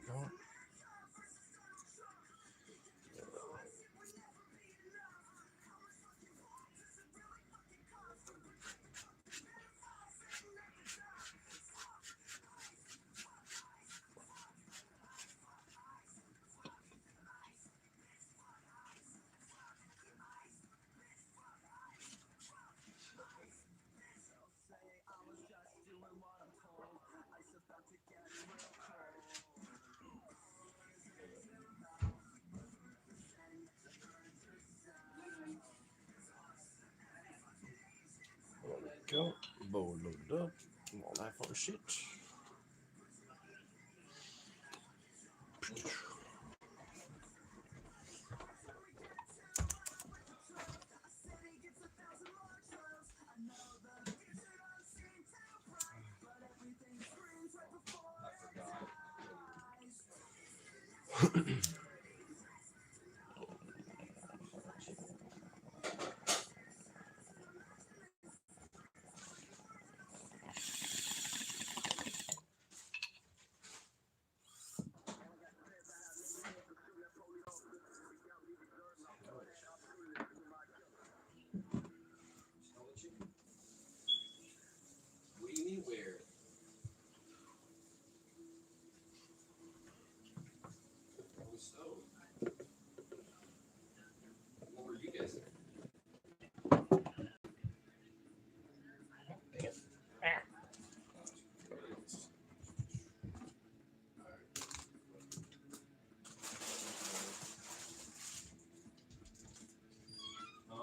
go. There we go. Board loaded up. All that fun shit. What do you mean where? On the stove. What were you guys there? Huh? No.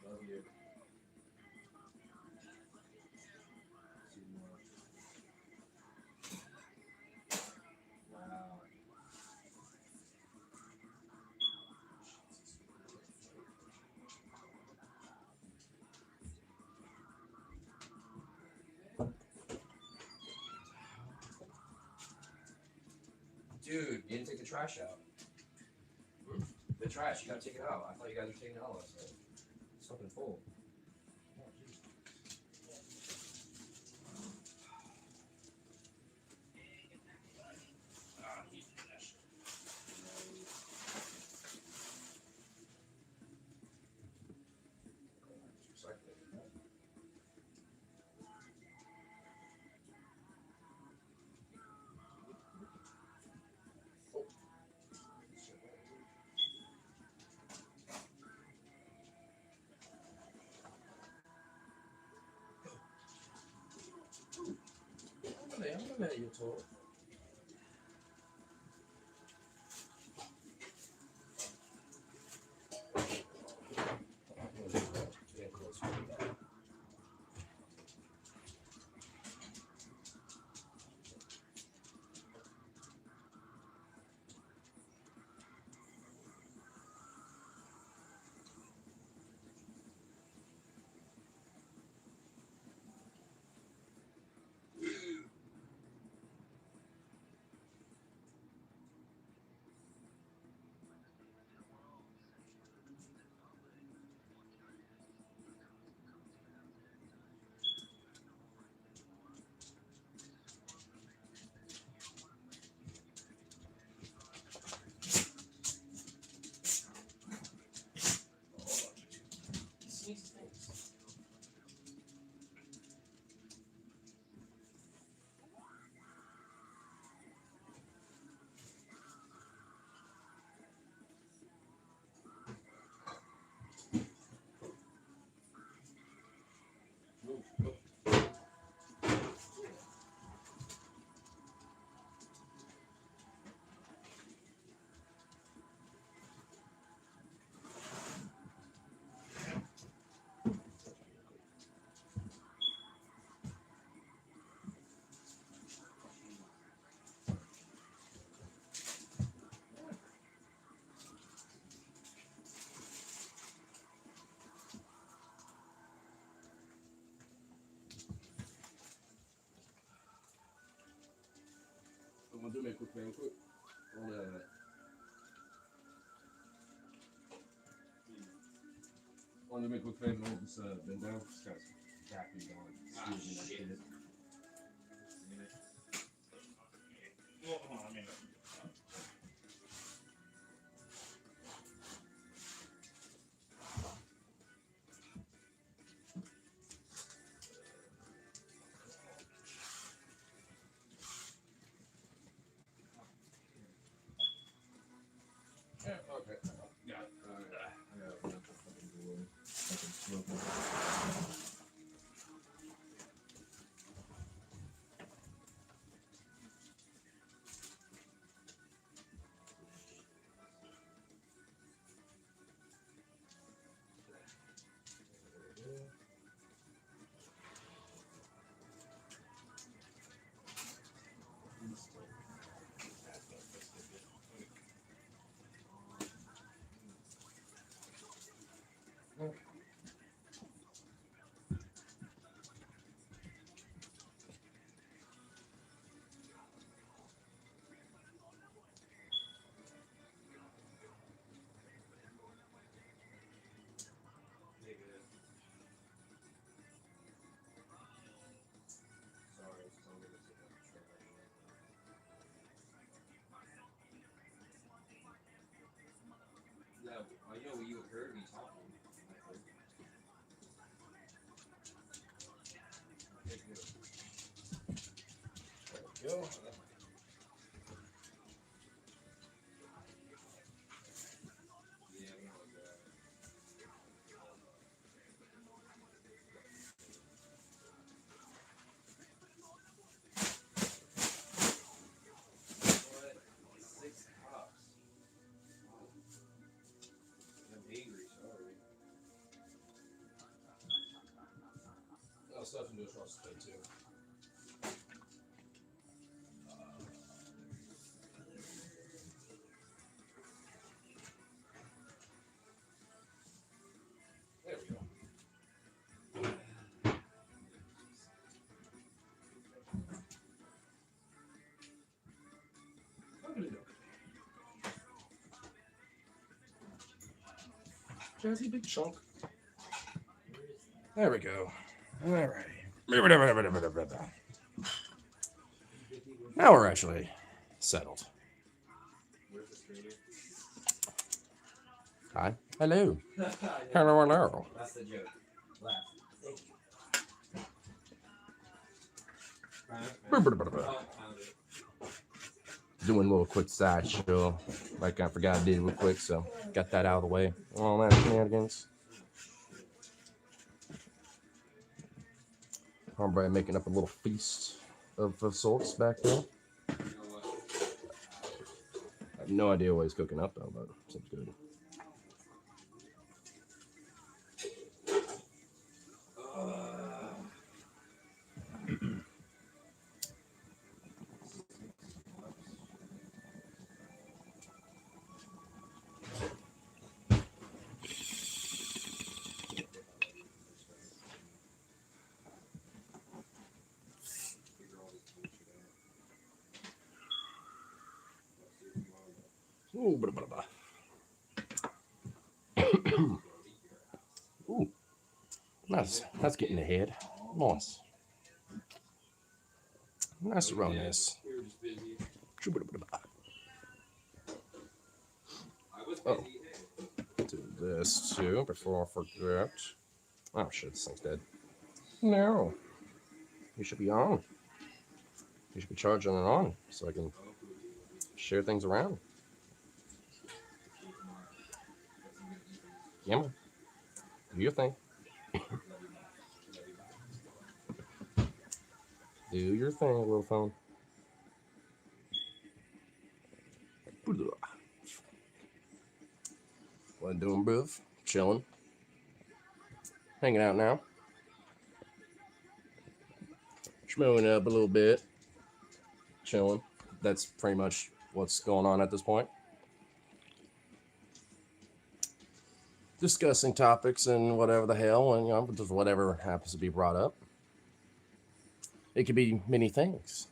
Love you. See you tomorrow. Wow. Dude, you didn't take the trash out. The trash, you gotta take it out. I thought you guys were taking it out last night. It's fucking full. Ah, he's that shit. Recycle it. I'm gonna you talk. Yeah, close. Sneaks things. Move. I'm gonna do me a quick, man. Quick. On Want to make a quick favor and hold this bend down? This guy's tapping on. Shit. Well, hold on, I mean, Yeah, okay. Got it. I got a bunch of fucking glue. Fucking smoking. Sorry, it's totally No, I know you heard me talking. There we go. Yeah, we know that. What? 6 cups. I'm angry, sorry. I'll stuff into a sausage plate too. There we go. Jazzy big chunk. There we go. Alrighty. Now we're actually settled. Where's the screen? Hi. Hello. Yeah, Hello, hello. that's the joke. Laugh. Thank you. Found it. Doing a little quick side show. Like I forgot I did real quick, so got that out of the way. All that shenanigans. Hombre making up a little feast of sorts back there. You know what? I have no idea what he's cooking up though, but it seems good. Ooh, blah, blah, blah. Ooh, nice. That's getting ahead. Nice. Nice to run this. We were just busy. I was Oh. busy. Do this too before I forget. Oh shit, this thing's dead. No. You should be on. You should be charging it on so I can share things around. Yeah, man. Do your thing. Do your thing, little phone. What I'm doing, bruv? Chilling. Hanging out now. Schmooing up a little bit. Chilling. That's pretty much what's going on at this point. Discussing topics and whatever the hell, and just whatever happens to be brought up. It could be many things.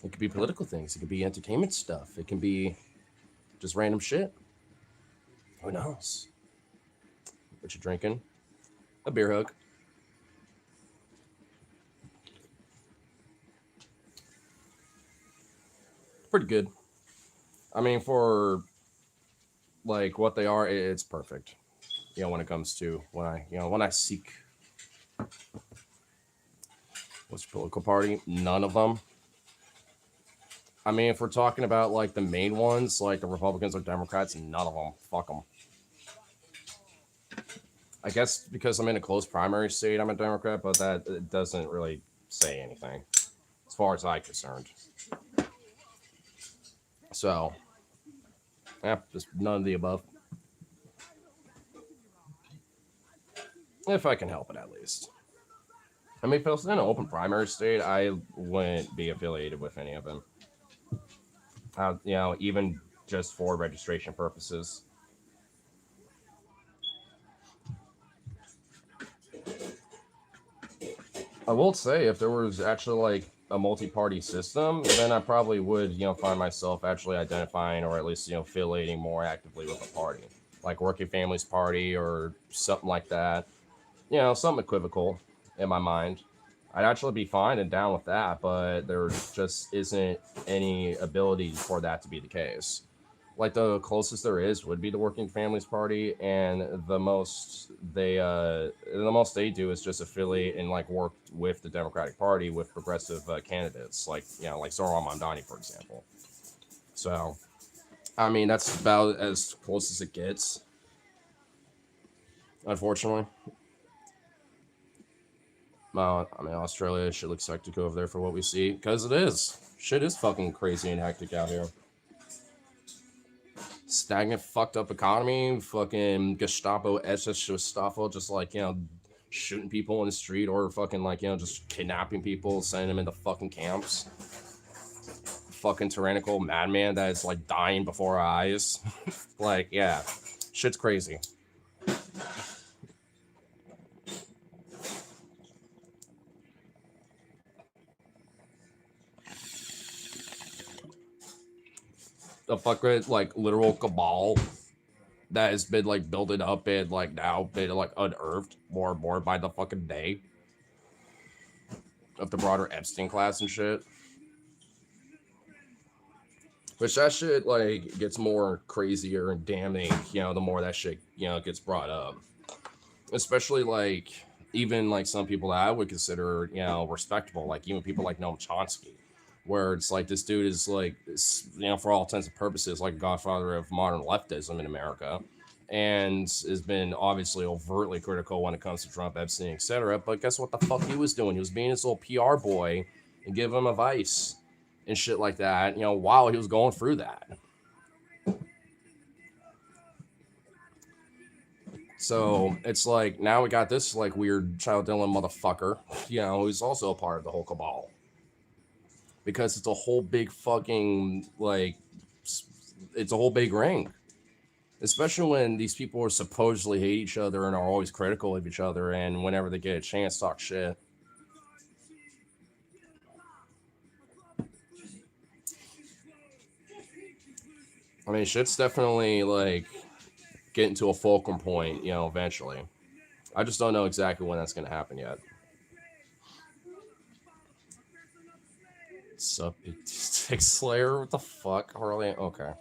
It could be political things. It could be entertainment stuff. It can be just random shit. Who knows? What you drinking? A beer hug. Pretty good. I mean, for like what they are, it's perfect. You know, when it comes to when I seek what's your political party, none of them. I mean, if we're talking about like the main ones, like the Republicans or Democrats, none of them. Fuck them. I guess because I'm in a close primary state, I'm a Democrat, but that it doesn't really say anything as far as I'm concerned. So, yeah, just none of the above. If I can help it, at least. I mean, if I was in an open primary state, I wouldn't be affiliated with any of them. Even just for registration purposes. I will say, if there was actually like a multi-party system, then I probably would, find myself actually identifying or at least, affiliating more actively with a party, like Working Families Party or something like that. Something equivocal in my mind. I'd actually be fine and down with that, but there just isn't any ability for that to be the case. Like the closest there is would be the Working Families Party, and the most they do is just affiliate and like work with the Democratic Party with progressive candidates, like Zoran Mamdani, for example. So, I mean, that's about as close as it gets, unfortunately. I mean, Australia, shit looks hectic over there for what we see, because it is. Shit is fucking crazy and hectic out here. Stagnant, fucked up economy, fucking Gestapo, SS Gestapo, just like, shooting people in the street or fucking like, just kidnapping people, sending them into fucking camps. Fucking tyrannical madman that is like dying before our eyes. Like, yeah, shit's crazy. The fucking like literal cabal that has been like building up and like now been like unearthed more and more by the fucking day of the broader Epstein class and shit. Which that shit like gets more crazier and damning, the more that shit, gets brought up. Especially like even like some people that I would consider, respectable, like even people like Noam Chomsky, where it's like this dude is like, for all intents and purposes, like godfather of modern leftism in America, and has been obviously overtly critical when it comes to Trump, Epstein, etc. But guess what the fuck he was doing? He was being his little PR boy and giving him advice and shit like that, while he was going through that. So it's like now we got this like weird child Dylan motherfucker, who's also a part of the whole cabal. Because it's a whole big fucking like it's a whole big ring. Especially when these people are supposedly hate each other and are always critical of each other, and whenever they get a chance talk shit. I mean, shit's definitely like getting to a fulcrum point, eventually. I just don't know exactly when that's gonna happen yet. Sup, Tick Slayer? What the fuck, Harley? Okay.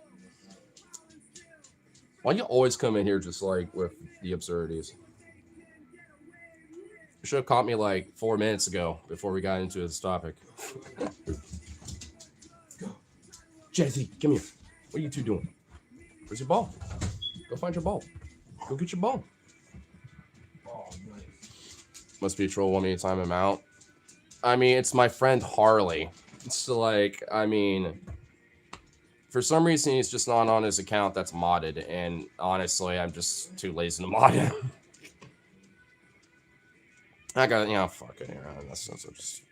Why do you always come in here just like with the absurdities? You should have caught me like 4 minutes ago before we got into this topic. Jazzy, come here. What are you two doing? Where's your ball? Go find your ball. Go get your ball. Oh, nice. Must be a troll wanting me to time him out. I mean, it's my friend Harley. So, like, I mean, for some reason, he's just not on his account that's modded. And honestly, I'm just too lazy to mod him. I got, fuck it. Just...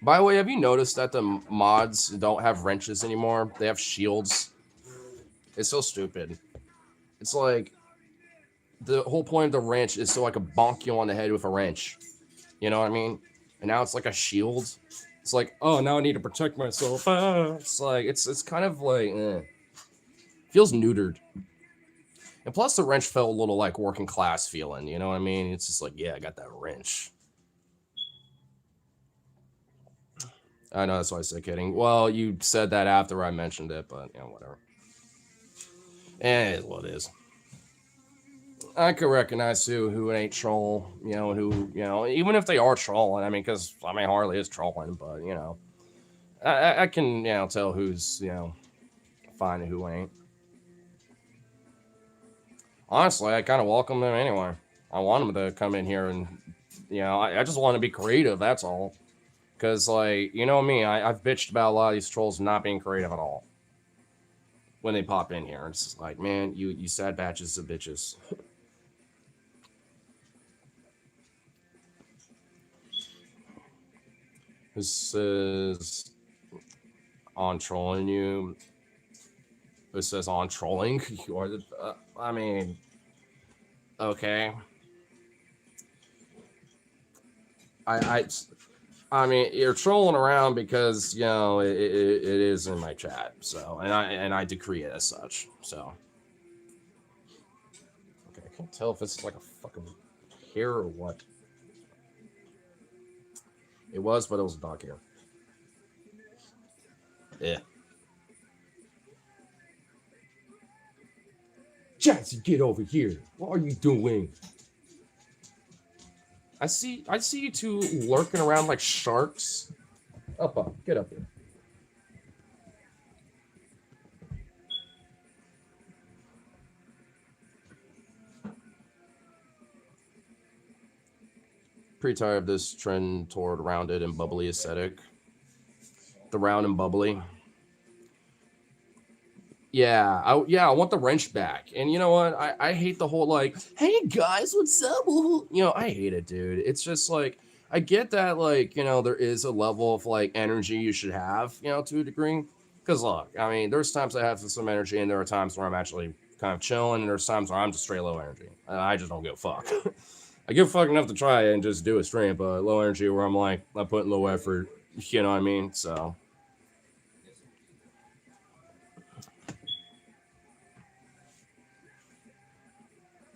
By the way, have you noticed that the mods don't have wrenches anymore? They have shields. It's so stupid. It's like, the whole point of the wrench is so I could bonk you on the head with a wrench. You know what I mean? And now it's like a shield. It's like, oh, now I need to protect myself. It's like, it's kind of like, feels neutered. And plus, the wrench felt a little like working class feeling. You know what I mean? It's just like, yeah, I got that wrench. I know that's why I said kidding. Well, you said that after I mentioned it, but whatever. It is what it is. I could recognize who ain't troll, even if they are trolling. I mean, because Harley is trolling, but I can tell who's fine and who ain't. Honestly, I kind of welcome them anyway. I want them to come in here and I just want to be creative. That's all. Because like me, I've bitched about a lot of these trolls not being creative at all. When they pop in here, it's like, man, you sad batches of bitches. This is on trolling you. This says on trolling. You are the. Okay. I mean, you're trolling around because it is in my chat. So, and I decree it as such. So, okay, I can't tell if it's like a fucking hair or what. It was, but it was a dog hair. Yeah. Jazzy, get over here. What are you doing? I see you two lurking around like sharks. Up. Get up here. Pretty tired of this trend toward rounded and bubbly aesthetic. The round and bubbly. Yeah, I want the wrench back. And you know what? I hate the whole like, hey guys, what's up? I hate it, dude. It's just like, I get that like, there is a level of like energy you should have, to a degree. Because look, I mean, there's times I have some energy and there are times where I'm actually kind of chilling and there's times where I'm just straight low energy. I just don't give a fuck. I give a fuck enough to try and just do a stream, but low energy where I'm like, I'm putting low effort, you know what I mean? So...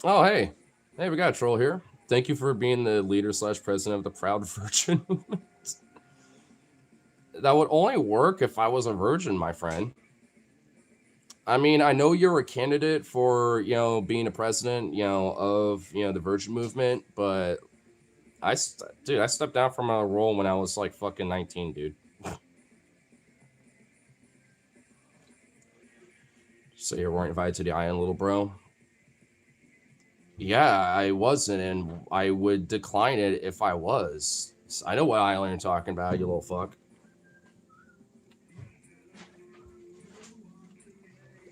Oh, hey, we got a troll here. Thank you for being the leader / president of the Proud Virgin movement. That would only work if I was a virgin, my friend. I mean, I know you're a candidate for, being a president, of, the virgin movement, but I stepped down from a role when I was like fucking 19, dude. So you weren't invited to the island, little bro? Yeah, I wasn't, and I would decline it if I was. I know what island you're talking about, you little fuck.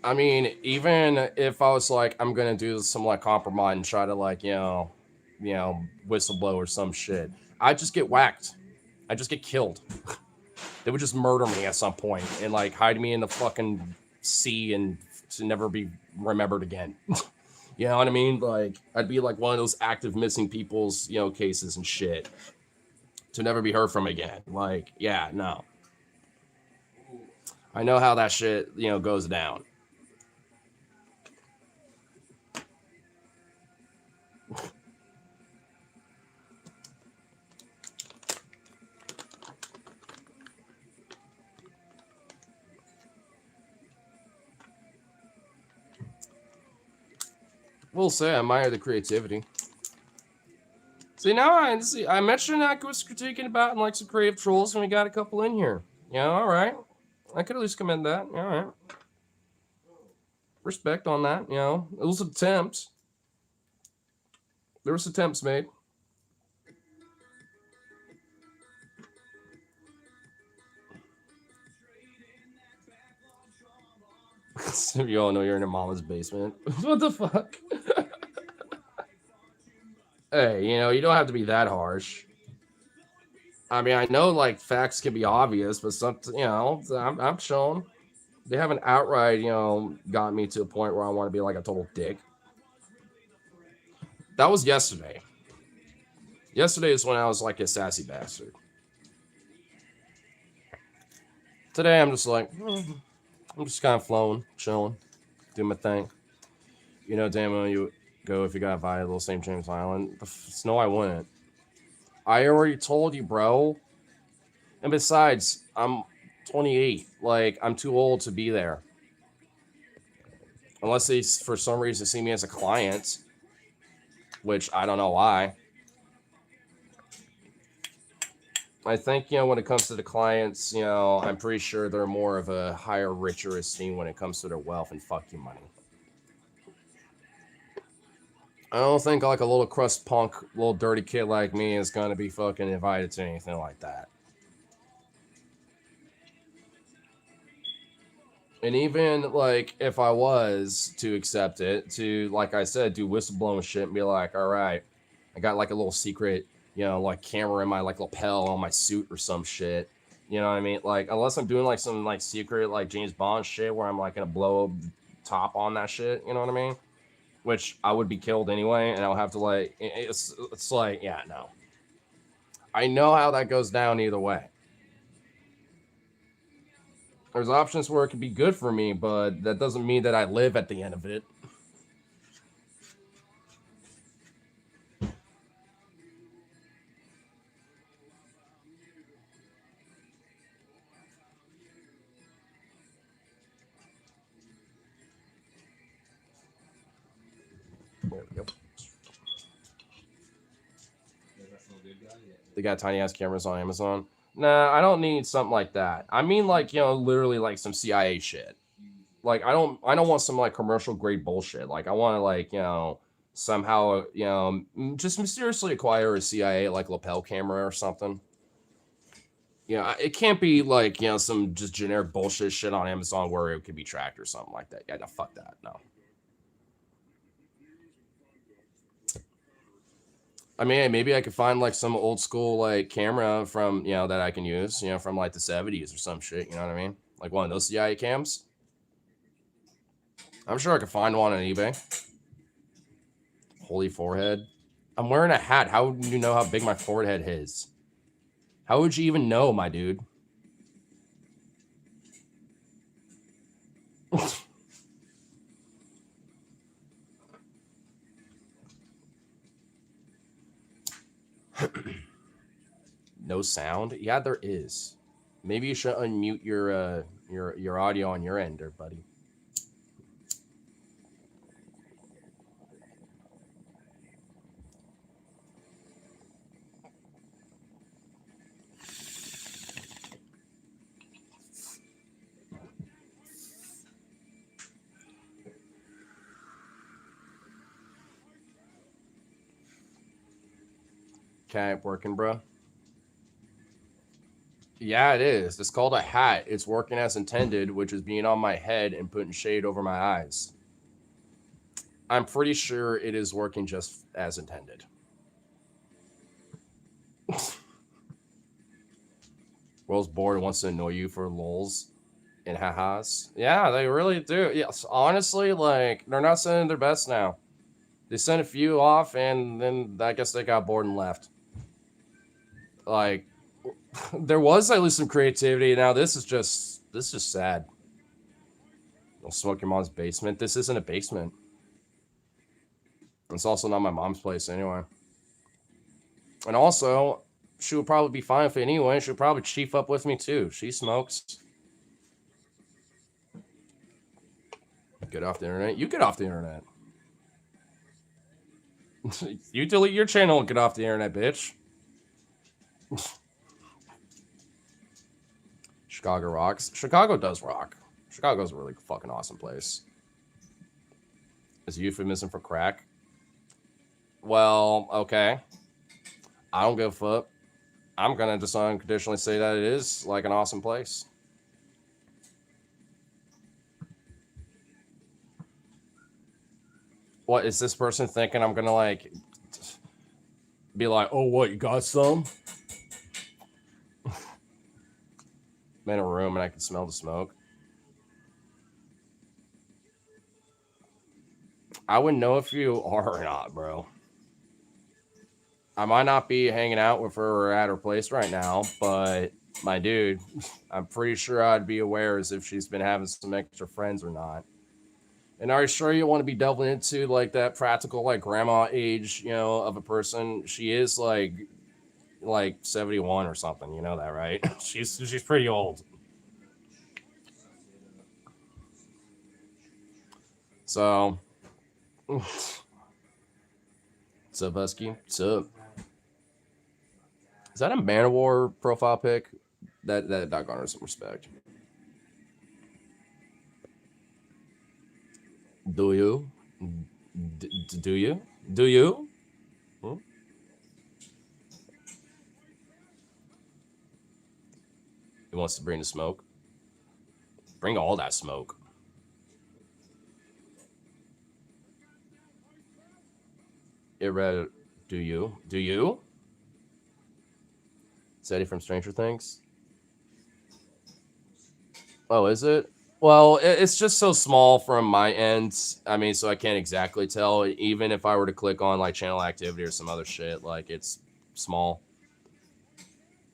I mean, even if I was like, I'm gonna do some like compromise and try to like, whistleblow or some shit, I'd just get whacked. I'd just get killed. They would just murder me at some point and like hide me in the fucking sea and to never be remembered again. You know what I mean? Like, I'd be like one of those active missing people's, cases and shit to never be heard from again. Like, yeah, no. I know how that shit, goes down. We'll say I admire the creativity. See, now I mentioned I was critiquing about like some creative trolls, and we got a couple in here. All right. I could at least commend that. All right. Respect on that. It was attempts. There was attempts made. You all know you're in your mama's basement. What the fuck? Hey, you don't have to be that harsh. I mean, I know like facts can be obvious, but something, I'm shown. They haven't outright, got me to a point where I want to be like a total dick. That was yesterday. Yesterday is when I was like a sassy bastard. Today I'm just like, I'm just kind of flowing, chilling, doing my thing. You know, damn well you go if you got invited to Little St. James Island. No, I wouldn't. I already told you, bro. And besides, I'm 28. Like, I'm too old to be there. Unless they, for some reason, see me as a client. Which, I don't know why. I think, you know, when it comes to the clients, you know, I'm pretty sure they're more of a higher, richer esteem when it comes to their wealth and fucking money. I don't think like a little crust punk, little dirty kid like me is gonna be fucking invited to anything like that. And even like if I was to accept it, to like I said, do whistleblowing shit and be like, all right, I got like a little secret, you know, like camera in my like lapel on my suit or some shit. You know what I mean? Like unless I'm doing like some like secret like James Bond shit where I'm like gonna blow top on that shit. You know what I mean? Which I would be killed anyway, and I'll have to like it's like yeah no. I know how that goes down either way. There's options where it could be good for me, but that doesn't mean that I live at the end of it. There we go. They got tiny ass cameras on Amazon. Nah, I don't need something like that. I mean, like, you know, literally like some CIA shit. Like, I don't want some like commercial grade bullshit. Like, I want to like, you know, somehow, you know, just mysteriously acquire a CIA like lapel camera or something. You know, it can't be like, you know, some just generic bullshit shit on Amazon where it could be tracked or something like that. Yeah, no, fuck that. No. I mean, maybe I could find like some old school like camera from, you know, that I can use, you know, from like the 70s or some shit. You know what I mean? Like one of those CIA cams. I'm sure I could find one on eBay. Holy forehead. I'm wearing a hat. How would you know how big my forehead is? How would you even know, my dude? No sound? Yeah, there is. Maybe you should unmute your audio on your end there, buddy. Okay, working, bro. Yeah, it is. It's called a hat. It's working as intended, which is being on my head and putting shade over my eyes. I'm pretty sure it is working just as intended. World's bored wants to annoy you for lols and ha-has. Yeah, they really do. Yes, honestly, like, they're not sending their best now. They sent a few off, and then I guess they got bored and left. Like, there was at least some creativity. Now this is just sad. Don't smoke your mom's basement. This isn't a basement. It's also not my mom's place anyway. And also, she would probably be fine with it anyway. She would probably chief up with me too. She smokes. Get off the internet. You get off the internet. You delete your channel and get off the internet, bitch. Chicago rocks. Chicago does rock. Chicago's a really fucking awesome place. Is a euphemism for crack? Well, okay. I don't give a fuck. I'm gonna just unconditionally say that it is like an awesome place. What is this person thinking? I'm gonna like be like, oh, what, you got some? I'm in a room and I can smell the smoke. I wouldn't know if you are or not, bro. I might not be hanging out with her at her place right now, but my dude, I'm pretty sure I'd be aware as if she's been having some extra friends or not. And are you sure you want to be delving into like that practical like grandma age, of a person? She is like 71 or something, you know that, right? she's pretty old. So what's up, Husky? What's up? Is that a Manowar profile pic? That garners some respect. Do you? Do you? Do you? Hmm? He wants to bring the smoke. Bring all that smoke. It read, do you? Do you? Is Eddie from Stranger Things? Oh, is it? Well, it's just so small from my end. I mean, so I can't exactly tell. Even if I were to click on like channel activity or some other shit, like it's small.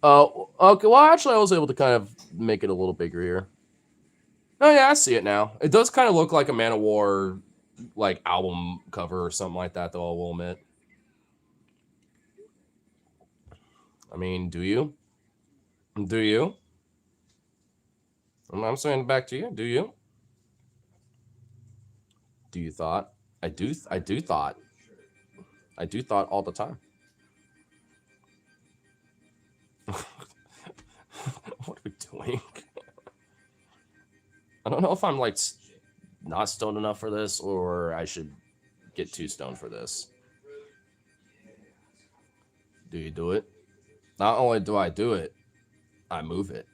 Oh, okay. Well, actually, I was able to kind of make it a little bigger here. Oh yeah, I see it now. It does kind of look like a Man of War like album cover or something like that, though. I will admit. I mean, do you? Do you? I'm saying it back to you. Do you? Do you thought? I do. I do thought. I do thought all the time. What are we doing? I don't know if I'm like not stoned enough for this, or I should get too stoned for this. Do you do it? Not only do I do it, I move it.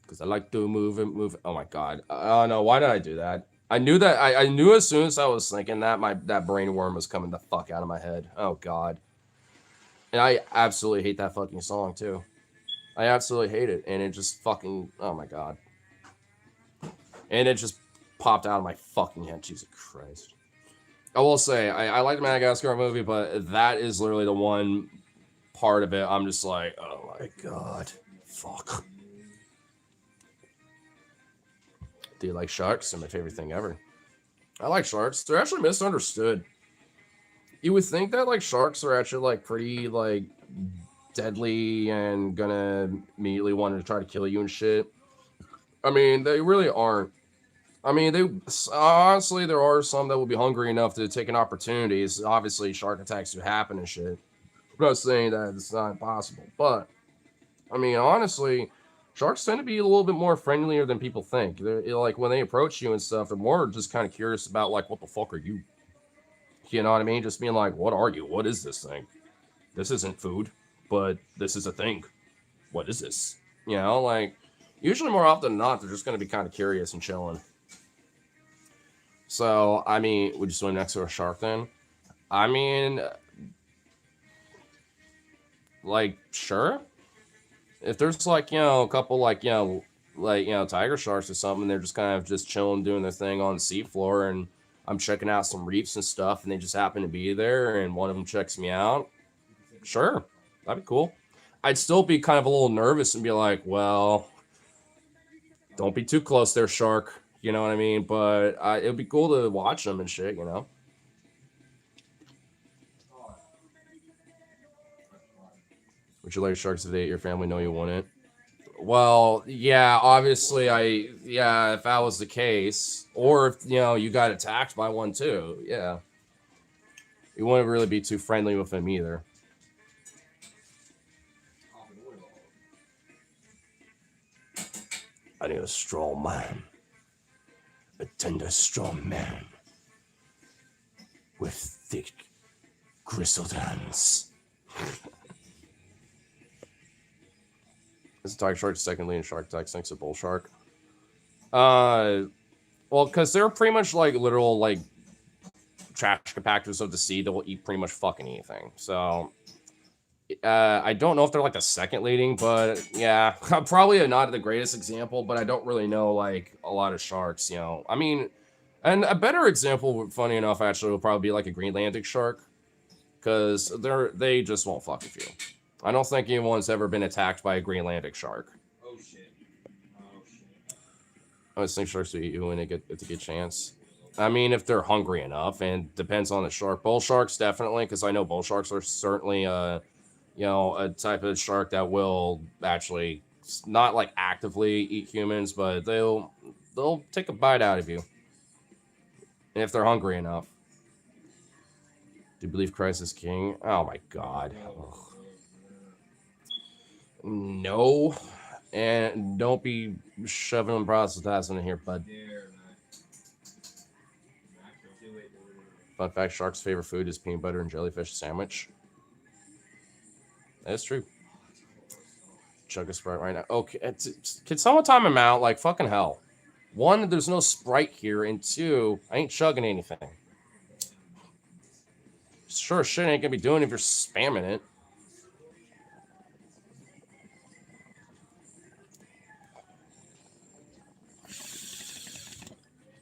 Because I like to move it. Oh my god. Oh no, why did I do that? I knew that. I knew as soon as I was thinking that, that brain worm was coming the fuck out of my head. Oh god. And I absolutely hate that fucking song too. I absolutely hate it. And it just fucking, oh my god. And it just popped out of my fucking head. Jesus Christ. I will say, I like the Madagascar movie, but that is literally the one part of it I'm just like, oh my god. Fuck. Do you like sharks? They're my favorite thing ever. I like sharks. They're actually misunderstood. You would think that like sharks are actually like pretty like deadly and gonna immediately want to try to kill you and shit. I mean, they really aren't. I mean, they honestly, there are some that will be hungry enough to take an opportunity. Obviously, shark attacks do happen and shit. I'm not saying that it's not impossible, but I mean, honestly, sharks tend to be a little bit more friendlier than people think. They're like when they approach you and stuff, they're more just kind of curious about like, what the fuck are you? You know what I mean? Just being like, what are you? What is this thing? This isn't food, but this is a thing. What is this? You know, like usually more often than not, they're just going to be kind of curious and chilling. So, I mean, would you swim next to a shark then? I mean, like, sure. If there's like, a couple like, tiger sharks or something, they're just kind of just chilling, doing their thing on the seafloor, and I'm checking out some reefs and stuff, and they just happen to be there, and one of them checks me out. Sure, that'd be cool. I'd still be kind of a little nervous and be like, well, don't be too close there, shark. You know what I mean? But it would be cool to watch them and shit, you know? Would you like sharks to date your family know you wouldn't? Well, yeah, obviously, if that was the case, or if, you got attacked by one too, yeah. You wouldn't really be too friendly with him either. I need a strong man. A tender, strong man. With thick, grizzled hands. Is tiger shark second leading shark attacks next to bull shark? Well, because they're pretty much like literal like trash compactors of the sea that will eat pretty much fucking anything. So I don't know if they're like the second leading, but yeah, probably not the greatest example, but I don't really know like a lot of sharks, I mean, and a better example, funny enough, actually, will probably be like a Greenlandic shark, because they just won't fuck with you. I don't think anyone's ever been attacked by a Greenlandic shark. Oh shit. Oh shit. I always think sharks will eat you when they get a good chance. I mean, if they're hungry enough, and depends on the shark. Bull sharks definitely, because I know bull sharks are certainly a type of shark that will actually not like actively eat humans, but they'll take a bite out of you, and if they're hungry enough. Do you believe Christ is king? Oh my God. Ugh. No, and don't be shoving proselytizing in here, bud. Fun fact: shark's favorite food is peanut butter and jellyfish sandwich. That's true. Chug a Sprite right now. Okay, can someone time him out? Like, fucking hell. One, there's no Sprite here, and two, I ain't chugging anything. Sure shit ain't gonna be doing if you're spamming it.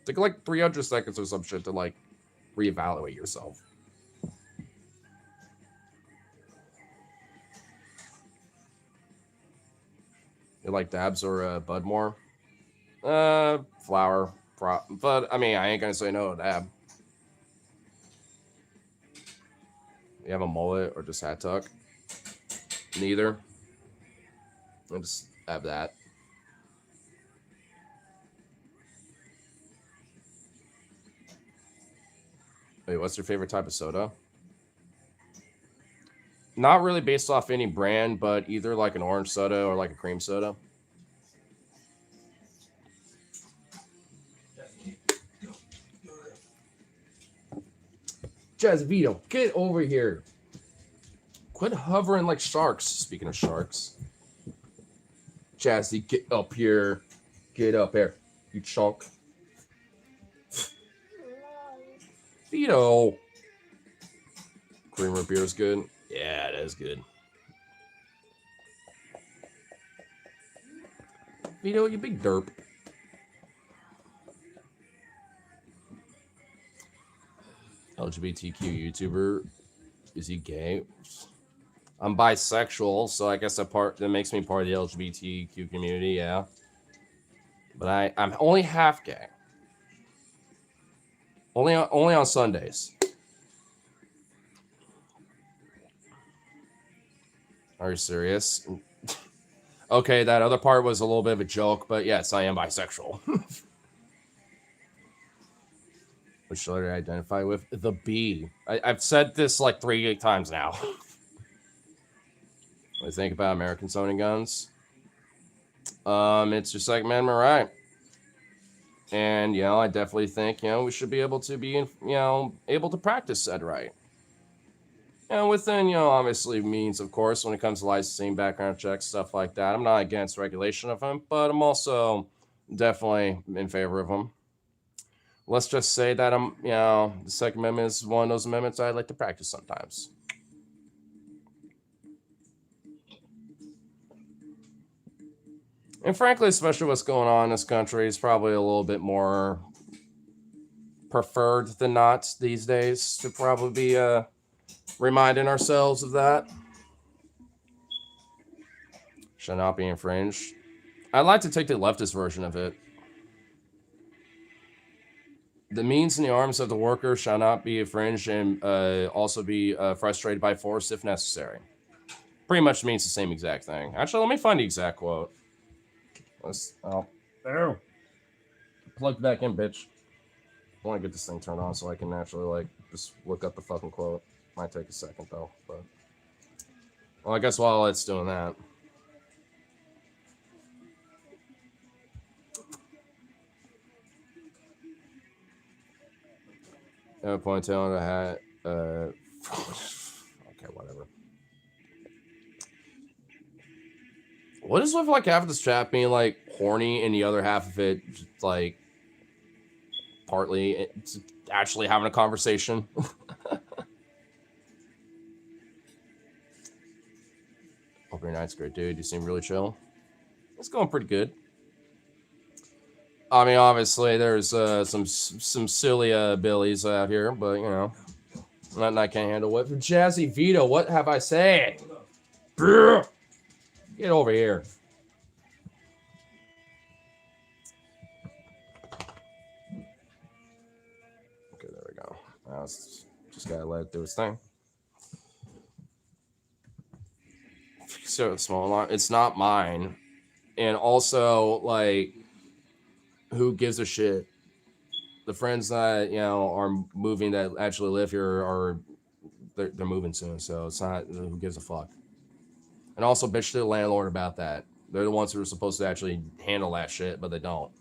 Take like 300 seconds or some shit to like reevaluate yourself. You like dabs or bud more? Flower. But I mean, I ain't gonna say no to dab. You have a mullet or just hat tuck? Neither. I just have that. Wait, what's your favorite type of soda? Not really based off any brand, but either like an orange soda or like a cream soda. Jazz Vito, get over here. Quit hovering like sharks. Speaking of sharks. Jazzy, get up here. Get up here, you chunk. Vito. Cream root beer is good. Yeah, it is good. Vito, you big derp. LGBTQ YouTuber. Is he gay? I'm bisexual, so I guess that makes me part of the LGBTQ community, yeah. But I'm only half gay. Only on Sundays. Are you serious? Okay, that other part was a little bit of a joke, but yes, I am bisexual. Which letter I identify with? The B. I've said this like 3 times now. What do you think about Americans owning guns? It's your Second Amendment right. And, I definitely think, we should be able to be, able to practice said right. Within, obviously means, of course, when it comes to licensing, background checks, stuff like that. I'm not against regulation of them, but I'm also definitely in favor of them. Let's just say that the Second Amendment is one of those amendments I like to practice sometimes. And frankly, especially what's going on in this country, is probably a little bit more preferred than not these days to probably be reminding ourselves of that. Should not be infringed. I'd like to take the leftist version of it. The means and the arms of the worker shall not be infringed and also be frustrated by force if necessary. Pretty much means the same exact thing. Actually, let me find the exact quote. There. Plugged back in, bitch. I want to get this thing turned on so I can actually, just look up the fucking quote. Might take a second, though. But well, I guess while it's doing that. Have a ponytail and a hat. Okay, whatever. What is with half of this chat being horny and the other half of it just partly it's actually having a conversation? Hope your night's great, dude. You seem really chill. It's going pretty good. I mean, obviously, there's some silly billies out here, but, nothing I can't handle with. Jazzy Vito, what have I said? Get over here. Just gotta let it do its thing. So small, it's not mine, and also like, who gives a shit? The friends that are moving that actually live here are they're moving soon, so it's not who gives a fuck. And also bitch to the landlord about that. They're the ones who are supposed to actually handle that shit, but they don't.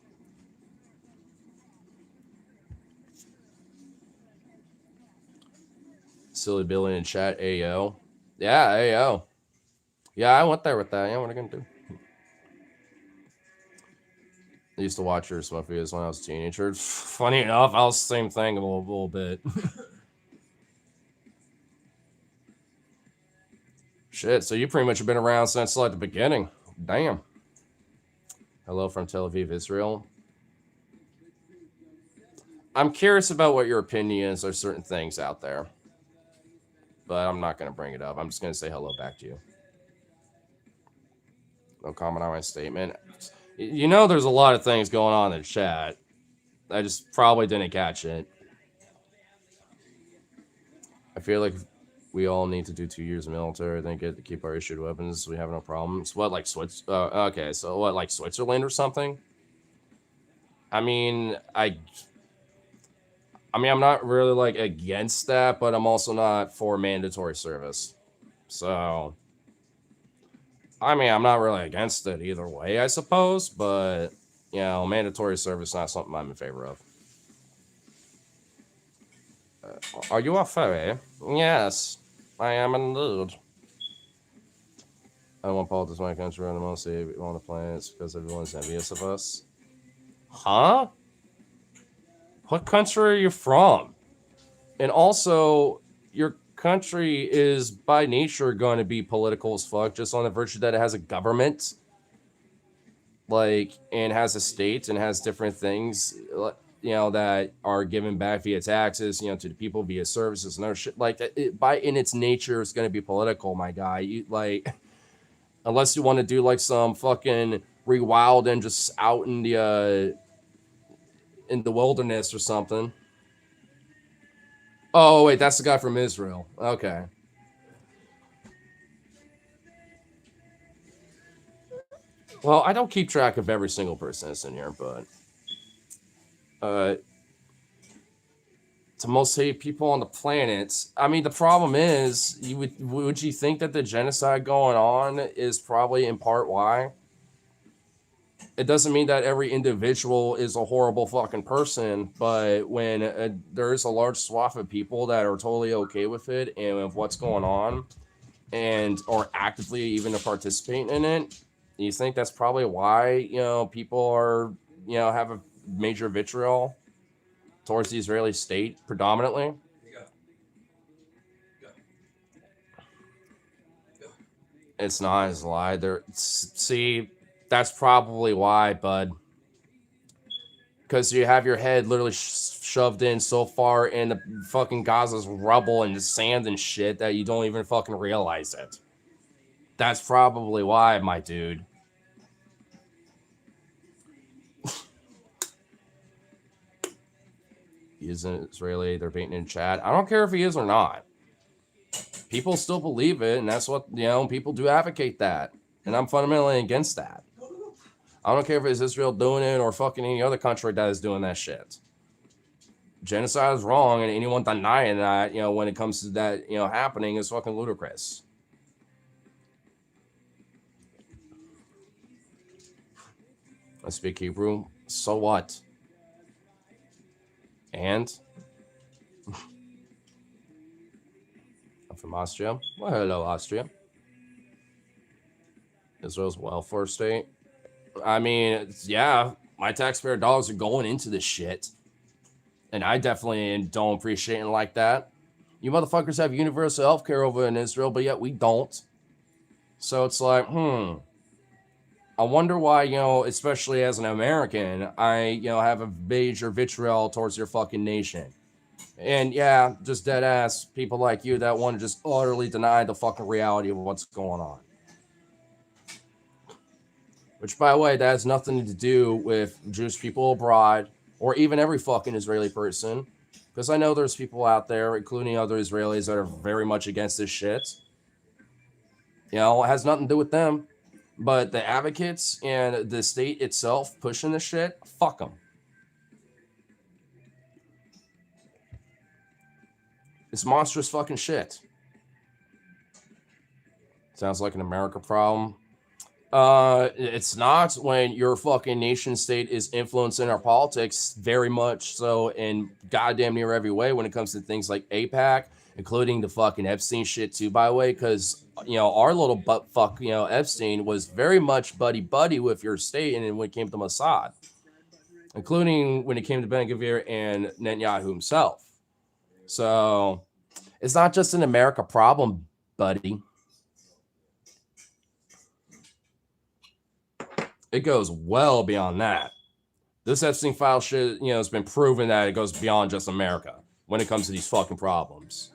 Silly Billy in chat, Ayo. Yeah, Ayo. Yeah, I went there with that. Yeah, what are you gonna do? I used to watch your Smurf videos when I was a teenager. Funny enough, I was the same thing a little bit. Shit, so you pretty much have been around since like the beginning. Damn. Hello from Tel Aviv, Israel. I'm curious about what your opinion is on certain things out there. But I'm not going to bring it up. I'm just going to say hello back to you. No comment on my statement. You know there's a lot of things going on in the chat. I just probably didn't catch it. I feel like we all need to do 2 years of military, then get to keep our issued weapons. We have no problems. What, like okay, so what, like Switzerland or something? I mean, I'm not really like against that, but I'm also not for mandatory service. So, I mean, I'm not really against it either way, I suppose, but mandatory service is not something I'm in favor of. Are you a furry? Yes, I am indeed. I want politics in my country, and I mostly on the planet because everyone's envious of us. Huh? What country are you from? And also, your country is by nature going to be political as fuck, just on the virtue that it has a government, like, and has a state and has different things, that are given back via taxes, to the people via services and other shit. Like, in its nature, it's going to be political, my guy. You like, unless you want to do like some fucking rewild and just out in the wilderness or something. Oh wait, that's the guy from Israel. Okay. Well, I don't keep track of every single person that's in here, but to most hated people on the planet. I mean, the problem is, would you think that the genocide going on is probably in part why? It doesn't mean that every individual is a horrible fucking person, but when there's a large swath of people that are totally okay with it and with what's going on, and are actively even participating in it, you think that's probably why people are have a major vitriol towards the Israeli state predominantly. It's not his lie. See, that's probably why, bud. Because you have your head literally shoved in so far in the fucking Gaza's rubble and the sand and shit that you don't even fucking realize it. That's probably why, my dude. He isn't Israeli. They're baiting in chat. I don't care if he is or not. People still believe it, and that's what, people do advocate that. And I'm fundamentally against that. I don't care if it's Israel doing it or fucking any other country that is doing that shit. Genocide is wrong, and anyone denying that, when it comes to that, happening is fucking ludicrous. I speak Hebrew. So what? And? I'm from Austria. Well, hello, Austria. Israel's welfare state. I mean, yeah, my taxpayer dollars are going into this shit. And I definitely don't appreciate it like that. You motherfuckers have universal health care over in Israel, but yet we don't. So it's like, I wonder why, especially as an American, I, have a major vitriol towards your fucking nation. And yeah, just dead ass people like you that want to just utterly deny the fucking reality of what's going on. Which, by the way, that has nothing to do with Jewish people abroad or even every fucking Israeli person. Because I know there's people out there, including other Israelis, that are very much against this shit. You know, it has nothing to do with them. But the advocates and the state itself pushing this shit, fuck them. It's monstrous fucking shit. Sounds like an America problem. It's not when your fucking nation state is influencing our politics very much so in goddamn near every way when it comes to things like APAC, including the fucking Epstein shit too, by the way, because, you know, our little butt fuck, you know, Epstein was very much buddy with your state and when it came to Mossad, including when it came to Ben Gvir and Netanyahu himself. So it's not just an America problem, buddy. It goes well beyond that. This Epstein file shit, you know, it's been proven that it goes beyond just America when it comes to these fucking problems.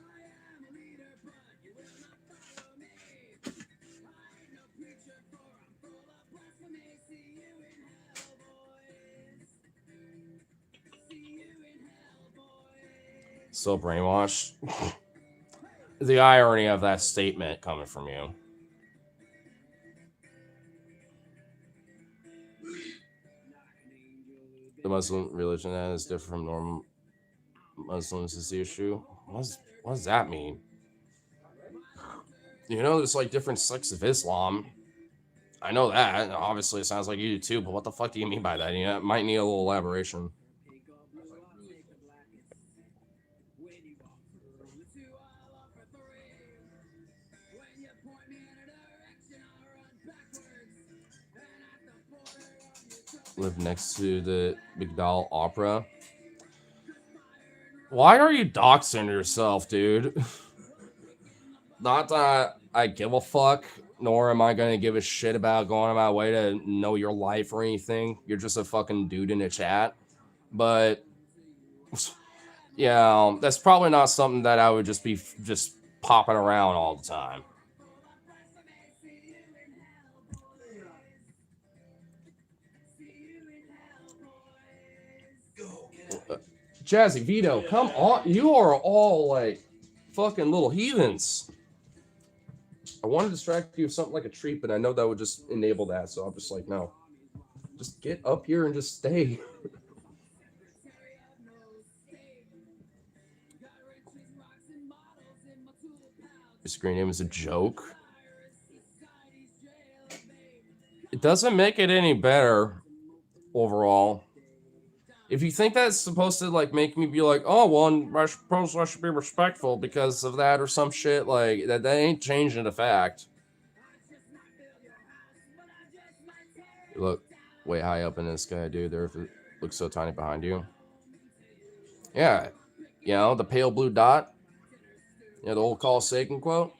So brainwashed. The irony of that statement coming from you. The Muslim religion that is different from normal Muslims is the issue. What does that mean? You know, there's like different sects of Islam. I know that. Obviously, it sounds like you do too, but what the fuck do you mean by that? You know, it might need a little elaboration. Live next to the Migdal Opera. Why are you doxing yourself, dude? Not that I give a fuck, nor am I going to give a shit about going on my way to know your life or anything. You're just a fucking dude in a chat. But, yeah, that's probably not something that I would just be just popping around all the time. Jazzy Vito, come on. You are all like fucking little heathens. I want to distract you with something like a treat, but I know that would just enable that. So I'm just like, no. Just get up here and just stay. Your screen name is a joke. It doesn't make it any better overall. If you think that's supposed to like make me be like, oh well, I suppose I should be respectful because of that or some shit, like that ain't changing the fact. You look way high up in the sky, dude. There, it looks so tiny behind you. Yeah, you know the pale blue dot. You know the old Carl Sagan quote.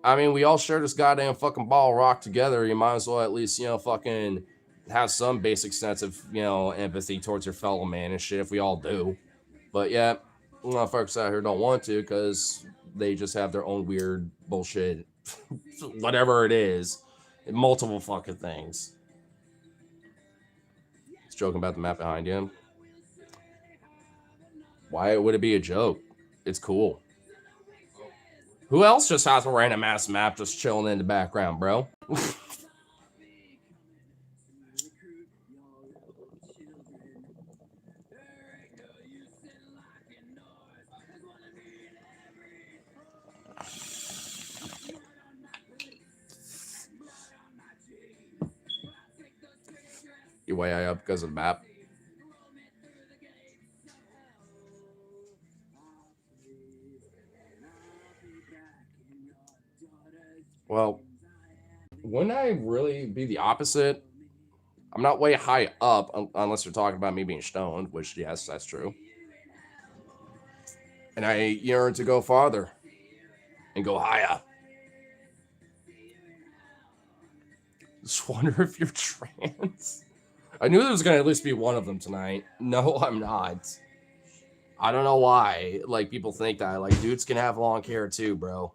I mean, we all share this goddamn fucking ball of rock together. You might as well at least, you know, fucking have some basic sense of, you know, empathy towards your fellow man and shit if we all do. But yeah, motherfuckers out here don't want to because they just have their own weird bullshit, whatever it is, multiple fucking things. It's joking about the map behind you. Why would it be a joke? It's cool. Who else just has a random ass map just chilling in the background, bro? You way high up because of the map. Well, wouldn't I really be the opposite? I'm not way high up unless you're talking about me being stoned, which, yes, that's true. And I yearn to go farther and go higher. Just wonder if you're trans. I knew there was going to at least be one of them tonight. No, I'm not. I don't know why. Like, people think that. Like, dudes can have long hair too, bro.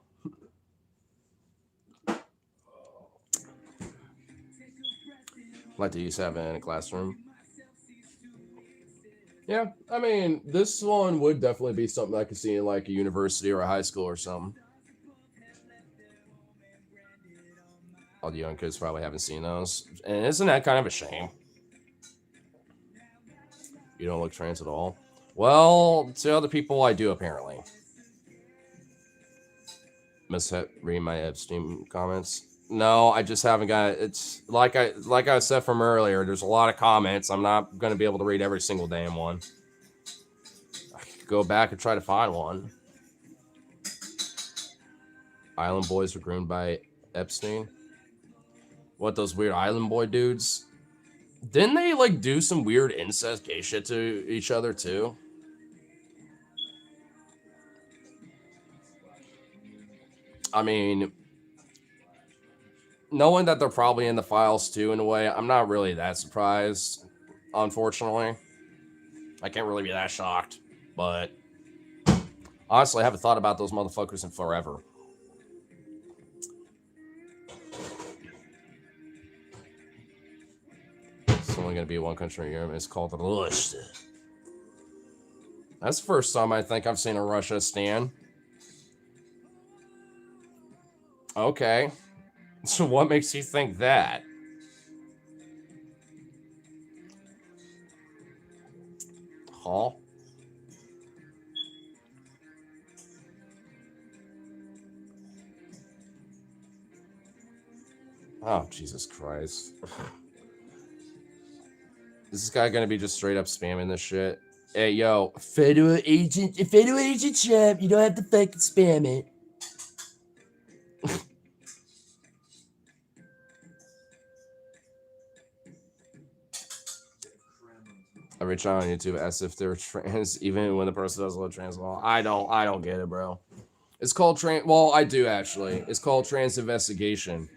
Like to use have it in a classroom. Yeah, I mean, this one would definitely be something I could see in like a university or a high school or something. All the young kids probably haven't seen those, and isn't that kind of a shame? You don't look trans at all. Well, to other people, I do apparently. Read my Epstein comments. No, I just haven't got it. It's like I said from earlier. There's a lot of comments. I'm not going to be able to read every single damn one. I could go back and try to find one. Island boys were groomed by Epstein. What, those weird island boy dudes? Didn't they like do some weird incest gay shit to each other too? I mean, knowing that they're probably in the files too, in a way, I'm not really that surprised. Unfortunately, I can't really be that shocked. But honestly, I haven't thought about those motherfuckers in forever. It's only gonna be one country in Europe. It's called Russia. That's the first time I think I've seen a Russia stand. Okay. So what makes you think that? Huh? Oh, Jesus Christ. Is this guy gonna be just straight up spamming this shit? Hey, yo, federal agent Trump, you don't have to fucking spam it. I reach out on YouTube as if they're trans, even when the person doesn't look trans at all. I don't get it, bro. It's called trans. Well, I do actually. It's called trans investigation.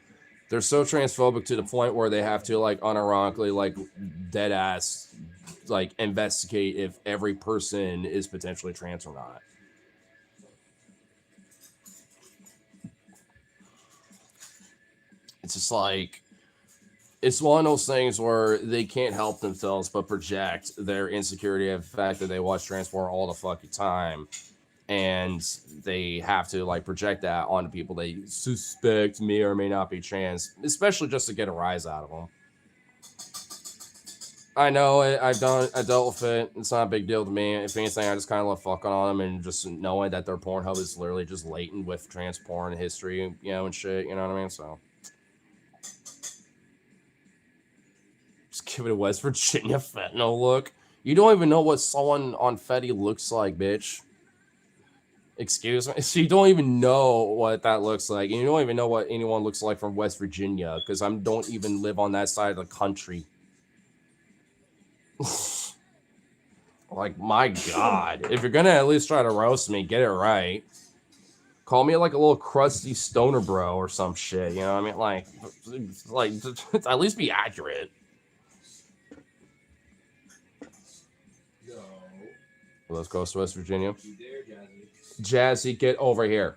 They're so transphobic to the point where they have to like unironically, like dead ass, like investigate if every person is potentially trans or not. It's just like, it's one of those things where they can't help themselves but project their insecurity of the fact that they watch trans porn all the fucking time. And they have to like project that onto people they suspect may or may not be trans, especially just to get a rise out of them. I know I dealt with it. It's not a big deal to me. If anything, I just kind of love fucking on them and just knowing that their Pornhub is literally just latent with trans porn history, you know, and shit. You know what I mean? So just give it a West Virginia fentanyl look. You don't even know what someone on Fetty looks like, bitch. Excuse me? So you don't even know what that looks like. And you don't even know what anyone looks like from West Virginia, because I don't even live on that side of the country. Like, my God. If you're going to at least try to roast me, get it right. Call me like a little crusty stoner bro or some shit. You know what I mean? Like at least be accurate. Yo. Let's go to West Virginia. You there, Jazzy? Jazzy, get over here.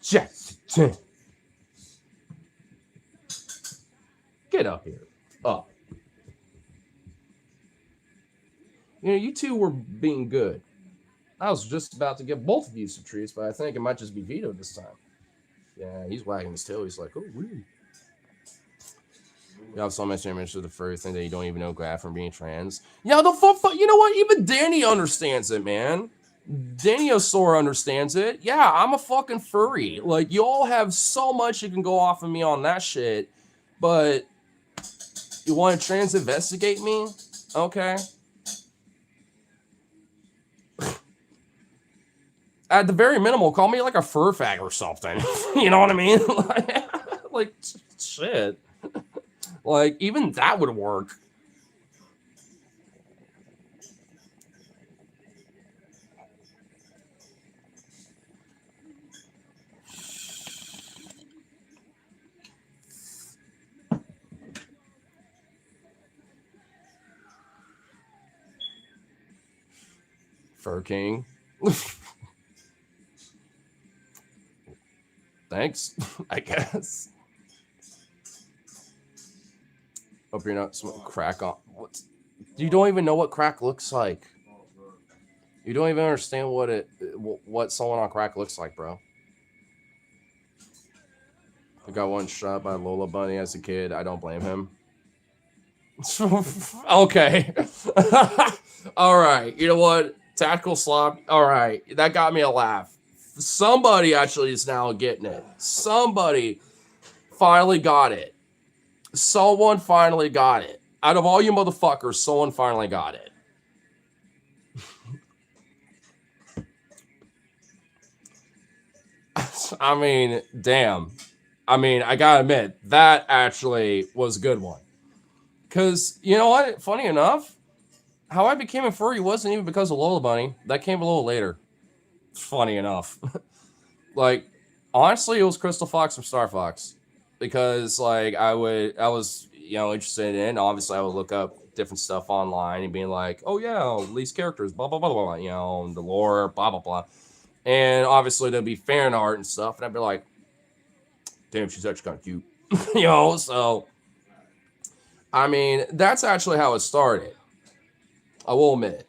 Jazzy. Get up here. Up. You know, you two were being good. I was just about to give both of you some treats, but I think it might just be Vito this time. Yeah, he's wagging his tail. He's like, oh, wee. You have so much image of the furry thing that you don't even know Graf from being trans. Yeah, the fuck. You know what? Even Danny understands it, man. Danny Osora understands it. Yeah, I'm a fucking furry. Like, you all have so much you can go off of me on that shit, but you want to trans investigate me? Okay. At the very minimal, call me like a fur fag or something. You know what I mean? Like, shit. Like, even that would work. Fur King. Thanks, I guess. Hope you're not smoking crack on. What? You don't even know what crack looks like. You don't even understand what someone on crack looks like, bro. I got one shot by Lola Bunny as a kid. I don't blame him. Okay. All right. You know what? Tactical slop. All right. That got me a laugh. Somebody actually is now getting it. Somebody finally got it. Someone finally got it. Out of all you motherfuckers, someone finally got it. I mean, damn. I mean, I gotta admit, that actually was a good one. Because, you know what? Funny enough, how I became a furry wasn't even because of Lola Bunny. That came a little later. Funny enough. Like, honestly, it was Crystal Fox from Star Fox. Because, like, I was, interested in, obviously I would look up different stuff online and being like, oh yeah, these characters, blah, blah, blah, blah, the lore, blah, blah, blah. And obviously there'd be fan art and stuff, and I'd be like, damn, she's actually kind of cute. So, I mean, that's actually how it started. I will admit.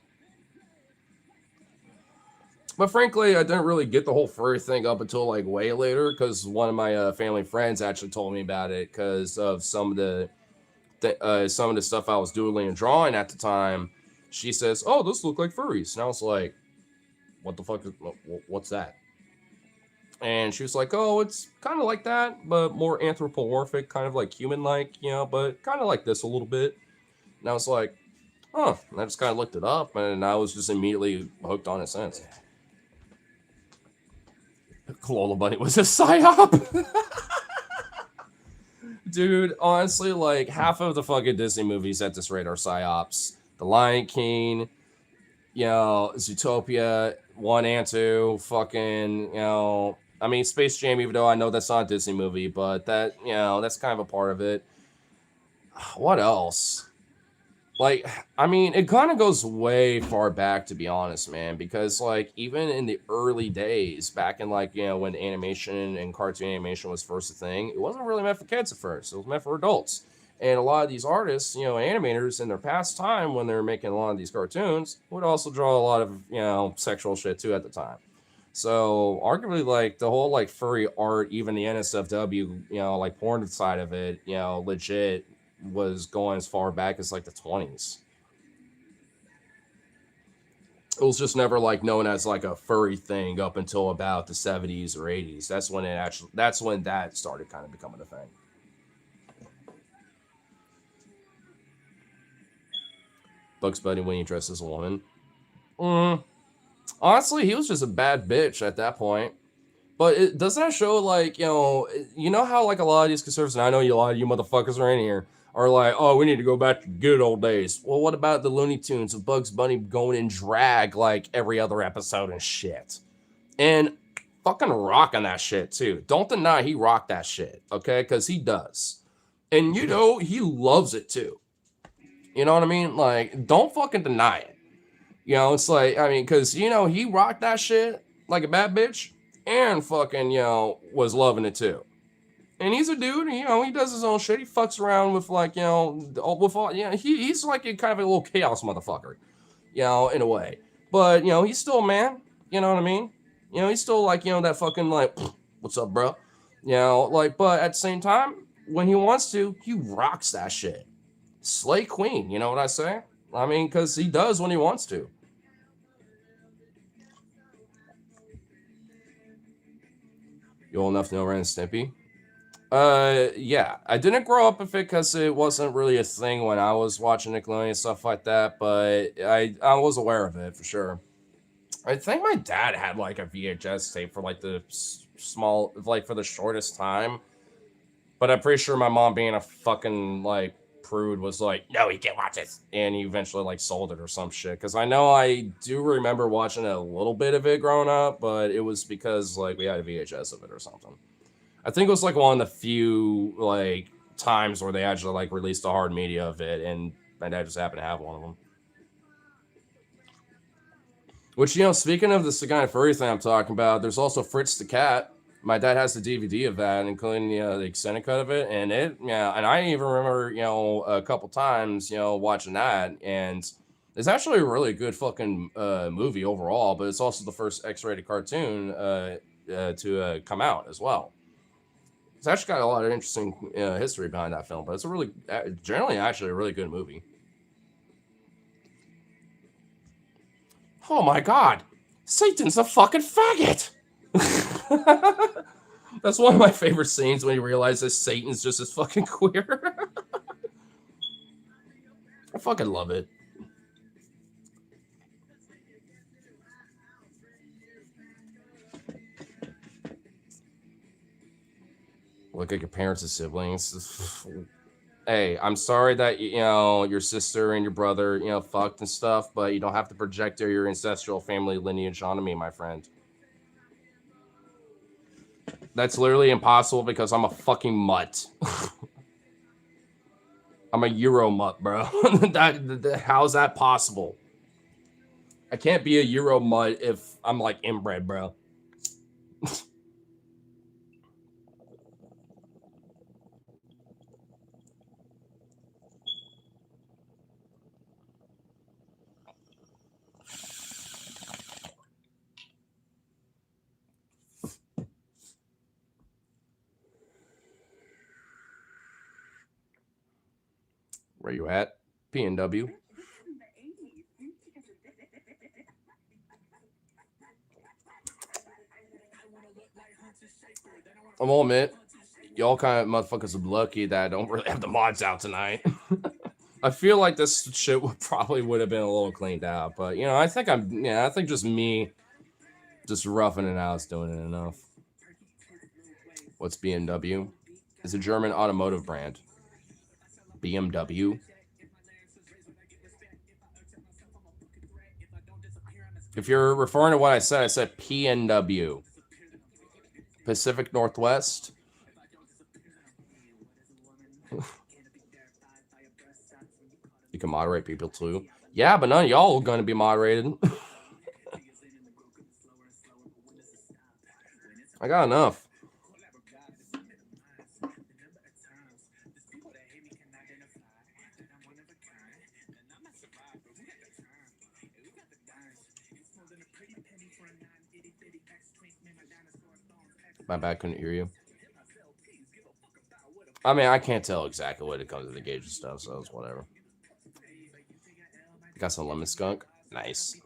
But frankly, I didn't really get the whole furry thing up until like way later, because one of my family friends actually told me about it because of some of the stuff I was doodling and drawing at the time. She says, "Oh, those look like furries," and I was like, "What the fuck? What's that?" And she was like, "Oh, it's kind of like that, but more anthropomorphic, kind of like human-like, but kind of like this a little bit." And I was like, "Huh." And I just kind of looked it up, and I was just immediately hooked on it since. Lola Bunny was a psyop. Dude, honestly, like half of the fucking Disney movies at this rate are psyops. The Lion King, Zootopia 1 and 2, fucking, I mean, Space Jam, even though I know that's not a Disney movie, but that, that's kind of a part of it. What else? Like, I mean, it kind of goes way far back, to be honest, man, because, like, even in the early days, back in, like, when animation and cartoon animation was first a thing, it wasn't really meant for kids at first. It was meant for adults. And a lot of these artists, animators in their past time, when they were making a lot of these cartoons, would also draw a lot of, sexual shit, too, at the time. So, arguably, like, the whole, like, furry art, even the NSFW, like, porn side of it, legit was going as far back as like the 20s. It was just never like known as like a furry thing up until about the 70s or 80s. That's when that started kind of becoming a thing. Bugs Bunny when he dressed as a woman. Honestly, he was just a bad bitch at that point. But doesn't that show like, how like a lot of these conservatives, and I know a lot of you motherfuckers are in here, are like, oh, we need to go back to good old days. Well, what about the Looney Tunes of Bugs Bunny going in drag like every other episode and shit? And fucking rocking that shit too. Don't deny he rocked that shit, okay? Because he does. And he loves it too. You know what I mean? Like, don't fucking deny it. It's like, I mean, because, he rocked that shit like a bad bitch and fucking, was loving it too. And he's a dude, he does his own shit. He fucks around with like, with all, he's like a kind of a little chaos motherfucker, in a way. But, he's still a man, you know what I mean? He's still like, that fucking like, what's up, bro? But at the same time, when he wants to, he rocks that shit. Slay queen, you know what I say? I mean, because he does when he wants to. You old enough to know Ren and Stimpy? Yeah, I didn't grow up with it because it wasn't really a thing when I was watching Nickelodeon and stuff like that, but I was aware of it for sure. I think my dad had like a VHS tape for like the small, like for the shortest time, but I'm pretty sure my mom, being a fucking like prude, was like, no, you can't watch this, and he eventually like sold it or some shit. Because I know I do remember watching a little bit of it growing up, but it was because like we had a VHS of it or something. I think it was like one of the few like times where they actually like released the hard media of it, and my dad just happened to have one of them. Which, speaking of this kind of furry thing I'm talking about, there's also Fritz the cat. My dad has the DVD of that, including the extended cut of it, and and I even remember a couple times watching that, and it's actually a really good fucking movie overall. But it's also the first X-rated cartoon to come out as well. It's actually got a lot of interesting history behind that film, but it's a really generally actually a really good movie. Oh my god, Satan's a fucking faggot. That's one of my favorite scenes when you realize that Satan's just as fucking queer. I fucking love it. Look at your parents and siblings. Hey, I'm sorry that your sister and your brother fucked and stuff, but you don't have to project your ancestral family lineage onto me, my friend. That's literally impossible because I'm a fucking mutt. I'm a Euro mutt, bro. How's that possible? I can't be a Euro mutt if I'm like inbred, bro. Where you at? PNW. I'm gonna admit, y'all kind of motherfuckers are lucky that I don't really have the mods out tonight. I feel like this shit probably would have been a little cleaned out, but I think I think just me just roughing it out is doing it enough. What's BMW? It's a German automotive brand. BMW. If you're referring to what I said PNW. Pacific Northwest. You can moderate people too. Yeah, but none of y'all are going to be moderated. I got enough. My bad, couldn't hear you. I mean, I can't tell exactly what it comes to the gauge and stuff, so it's whatever. Got some lemon skunk. Nice.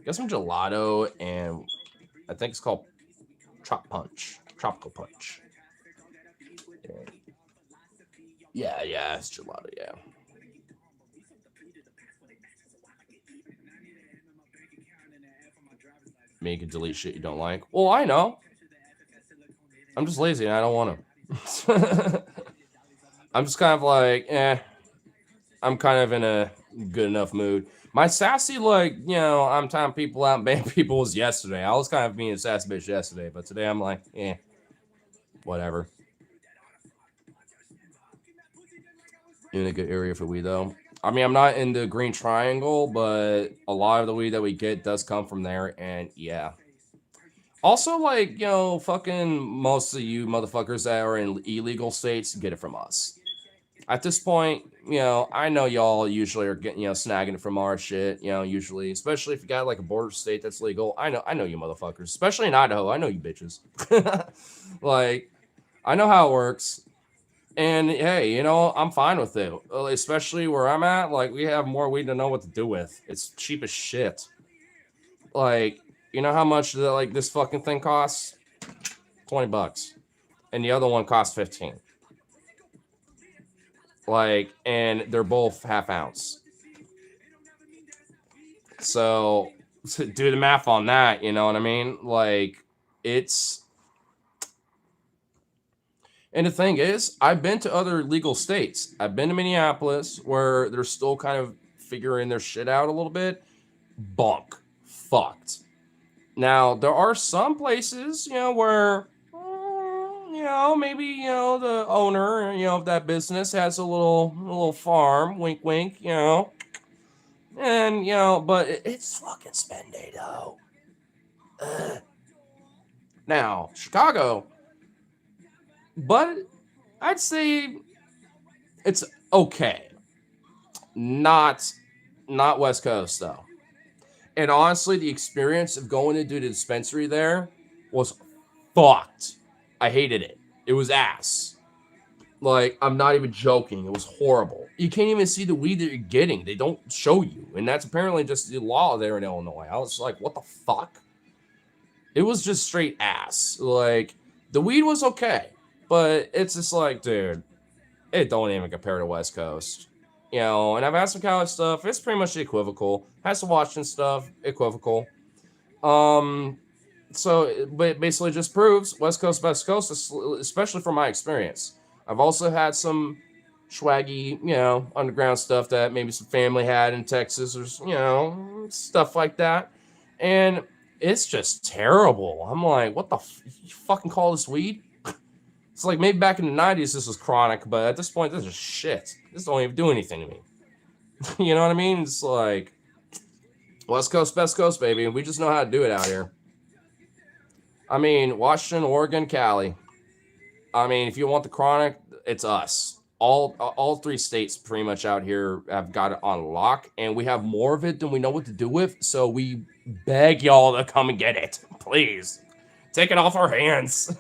Got some gelato, and I think it's called Tropical Punch. Yeah, it's gelato, yeah. I mean, you can delete shit you don't like. Well, I know. I'm just lazy and I don't want to. I'm just kind of like, I'm kind of in a good enough mood. My sassy, I'm tying people out and banning people was yesterday. I was kind of being a sassy bitch yesterday, but today I'm like, whatever. In a good area for weed, though. I mean, I'm not in the green triangle, but a lot of the weed that we get does come from there, and yeah. Also, fucking most of you motherfuckers that are in illegal states get it from us. At this point, I know y'all usually are getting, snagging it from our shit, usually, especially if you got like a border state that's legal. I know you motherfuckers, especially in Idaho. I know you bitches. I know how it works. And hey, I'm fine with it, especially where I'm at. We have more weed to know what to do with. It's cheap as shit. You know how much this fucking thing costs? $20. And the other one costs 15. And they're both half ounce. So do the math on that, you know what I mean? It's... And the thing is, I've been to other legal states. I've been to Minneapolis, where they're still kind of figuring their shit out a little bit. Bunk. Fucked. Now, there are some places, where, maybe, the owner, of that business has a little farm, wink, wink, and, but it's fucking Spendato. Now, Chicago, but I'd say it's okay. Not West Coast though. And honestly, the experience of going into the dispensary there was fucked. I hated it. It was ass. Like, I'm not even joking. It was horrible. You can't even see the weed that you're getting. They don't show you. And that's apparently just the law there in Illinois. I was like, what the fuck? It was just straight ass. Like, the weed was okay. But it's just like, dude, it don't even compare to West Coast. You know, and I've had some college stuff. It's pretty much equivocal. Had some Washington stuff, equivocal. Um, so, but it basically just proves West Coast, especially from my experience. I've also had some swaggy, underground stuff that maybe some family had in Texas or, stuff like that. And it's just terrible. I'm like, what the you fucking call this weed? It's like maybe back in the 90s this was chronic, but at this point, this is shit. This don't even do anything to me. You know what I mean? It's like West Coast, Best Coast, baby. We just know how to do it out here. I mean, Washington, Oregon, Cali. I mean, if you want the chronic, it's us. All three states pretty much out here have got it on lock, and we have more of it than we know what to do with. So we beg y'all to come and get it, please. Take it off our hands.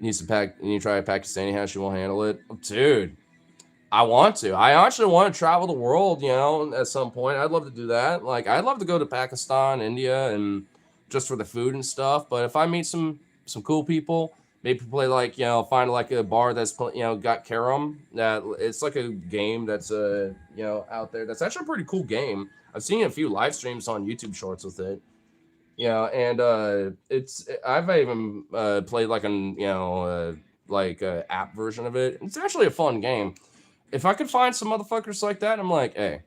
You try a Pakistani hash, you won't handle it, dude. I want to. I actually want to travel the world, at some point. I'd love to do that. Like, I'd love to go to Pakistan, India, and just for the food and stuff. But if I meet some cool people, maybe play like, find like a bar that's, got carom. That it's like a game that's, out there. That's actually a pretty cool game. I've seen a few live streams on YouTube Shorts with it. And I've even played like an app version of it. It's actually a fun game. If I could find some motherfuckers like that, I'm like, hey,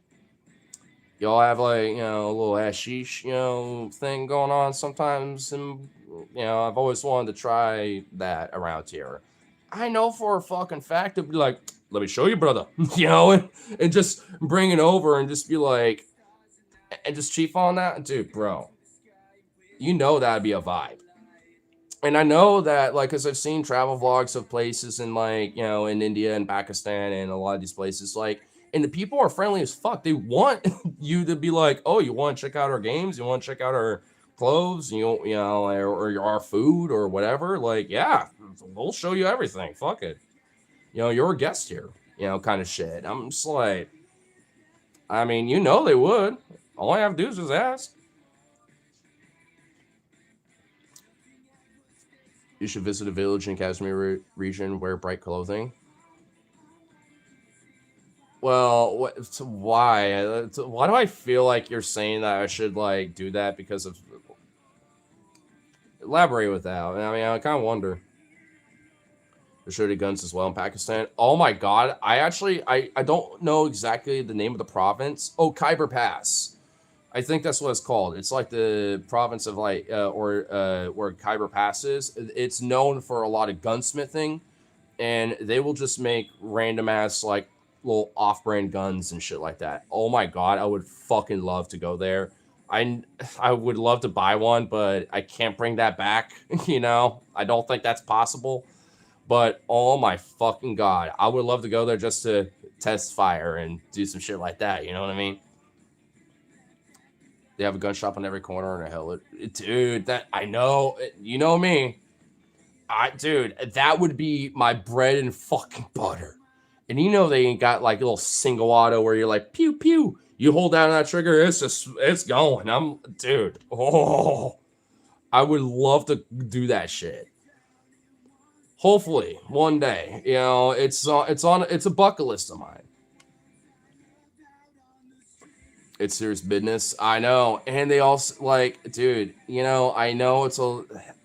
y'all have like, a little hashish, thing going on sometimes. And, I've always wanted to try that around here. I know for a fucking fact it'd be like, let me show you, brother, and just bring it over and just be like, and just chief on that. Dude, bro, that'd be a vibe. And I know that, like, because I've seen travel vlogs of places in, like, in India and Pakistan and a lot of these places, like, and the people are friendly as fuck. They want you to be like, oh, you want to check out our games? You want to check out our clothes? Or our food or whatever? Like, yeah, we'll show you everything. Fuck it. You're a guest here, kind of shit. I'm just like, I mean, they would. All I have to do is just ask. You should visit a village in Kashmir region, wear bright clothing. Well, why? Why do I feel like you're saying that I should, like, do that because of... Elaborate with that. I mean, I kind of wonder. There's shooting guns as well in Pakistan. Oh my god. I don't know exactly the name of the province. Oh, Khyber Pass. I think that's what it's called. It's like the province of like, where Khyber Pass is. It's known for a lot of gunsmithing, and they will just make random ass like little off-brand guns and shit like that. Oh my god, I would fucking love to go there. I would love to buy one, but I can't bring that back. I don't think that's possible. But oh my fucking god, I would love to go there just to test fire and do some shit like that. You know what I mean? They have a gun shop on every corner and a hell, dude. That I know, you know me. Dude, that would be my bread and fucking butter. And they ain't got like a little single auto where you're like pew pew. You hold down that trigger, it's going. Dude. Oh, I would love to do that shit. Hopefully one day, it's a bucket list of mine. It's serious business. I know. And they also, like, dude, I know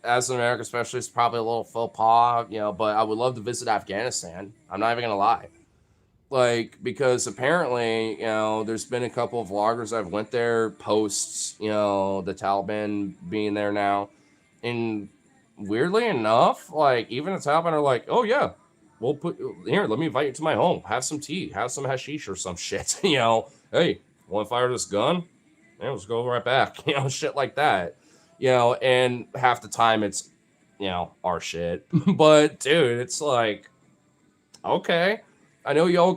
as an American, especially, it's probably a little faux pas, but I would love to visit Afghanistan. I'm not even going to lie. Like, because apparently, there's been a couple of vloggers that went there post, the Taliban being there now. And weirdly enough, like, even the Taliban are like, oh, yeah, we'll let me invite you to my home. Have some tea. Have some hashish or some shit. Hey, want to fire this gun? Yeah, let's go right back. Shit like that. And half the time it's, our shit. But dude, it's like, okay, I know y'all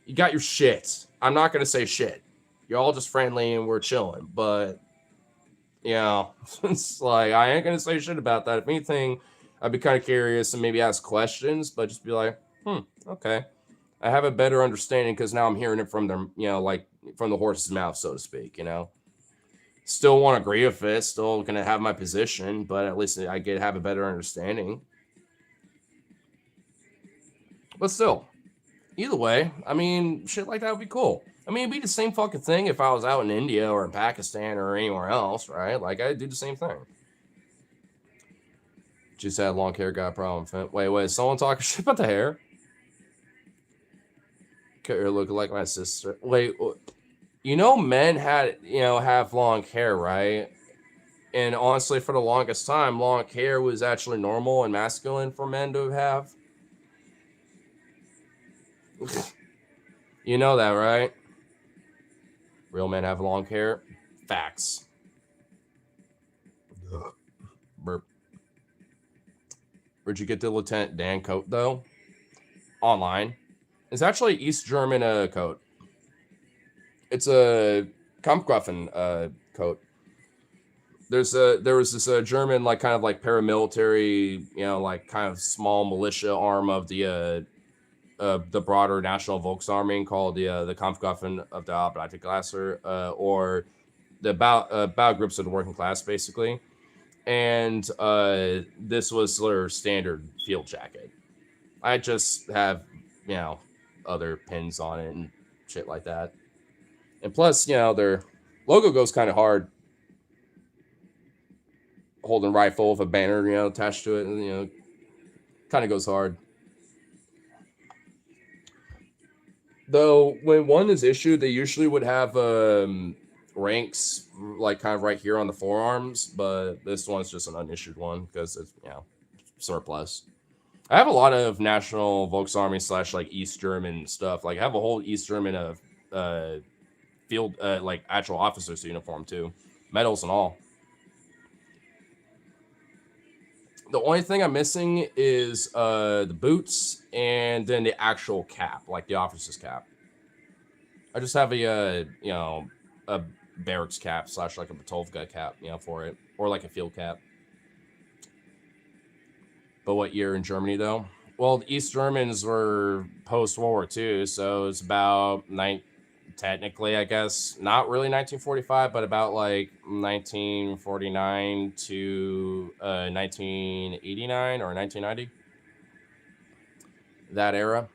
you got your shit. I'm not gonna say shit. You're all just friendly and we're chilling, but it's like I ain't gonna say shit about that. If anything, I'd be kind of curious and maybe ask questions, but just be like, okay. I have a better understanding because now I'm hearing it from them, like from the horse's mouth, so to speak. Still won't agree with it, still gonna have my position, but at least I get have a better understanding. But still, either way, I mean, shit like that would be cool. I mean, it'd be the same fucking thing if I was out in India or in Pakistan or anywhere else, right? Like, I'd do the same thing. Just had long hair, got a problem. Wait, someone talking shit about the hair? Cut your look like my sister. Wait, men have long hair, right? And honestly, for the longest time, long hair was actually normal and masculine for men to have. You know that, right? Real men have long hair. Facts. Burp. Where'd you get the Lieutenant Dan coat, though? Online. It's actually East German coat. It's a Kampfgruppen coat. There was this German kind of paramilitary, like kind of small militia arm of the broader National Volksarmee called the Kampfgruppen of der Arbeiterklasse, or the battle groups of the working class, basically. And this was their standard field jacket. I just have other pins on it and shit like that. And plus, their logo goes kind of hard. Holding rifle with a banner, attached to it, and kind of goes hard. Though when one is issued, they usually would have ranks like kind of right here on the forearms, but this one's just an unissued one because it's surplus. I have a lot of National Volksarmee / East German stuff. Like I have a whole East German field actual officer's uniform too, medals and all. The only thing I'm missing is the boots and then the actual cap, like the officer's cap. I just have a barracks cap / like a Batovka cap, for it, or like a field cap. But what year in Germany though? Well, the East Germans were post World War II, so it's about technically, I guess, not really 1945, but about 1949 to 1989 or 1990. That era.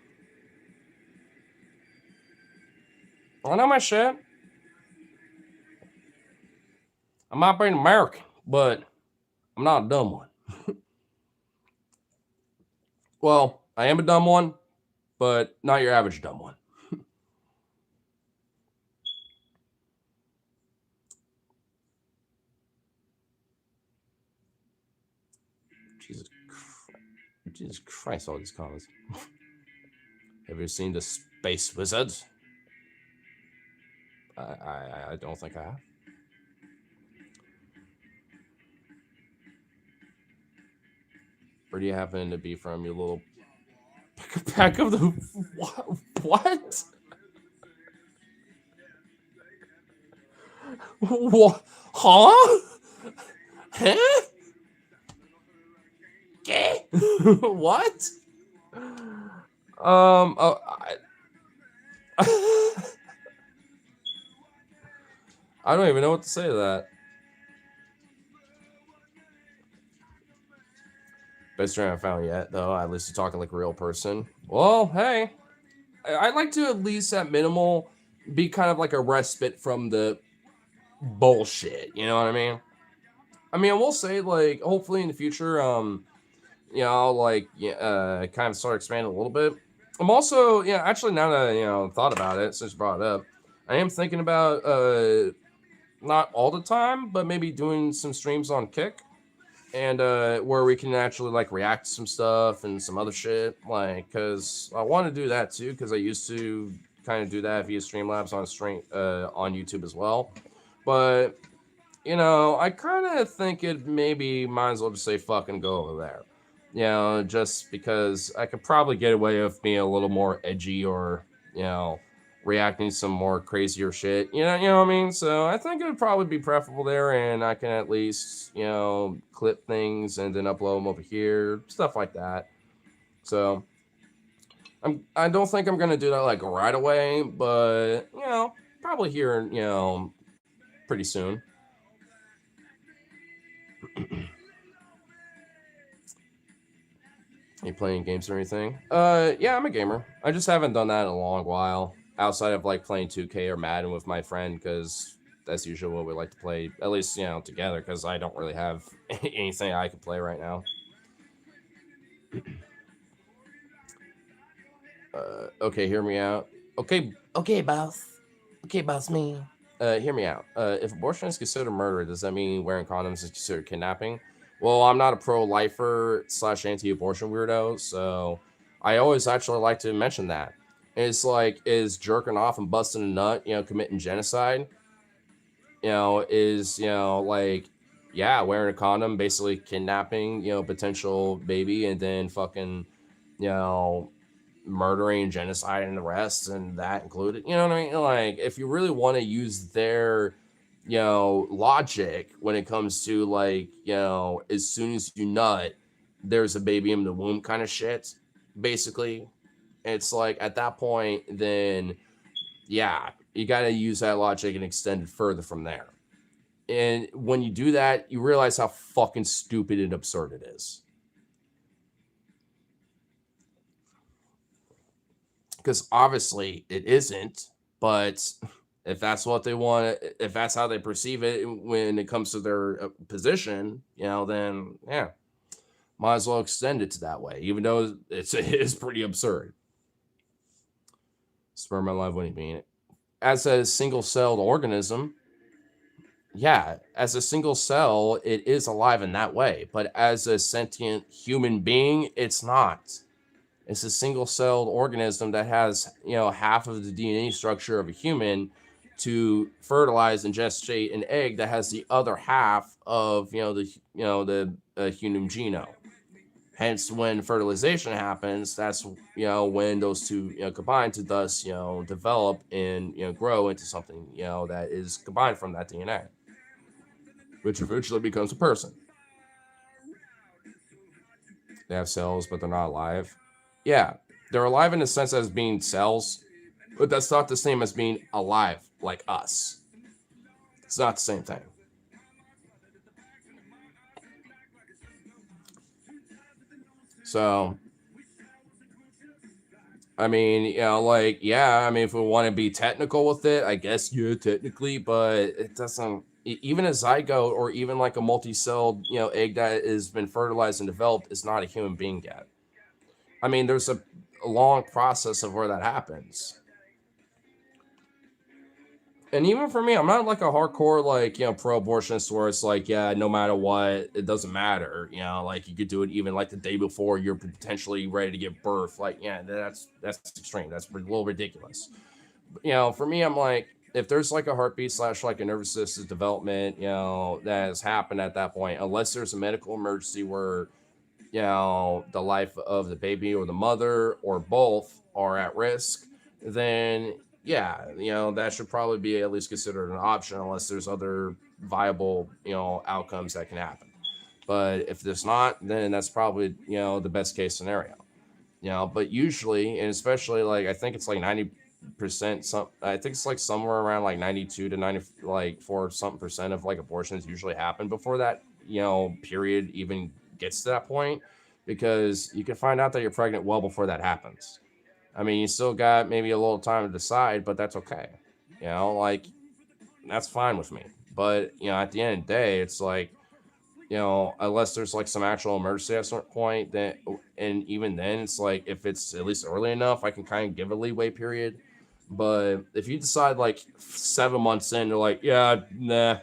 I know my shit. I might be an American, but I'm not a dumb one. Well, I am a dumb one, but not your average dumb one. Jesus Christ, all these comments. Have you seen the Space Wizard? I don't think I have. Where do you happen to be from, you little pack of the... What? What? Huh? Huh? What? I don't even know what to say to that. Best stream I haven't found yet, though. At least you're talking like a real person. Well, hey, I'd like to at least at minimal be kind of like a respite from the bullshit. You know what I mean? I mean, I will say hopefully in the future, I'll kind of start expanding a little bit. I'm also, actually now that I, thought about it, since you brought it up, I am thinking about, not all the time, but maybe doing some streams on Kick and, where we can actually react to some stuff and some other shit. Cause I want to do that too. Cause I used to kind of do that via Streamlabs on YouTube as well. But, you know, I kind of think it maybe might as well just say fucking go over there. You know, just because I could probably get away with being a little more edgy or, you know, reacting to some more crazier shit. You know what I mean? So I think it would probably be preferable there, and I can at least, you know, clip things and then upload them over here, stuff like that. So I don't think I'm gonna do that like right away, but you know, probably here, you know, pretty soon. You playing games or anything? Yeah, I'm a gamer. I just haven't done that in a long while. Outside of like playing 2K or Madden with my friend, because that's usually what we like to play, at least, you know, together, because I don't really have anything I can play right now. Okay, hear me out. Okay, boss. Okay, boss man. Hear me out. If abortion is considered murder, does that mean wearing condoms is considered kidnapping? Well, I'm not a pro-lifer slash anti-abortion weirdo, so I always actually like to mention that. It's like, is jerking off and busting a nut, you know, committing genocide? You know, is, you know, like, yeah, wearing a condom, basically kidnapping, you know, potential baby, and then fucking, you know, murdering, genocide, and the rest, and that included. You know what I mean? Like, if you really want to use their, you know, logic when it comes to like, you know, as soon as you nut, there's a baby in the womb kind of shit. Basically, it's like at that point, then yeah, you got to use that logic and extend it further from there. And when you do that, you realize how fucking stupid and absurd it is. Because obviously it isn't, but if that's what they want, if that's how they perceive it when it comes to their position, you know, then yeah, might as well extend it to that way, even though it is pretty absurd. Sperm alive, what do you mean? As a single-celled organism, yeah, as a single cell, it is alive in that way, but as a sentient human being, it's not. It's a single-celled organism that has, you know, half of the DNA structure of a human to fertilize and gestate an egg that has the other half of, the human genome. Hence, when fertilization happens, that's, you know, when those two, you know, combine to thus, you know, develop and, you know, grow into something, you know, that is combined from that DNA, which eventually becomes a person. They have cells, but they're not alive. Yeah, they're alive in the sense as being cells, but that's not the same as being alive like us. It's not the same thing. So, I mean, you know, like, yeah, I mean, if we want to be technical with it, I guess, yeah, technically, but it doesn't, even a zygote or even like a multi-celled, you know, egg that has been fertilized and developed is not a human being yet. I mean, there's a long process of where that happens. And even for me, I'm not like a hardcore, like, you know, pro-abortionist where it's like, yeah, no matter what, it doesn't matter. You know, like you could do it even like the day before you're potentially ready to give birth. Like, yeah, that's extreme. That's a little ridiculous. But, you know, for me, I'm like, if there's like a heartbeat slash like a nervous system development, you know, that has happened at that point, unless there's a medical emergency where, you know, the life of the baby or the mother or both are at risk, then yeah, you know, that should probably be at least considered an option unless there's other viable, you know, outcomes that can happen. But if there's not, then that's probably, you know, the best case scenario. You know, but usually, and especially like I think it's like 90%, some I think it's like somewhere around like 92 to 90, like 4 something percent of like abortions usually happen before that, you know, period even gets to that point, because you can find out that you're pregnant well before that happens. I mean, you still got maybe a little time to decide, but that's okay. You know, like, that's fine with me. But, you know, at the end of the day, it's like, you know, unless there's like some actual emergency at a certain point, then, and even then, it's like, if it's at least early enough, I can kind of give a leeway period. But if you decide like 7 months in, you're like, yeah, nah,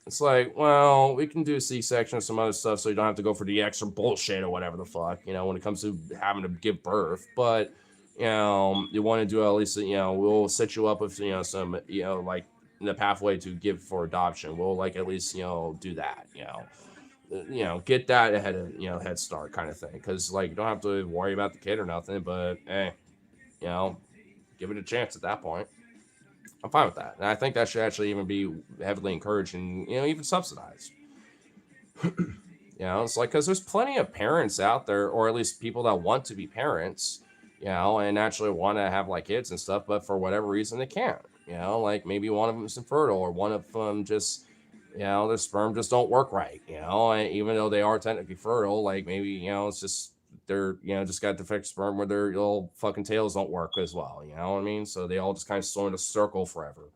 it's like, well, we can do C-section or some other stuff so you don't have to go for the extra bullshit or whatever the fuck, you know, when it comes to having to give birth. But, you know, you want to do at least, you know, we'll set you up with, you know, some, you know, like the pathway to give for adoption, we'll like at least do that. Get that ahead of head start kind of thing, because like you don't have to worry about the kid or nothing, but hey, give it a chance at that point. I'm fine with that, and I think that should actually even be heavily encouraged and even subsidized. It's like, because there's plenty of parents out there, or at least people that want to be parents, and actually want to have like kids and stuff, but for whatever reason they can't. Like maybe one of them is infertile, or one of them just their sperm just don't work right, and even though they are technically fertile, like maybe it's just they're just got defective sperm where their little fucking tails don't work as well, you know what I mean? So they all just kind of swim in a circle forever,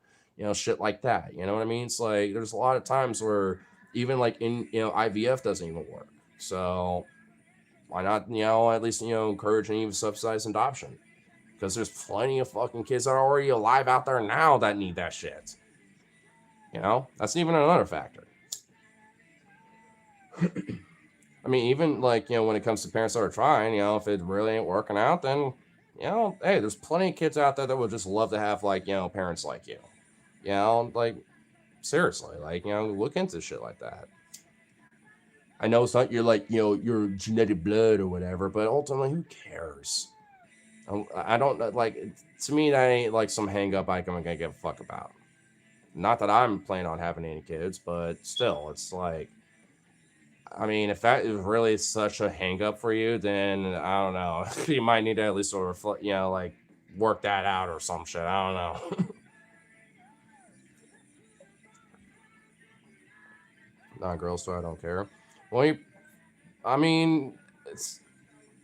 shit like that, you know what I mean? It's like there's a lot of times where even like in IVF doesn't even work. So why not at least encourage and even subsidize adoption? Because there's plenty of fucking kids that are already alive out there now that need that shit. That's even another factor. I mean, even like when it comes to parents that are trying, if it really ain't working out, then hey, there's plenty of kids out there that would just love to have like parents like you. Like seriously, like look into shit like that. I know it's not your like your genetic blood or whatever, but ultimately, who cares? I don't like, to me that ain't like some hang up I'm gonna give a fuck about. Not that I'm planning on having any kids, but still, it's like, I mean, if that is really such a hang up for you, then I don't know. You might need to at least sort of like work that out or some shit. I don't know. Not girls, so I don't care. Well, I mean,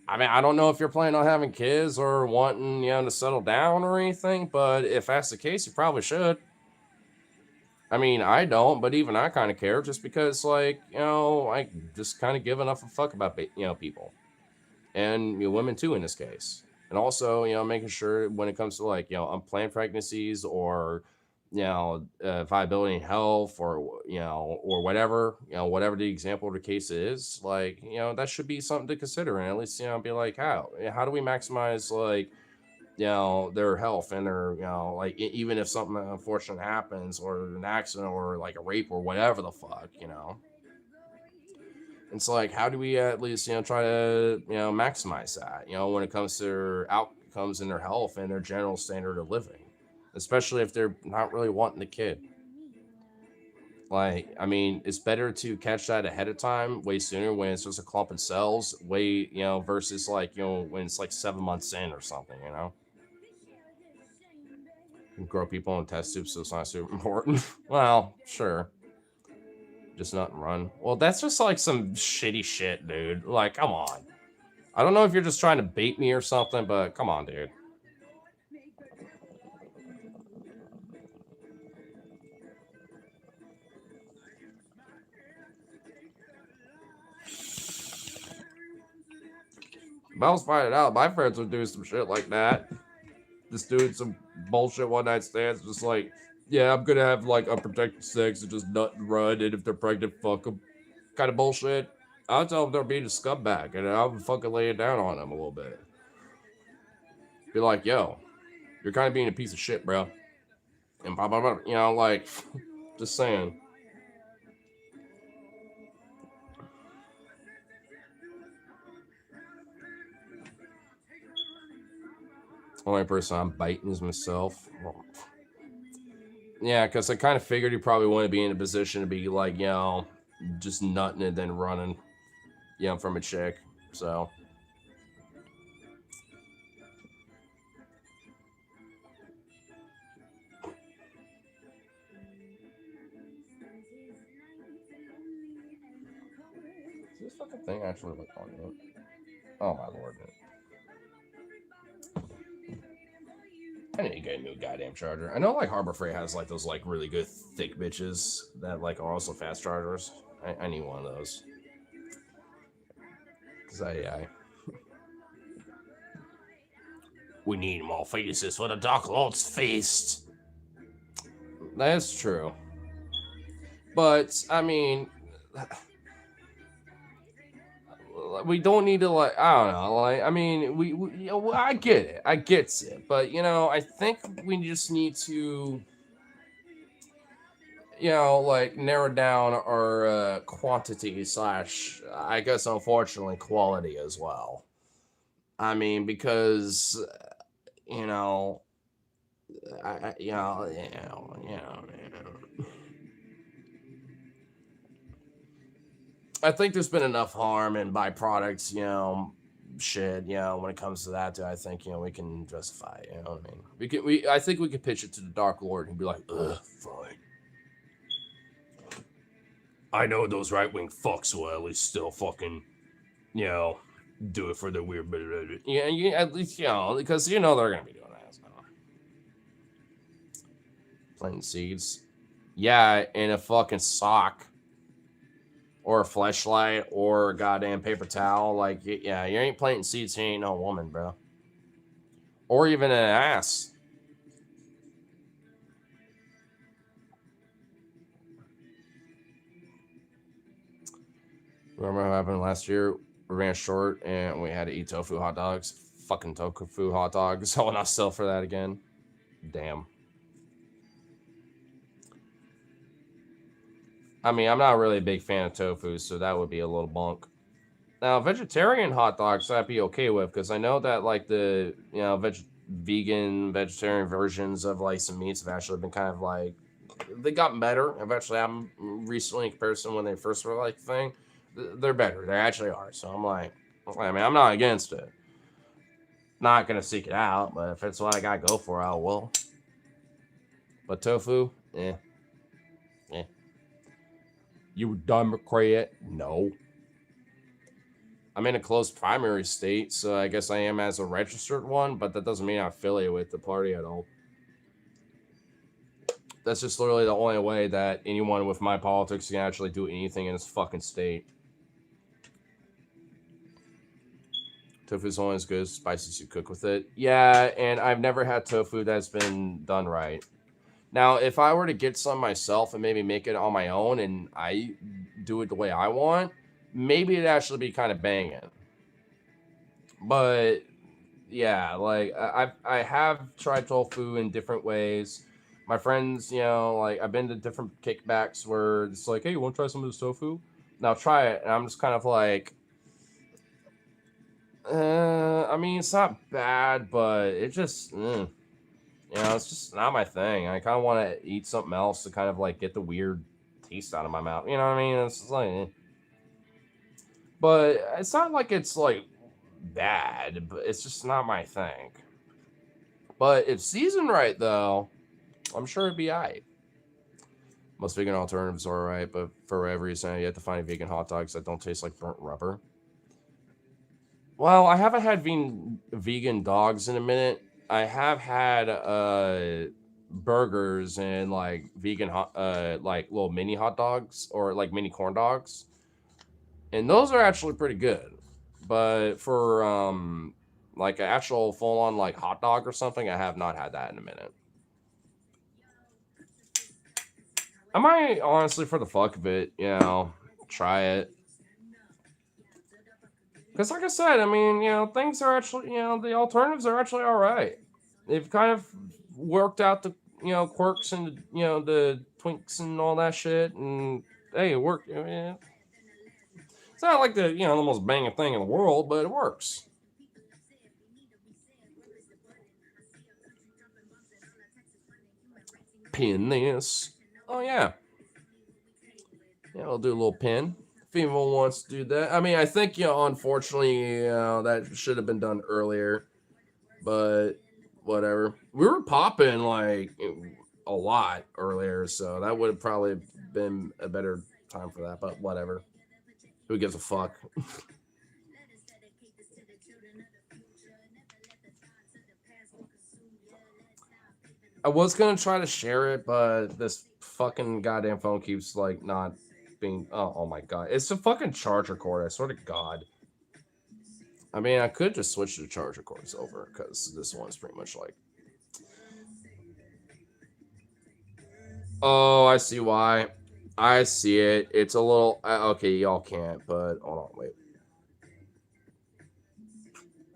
I don't know if you're planning on having kids or wanting, to settle down or anything, but if that's the case, you probably should. I mean, I don't, but even I kind of care, just because, like, I just kind of give enough of a fuck about, people. And women too in this case. And also, making sure when it comes to like, unplanned pregnancies or, viability and health, or, or whatever, whatever the example of the case is, like, that should be something to consider. And at least, be like, how do we maximize like, their health and their, like even if something unfortunate happens or an accident or like a rape or whatever the fuck, it's like, how do we at least, try to, maximize that, when it comes to their outcomes in their health and their general standard of living, especially if they're not really wanting the kid. Like, I mean, it's better to catch that ahead of time, way sooner, when it's just a clump of cells, way, versus like, when it's like 7 months in or something, You grow people in test tubes, so it's not super important. Well, sure. Just not run. Well, that's just like some shitty shit, dude. Like, come on. I don't know if you're just trying to bait me or something, but come on, dude. If I was finding out, my friends would do some shit like that. Just doing some bullshit one night stands, just like, yeah, I'm gonna have like unprotected sex and just nut and run, and if they're pregnant, fuck them. Kind of bullshit. I'll tell them they're being a scumbag, and I'll fucking lay it down on them a little bit. Be like, yo, you're kind of being a piece of shit, bro. And blah, blah, blah, like, just saying. Only person I'm biting is myself. Yeah, because I kind of figured you probably want to be in a position to be like, just nutting and then running, from a chick. So. Is this fucking thing actually like on it? Oh my lord. I need to get a new goddamn charger. I know like Harbor Freight has like those like really good thick bitches that like are also fast chargers. I need one of those. Cause we need more faces for the Dark Lord's feast. That's true. But I mean, we don't need to like, I don't know, like, I mean, we I get it, but I think we just need to like narrow down our quantity slash, I guess, unfortunately, quality as well. I mean, because you know, I you know, you know, you know, you know. I think there's been enough harm and byproducts, shit, when it comes to that, I think, we can justify it, you know what I mean? I think we could pitch it to the Dark Lord and be like, ugh, fine. I know those right-wing fucks will at least still fucking, do it for the weird bit of it. Yeah, at least, because they're gonna be doing that, so. Planting seeds. Yeah, in a fucking sock. Or a fleshlight, or a goddamn paper towel. Like, yeah, you ain't planting seeds, you ain't no woman, bro. Or even an ass. Remember what happened last year? We ran short and we had to eat tofu hot dogs. Fucking tofu hot dogs. I will not sell for that again. Damn. I mean, I'm not really a big fan of tofu, so that would be a little bunk. Now, vegetarian hot dogs I'd be okay with, because I know that, like, the, vegetarian versions of, like, some meats have actually been kind of, like, they got better. Eventually, I'm recently in comparison when they first were, like, thing. They're better. They actually are. So I'm like, I mean, I'm not against it. Not going to seek it out, but if it's what I got to go for, I will. But tofu, eh. You Democrat? No. I'm in a closed primary state, so I guess I am as a registered one, but that doesn't mean I affiliate with the party at all. That's just literally the only way that anyone with my politics can actually do anything in this fucking state. Tofu's only as good as spices you cook with it. Yeah, and I've never had tofu that's been done right. Now, if I were to get some myself and maybe make it on my own and I do it the way I want, maybe it'd actually be kind of banging. But yeah, like I have tried tofu in different ways. My friends, like I've been to different kickbacks where it's like, hey, you want to try some of this tofu? Now try it. And I'm just kind of like, I mean, it's not bad, but it just, it's just not my thing. I kind of want to eat something else to kind of like get the weird taste out of my mouth. You know what I mean? It's just like, but it's not like it's like bad, but it's just not my thing. But if seasoned right, though, I'm sure it'd be alright. Most vegan alternatives are alright, but for whatever reason, you have to find vegan hot dogs that don't taste like burnt rubber. Well, I haven't had vegan dogs in a minute. I have had burgers and like vegan like little mini hot dogs or like mini corn dogs, and those are actually pretty good. But for like an actual full on like hot dog or something, I have not had that in a minute. I might honestly, for the fuck of it, try it. Because, like I said, I mean, things are actually, the alternatives are actually all right. They've kind of worked out the, quirks and, the twinks and all that shit. And, hey, it worked. I mean, it's not like the, the most banging thing in the world, but it works. Pin this. Oh, yeah. Yeah, I'll do a little pin. If anyone wants to do that. I mean, I think, unfortunately, that should have been done earlier. But whatever. We were popping like a lot earlier, so that would have probably been a better time for that. But whatever. Who gives a fuck? I was gonna try to share it, but this fucking goddamn phone keeps like not being. Oh my god, it's a fucking charger cord. I swear to God. I mean, I could just switch the charger cords over because this one's pretty much like. Oh, I see why. I see it. It's a little okay. Y'all can't, but hold on, wait.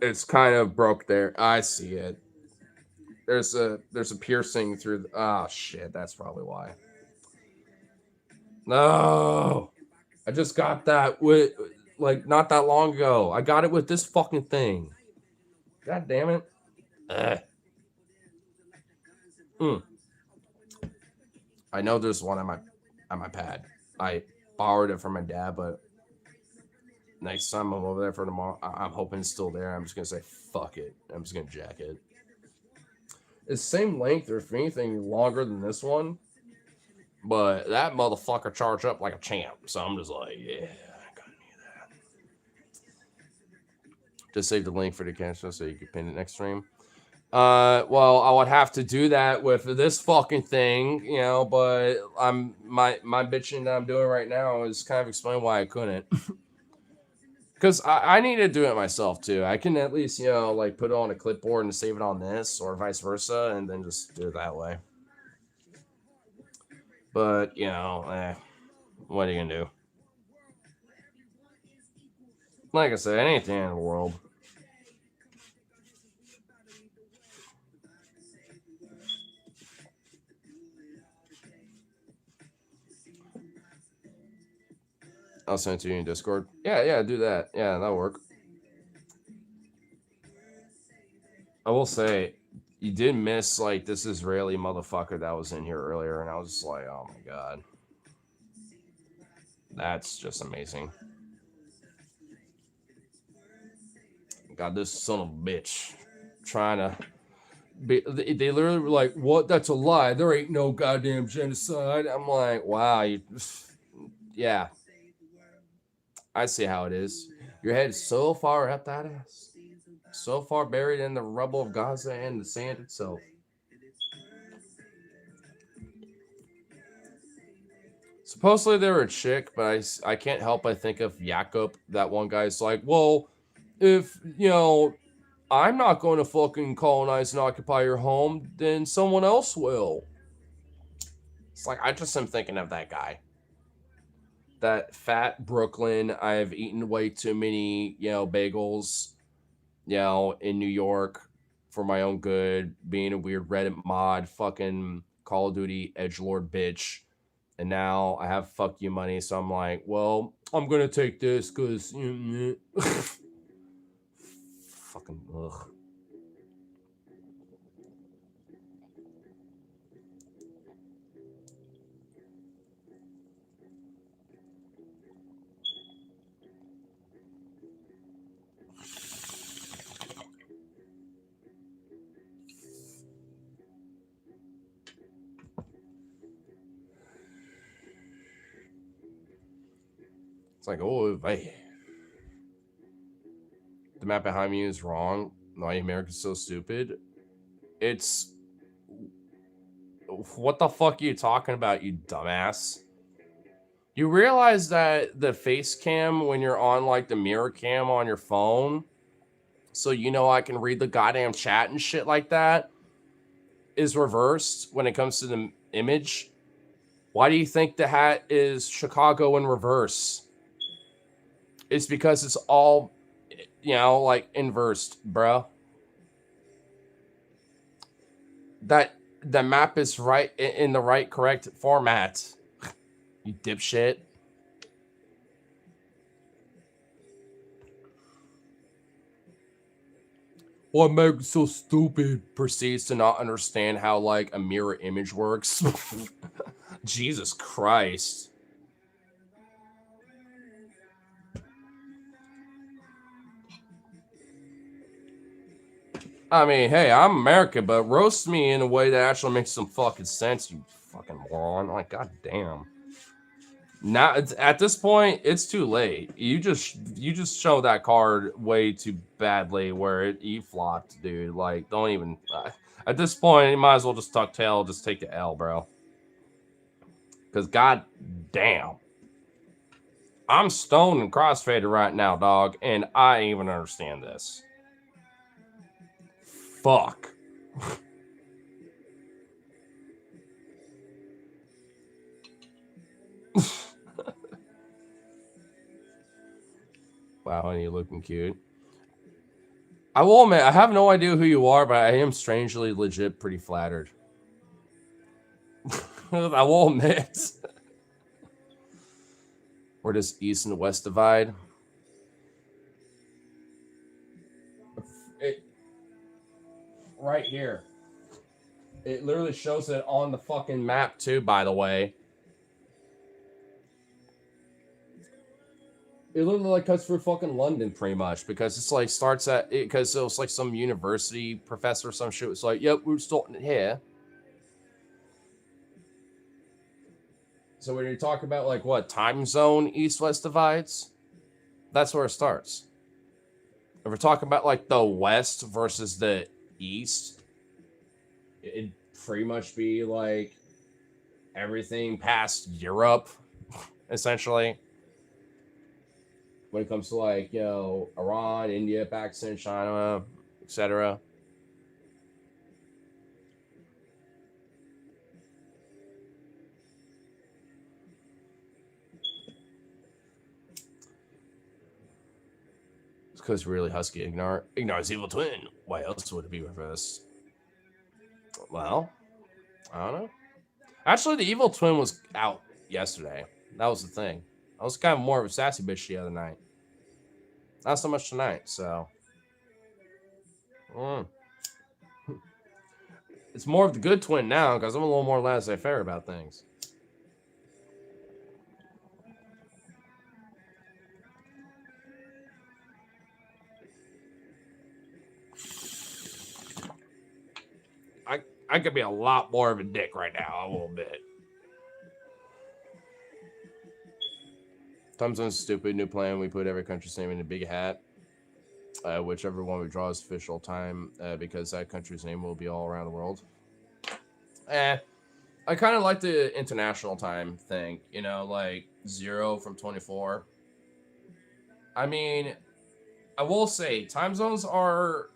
It's kind of broke there. I see it. There's a piercing through. Oh shit, that's probably why. No. I just got that with, like, not that long ago. I got it with this fucking thing. God damn it. I know there's one on my pad. I borrowed it from my dad, but next time I'm over there for tomorrow, I'm hoping it's still there. I'm just gonna say fuck it. I'm just gonna jack it. It's same length, or if anything, longer than this one. But that motherfucker charged up like a champ. So I'm just like, yeah, I gotta need that. Just save the link for the cancel so you can pin it next stream. Well, I would have to do that with this fucking thing, you know, but my bitching that I'm doing right now is kind of explain why I couldn't. Because I need to do it myself too. I can at least, you know, like put it on a clipboard and save it on this, or vice versa, and then just do it that way. But, you know, what are you gonna do? Like I said, anything in the world. I'll send it to you in Discord. Yeah, do that. Yeah, that'll work. I will say, you did miss, like, this Israeli motherfucker that was in here earlier, and I was just like, oh my god. That's just amazing. God, this son of a bitch trying to be, they literally were like, what? That's a lie. There ain't no goddamn genocide. I'm like, wow. Yeah. I see how it is. Your head's so far up that ass. So far buried in the rubble of Gaza and the sand itself. Supposedly they were a chick, but I can't help but think of Jakob. That one guy's like, well, if, you know, I'm not going to fucking colonize and occupy your home, then someone else will. It's like, I just am thinking of that guy. That fat Brooklyn, I've eaten way too many, you know, bagels, you know, in New York for my own good, being a weird Reddit mod, fucking Call of Duty edgelord bitch. And now I have fuck you money, so I'm like, well, I'm gonna take this because fucking ugh. It's like, oh, hey. The map behind me is wrong. Why America's so stupid? It's... What the fuck are you talking about, you dumbass? You realize that the face cam when you're on, like, the mirror cam on your phone, so you know I can read the goddamn chat and shit like that, is reversed when it comes to the image? Why do you think the hat is Chicago in reverse? It's because it's all, you know, like, inversed, bro. That the map is right in the right correct format. You dipshit. What makes so stupid? Proceeds to not understand how, like, a mirror image works. Jesus Christ. I mean, hey, I'm American, but roast me in a way that actually makes some fucking sense, you fucking moron. Like, goddamn. Now, at this point, it's too late. You just showed that card way too badly where it flopped, dude. Like, don't even... at this point, you might as well just tuck tail, just take the L, bro. Because, goddamn. I'm stoned and crossfaded right now, dog, and I ain't even understand this. Fuck. Wow, honey, you're looking cute. I will admit, I have no idea who you are, but I am strangely legit pretty flattered. I will admit. Where does East and West divide? It right here. It literally shows it on the fucking map too, by the way. It literally like cuts through fucking London pretty much because it's like starts at it because it was like some university professor or some shit was like, yep, we're starting it here. So when you talk about like what time zone East-West divides, that's where it starts. If we're talking about like the West versus the East, it'd pretty much be like everything past Europe, essentially. When it comes to like, you know, Iran, India, Pakistan, China, etc. It's because really Husky ignores evil twin. Why else would it be reversed? Well, I don't know. Actually, the evil twin was out yesterday. That was the thing. I was kind of more of a sassy bitch the other night. Not so much tonight, so. It's more of the good twin now because I'm a little more laissez-faire about things. I could be a lot more of a dick right now, a little bit. Time zone's stupid. New plan. We put every country's name in a big hat. Whichever one we draw is official time, because that country's name will be all around the world. I kind of like the international time thing. You know, like 0 from 24. I mean, I will say time zones are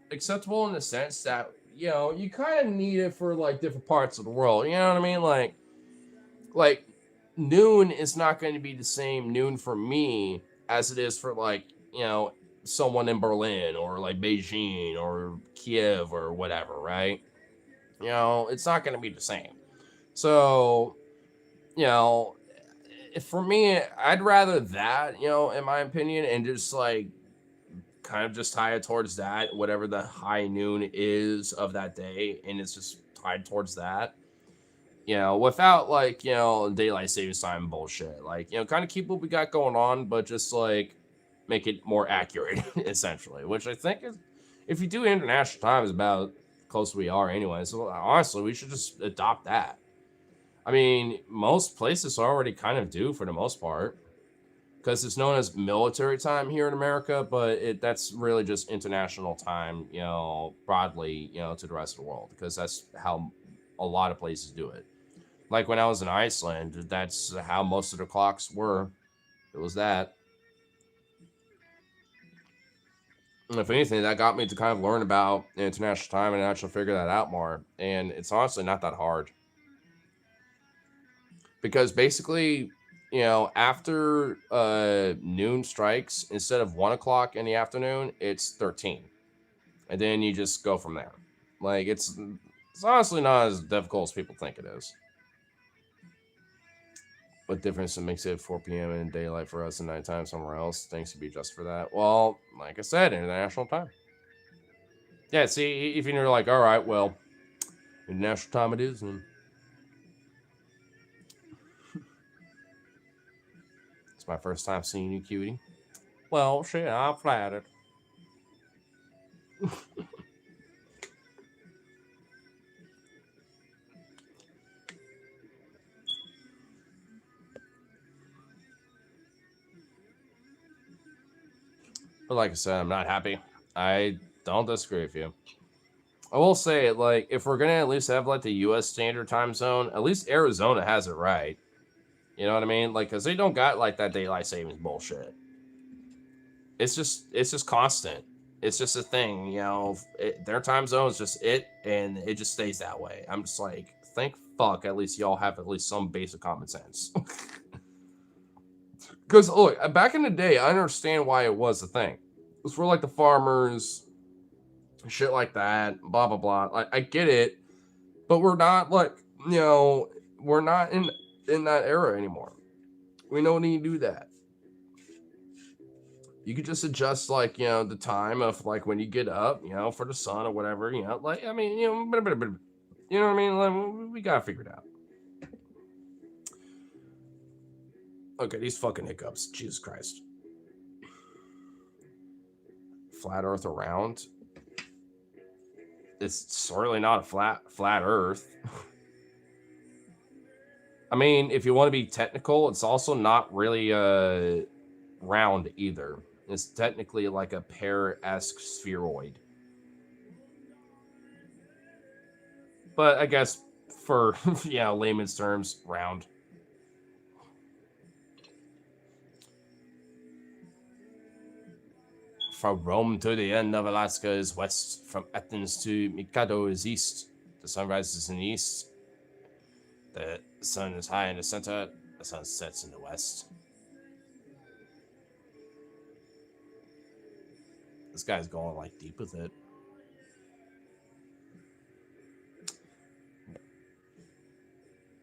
acceptable in the sense that, you know, you kind of need it for like different parts of the world. You know what I mean? Like noon is not going to be the same noon for me as it is for like, you know, someone in Berlin or like Beijing or Kiev or whatever, right? You know, it's not going to be the same. So, you know, for me, I'd rather that, you know, in my opinion, and just like kind of just tie it towards that, whatever the high noon is of that day, and it's just tied towards that. You know, without like, you know, daylight savings time bullshit. Like, you know, kind of keep what we got going on, but just like make it more accurate, essentially. Which I think is, if you do international time, is about close we are anyway. So honestly, we should just adopt that. I mean, most places already kind of do for the most part, because it's known as military time here in America, but that's really just international time, you know, broadly, you know, to the rest of the world, because that's how a lot of places do it. Like when I was in Iceland, that's how most of the clocks were. It was that. And if anything, that got me to kind of learn about international time and actually figure that out more. And it's honestly not that hard. Because basically, you know, after noon strikes, instead of 1 o'clock in the afternoon, it's 13. And then you just go from there. Like, it's honestly not as difficult as people think it is. What difference it makes it 4 p.m. in daylight for us and nighttime somewhere else? Things to be adjusted for that. Well, like I said, international time. Yeah, see, if you're like, all right, well, international time it is, and it's my first time seeing you, cutie. Well, shit, I'm flattered. But like I said, I'm not happy. I don't disagree with you. I will say, like, if we're gonna at least have like the U.S. standard time zone, at least Arizona has it right. You know what I mean? Like, cause they don't got like that daylight savings bullshit. It's just constant. It's just a thing, you know. Their time zone is just it, and it just stays that way. I'm just like, thank fuck, at least y'all have at least some basic common sense. Because look, back in the day, I understand why it was a thing. It was for like the farmers, shit like that, blah blah blah. Like, I get it, but we're not like, you know, we're not in that era anymore. We don't need to do that. You could just adjust, like, you know, the time of, like, when you get up, you know, for the sun or whatever, you know, like, I mean, you know, you know what I mean? Like, we gotta figure it out. Okay, these fucking hiccups. Jesus Christ. Flat Earth around. It's certainly not a flat Earth. I mean, if you want to be technical, it's also not really round either. It's technically like a pear-esque spheroid. But I guess for, you know, layman's terms, round. From Rome to the end of Alaska is west. From Athens to Mikado is east. The sun rises in the east. The sun is high in the center. The sun sets in the west. This guy's going like deep with it.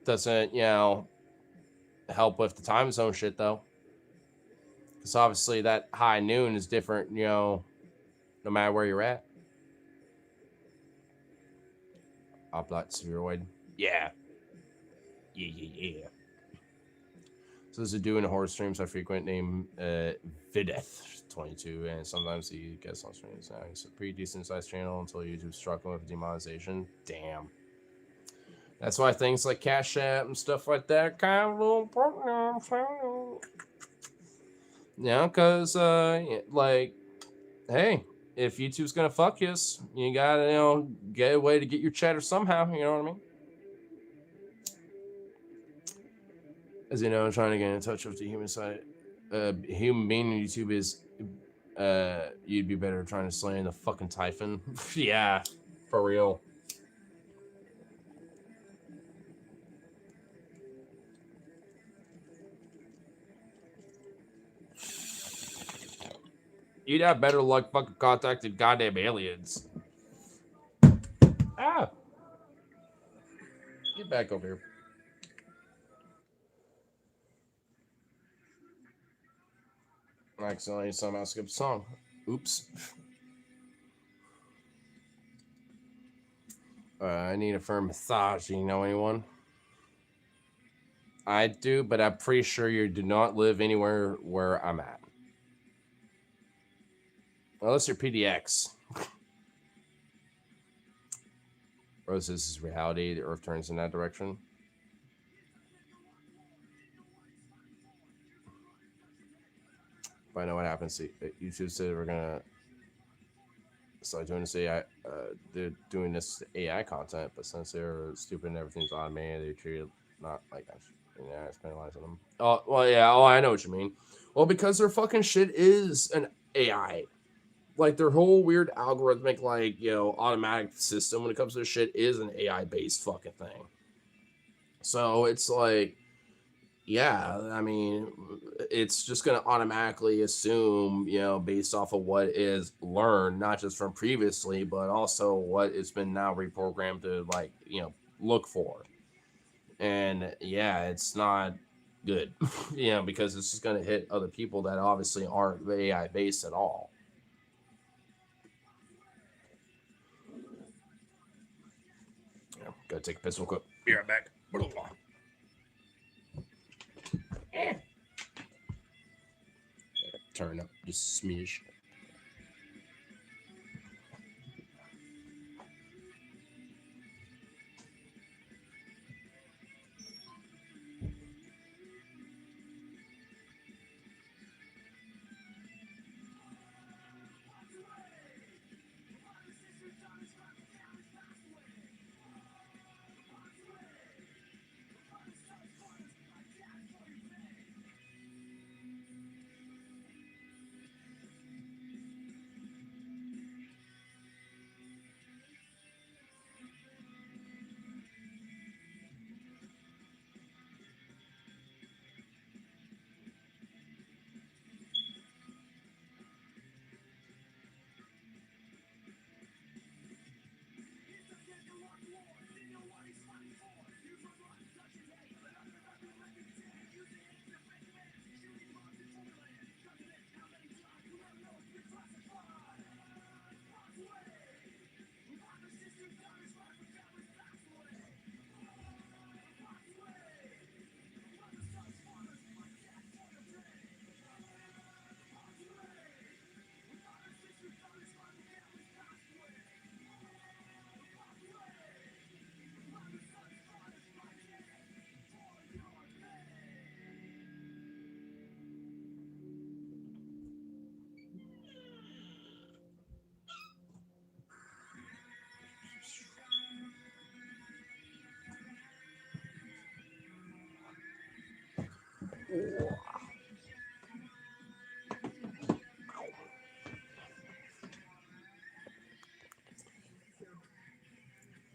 Doesn't, you know, help with the time zone shit though. Because obviously that high noon is different, you know, no matter where you're at. Oblate spheroid. Yeah. Yeah. So there's a dude in the horror streams I frequent named Videth22, and sometimes he gets on streams. Now he's a pretty decent sized channel until YouTube's struggling with demonetization. Damn. That's why things like Cash App and stuff like that are kind of a little important. Yeah, because, like, hey, if YouTube's gonna fuck you, you gotta, you know, get a way to get your cheddar somehow, you know what I mean? As you know, I'm trying to get in touch with the human side. Human being on YouTube is, you'd be better trying to slay the fucking typhon. Yeah, for real. You'd have better luck fucking contacting goddamn aliens. Ah! Get back over here. I accidentally somehow skipped a song. Oops. I need a firm massage. You know anyone? I do, but I'm pretty sure you do not live anywhere where I'm at. Unless you're PDX. Rose, this is reality. The Earth turns in that direction. But I know what happens. YouTube said we're gonna start doing this AI. They're doing this AI content, but since they're stupid and everything's automated, they treat it not like that. Yeah, it's penalizing them. Oh, well, yeah. Oh, I know what you mean. Well, because their fucking shit is an AI. Like, their whole weird algorithmic, like, you know, automatic system when it comes to this shit is an AI-based fucking thing. So it's like, yeah, I mean, it's just going to automatically assume, you know, based off of what is learned, not just from previously, but also what it's been now reprogrammed to, like, you know, look for. And yeah, it's not good, you know, because it's just going to hit other people that obviously aren't AI based at all. Yeah, gotta take a piss real quick. Be right back. Turn up just a smidge.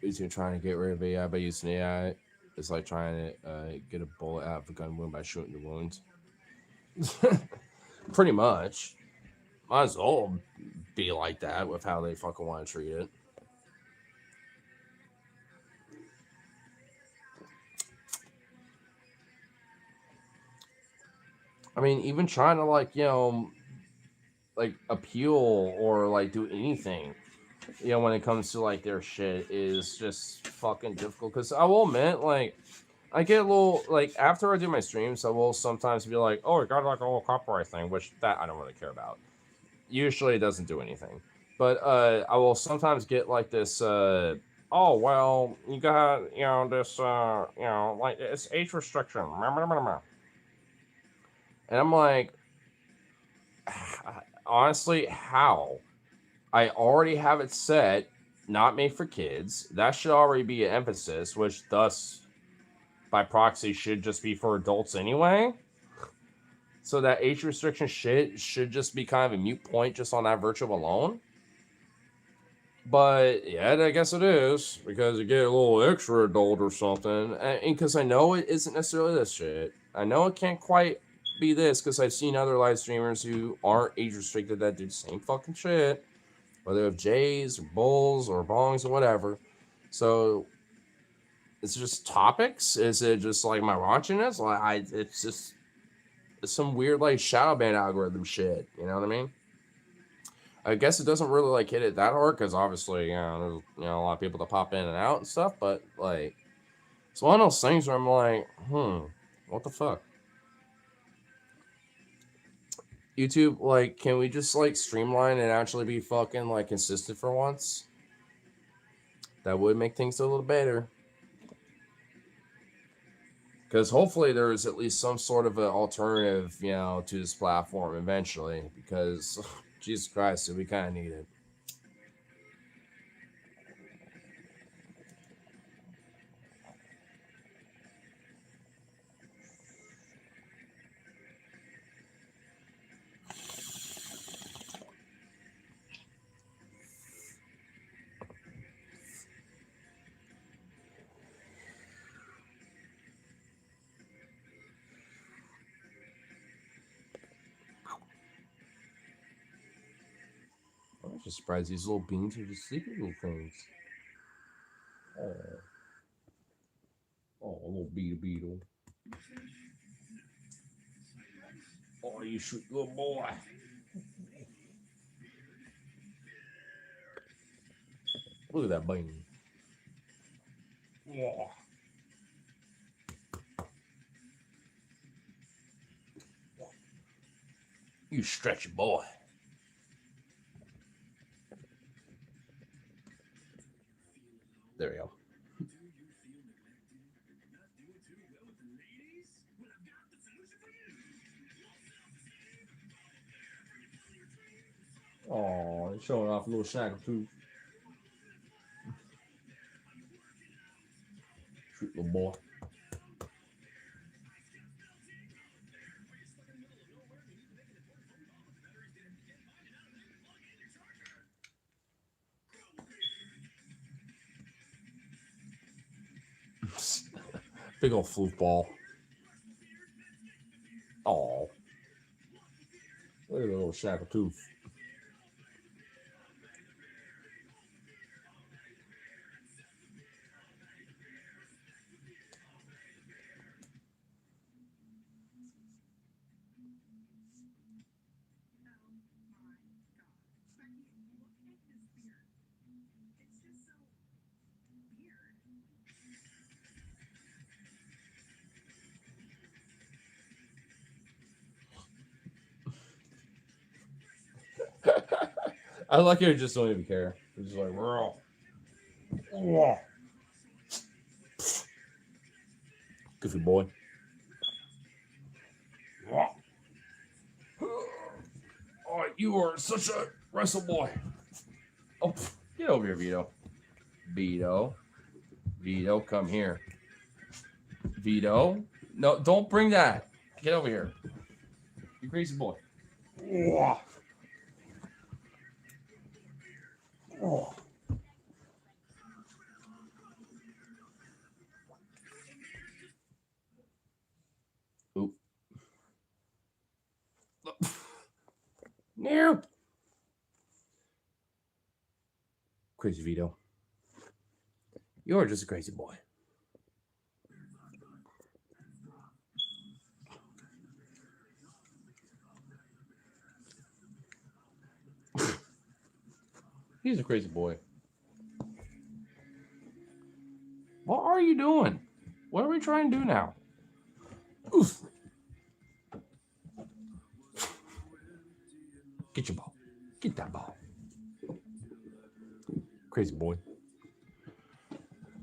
YouTube trying to get rid of AI by using AI. It's like trying to get a bullet out of a gun wound by shooting the wound. Pretty much. Might as well be like that with how they fucking want to treat it. I mean, even trying to like, like appeal or like do anything, when it comes to like their shit is just fucking difficult. Because I will admit, like, I get a little like after I do my streams, I will sometimes be like, oh, I got like a little copyright thing, which that I don't really care about. Usually it doesn't do anything. But I will sometimes get like this oh well, you got this like it's age restriction. And I'm like, honestly, how? I already have it set, not made for kids. That should already be an emphasis, which thus by proxy should just be for adults anyway. So that age restriction shit should just be kind of a mute point just on that virtue alone. But yeah, I guess it is because you get a little extra adult or something. And because I know it isn't necessarily this shit. I know it can't quite be this because I've seen other live streamers who aren't age restricted that do the same fucking shit, whether of Jays or Bulls or Bongs or whatever. So it's just topics. Is it just like my raunchiness? Like it's just some weird like shadow ban algorithm shit. You know what I mean? I guess it doesn't really like hit it that hard because obviously, there's a lot of people that pop in and out and stuff. But like, it's one of those things where I'm like, what the fuck? YouTube, like, can we just like streamline and actually be fucking like consistent for once? That would make things a little better. Because hopefully there is at least some sort of an alternative, to this platform eventually. Because Jesus Christ, we kind of need it. I'm just surprised these little beans are just sleepy little things. Oh, a little beetle. Oh, you sweet little boy. Look at that bean. Oh. You stretchy boy. There we go. Oh, he's showing off a little shackle too. Sweet little boy. Big old floof ball. Oh. Look at the little shackle tooth. I like it. Just don't even care. It's just like, raw. Goofy boy. Oh, you are such a wrestle boy. Oh, get over here, Vito. Vito, come here. Vito, no, don't bring that. Get over here. You crazy boy. Oh. Oop. No. Crazy Vito. You're just a crazy boy. He's a crazy boy. What are you doing? What are we trying to do now? Oof. Get your ball. Get that ball. Crazy boy.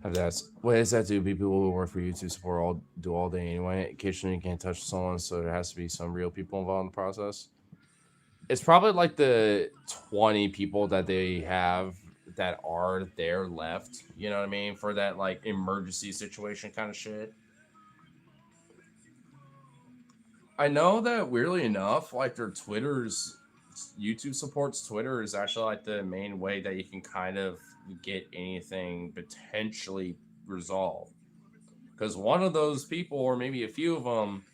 Have to ask, what does that do? People who work for YouTube support do all day anyway. Occasionally you can't touch someone, so there has to be some real people involved in the process. It's probably like the 20 people that they have that are there left, you know what I mean, for that like emergency situation kind of shit. I know that weirdly enough, like their YouTube supports Twitter is actually like the main way that you can kind of get anything potentially resolved. Because one of those people, or maybe a few of them,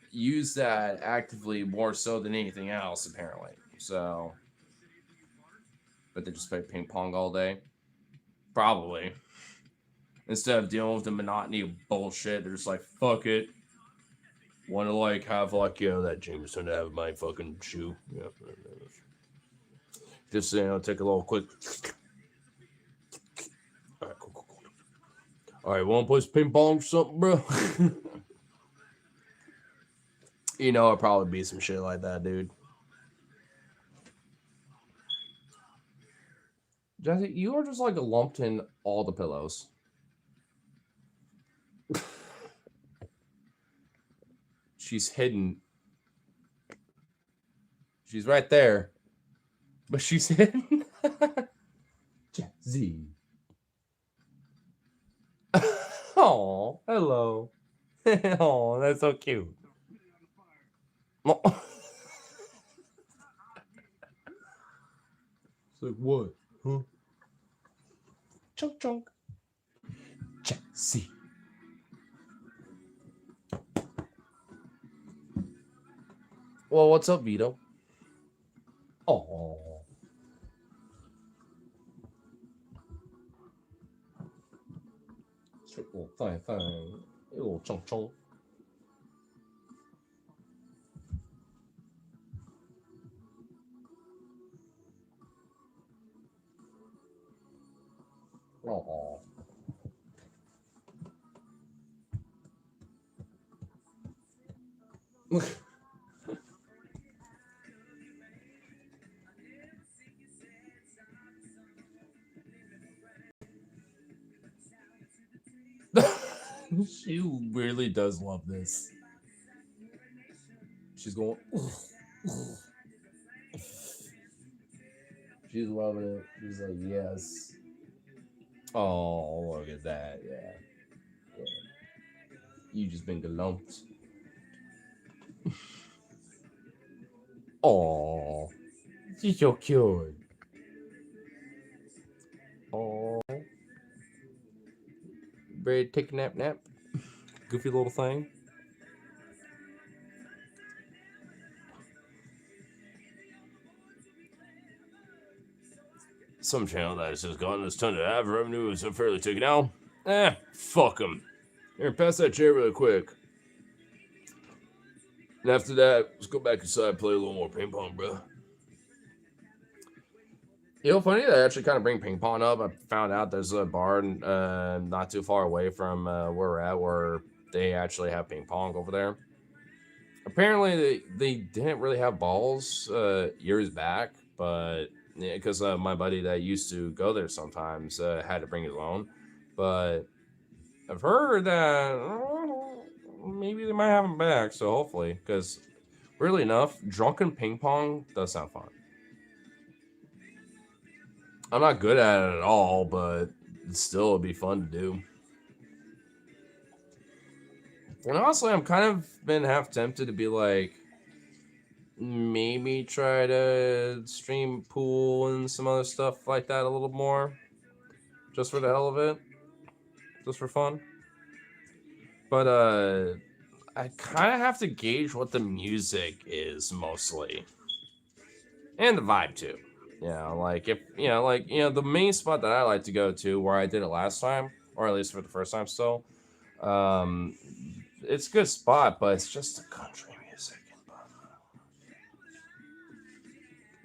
use that actively more so than anything else, apparently. So, but they just play ping pong all day. Probably. Instead of dealing with the monotony of bullshit, they're just like, fuck it. Want to like have like, you know, that Jameson to have my fucking shoe. Yeah. Just, you know, take a little quick. All right, cool. All right, want to play some ping pong or something, bro? You know, it'd probably be some shit like that, dude. Jesse, you are just like lumped in all the pillows. She's hidden. She's right there. But she's hidden. Jazzy. Oh, hello. Oh, that's so cute. Oh. It's like, what? Huh? Chunk chunk. Jazzy. Well, what's up, Vito? Oh. Little thing. Little chunk chunk. Oh. She really does love this. She's going. She's loving it. She's like, yes. Oh, look at that. Yeah. You just been lumped. Oh, she's so cute. Oh, ready to take a nap? Goofy little thing. Some channel that has just gotten this ton of ad revenue is fairly taken out. Fuck them. Here, pass that chair really quick. And after that, let's go back inside and play a little more ping pong, bro. You know, funny that I actually kind of bring ping pong up. I found out there's a bar not too far away from where we're at where they actually have ping pong over there. Apparently, they didn't really have balls years back, but because my buddy that used to go there sometimes had to bring his own. But I've heard that maybe they might have them back, so hopefully, because really enough, drunken ping pong does sound fun. I'm not good at it at all, but still it'd be fun to do. And honestly, I'm kind of been half tempted to be like, maybe try to stream pool and some other stuff like that a little more, just for the hell of it, just for fun. But I kind of have to gauge what the music is mostly, and the vibe too. Like if the main spot that I like to go to where I did it last time, or at least for the first time still, um, it's a good spot, but it's just the country music.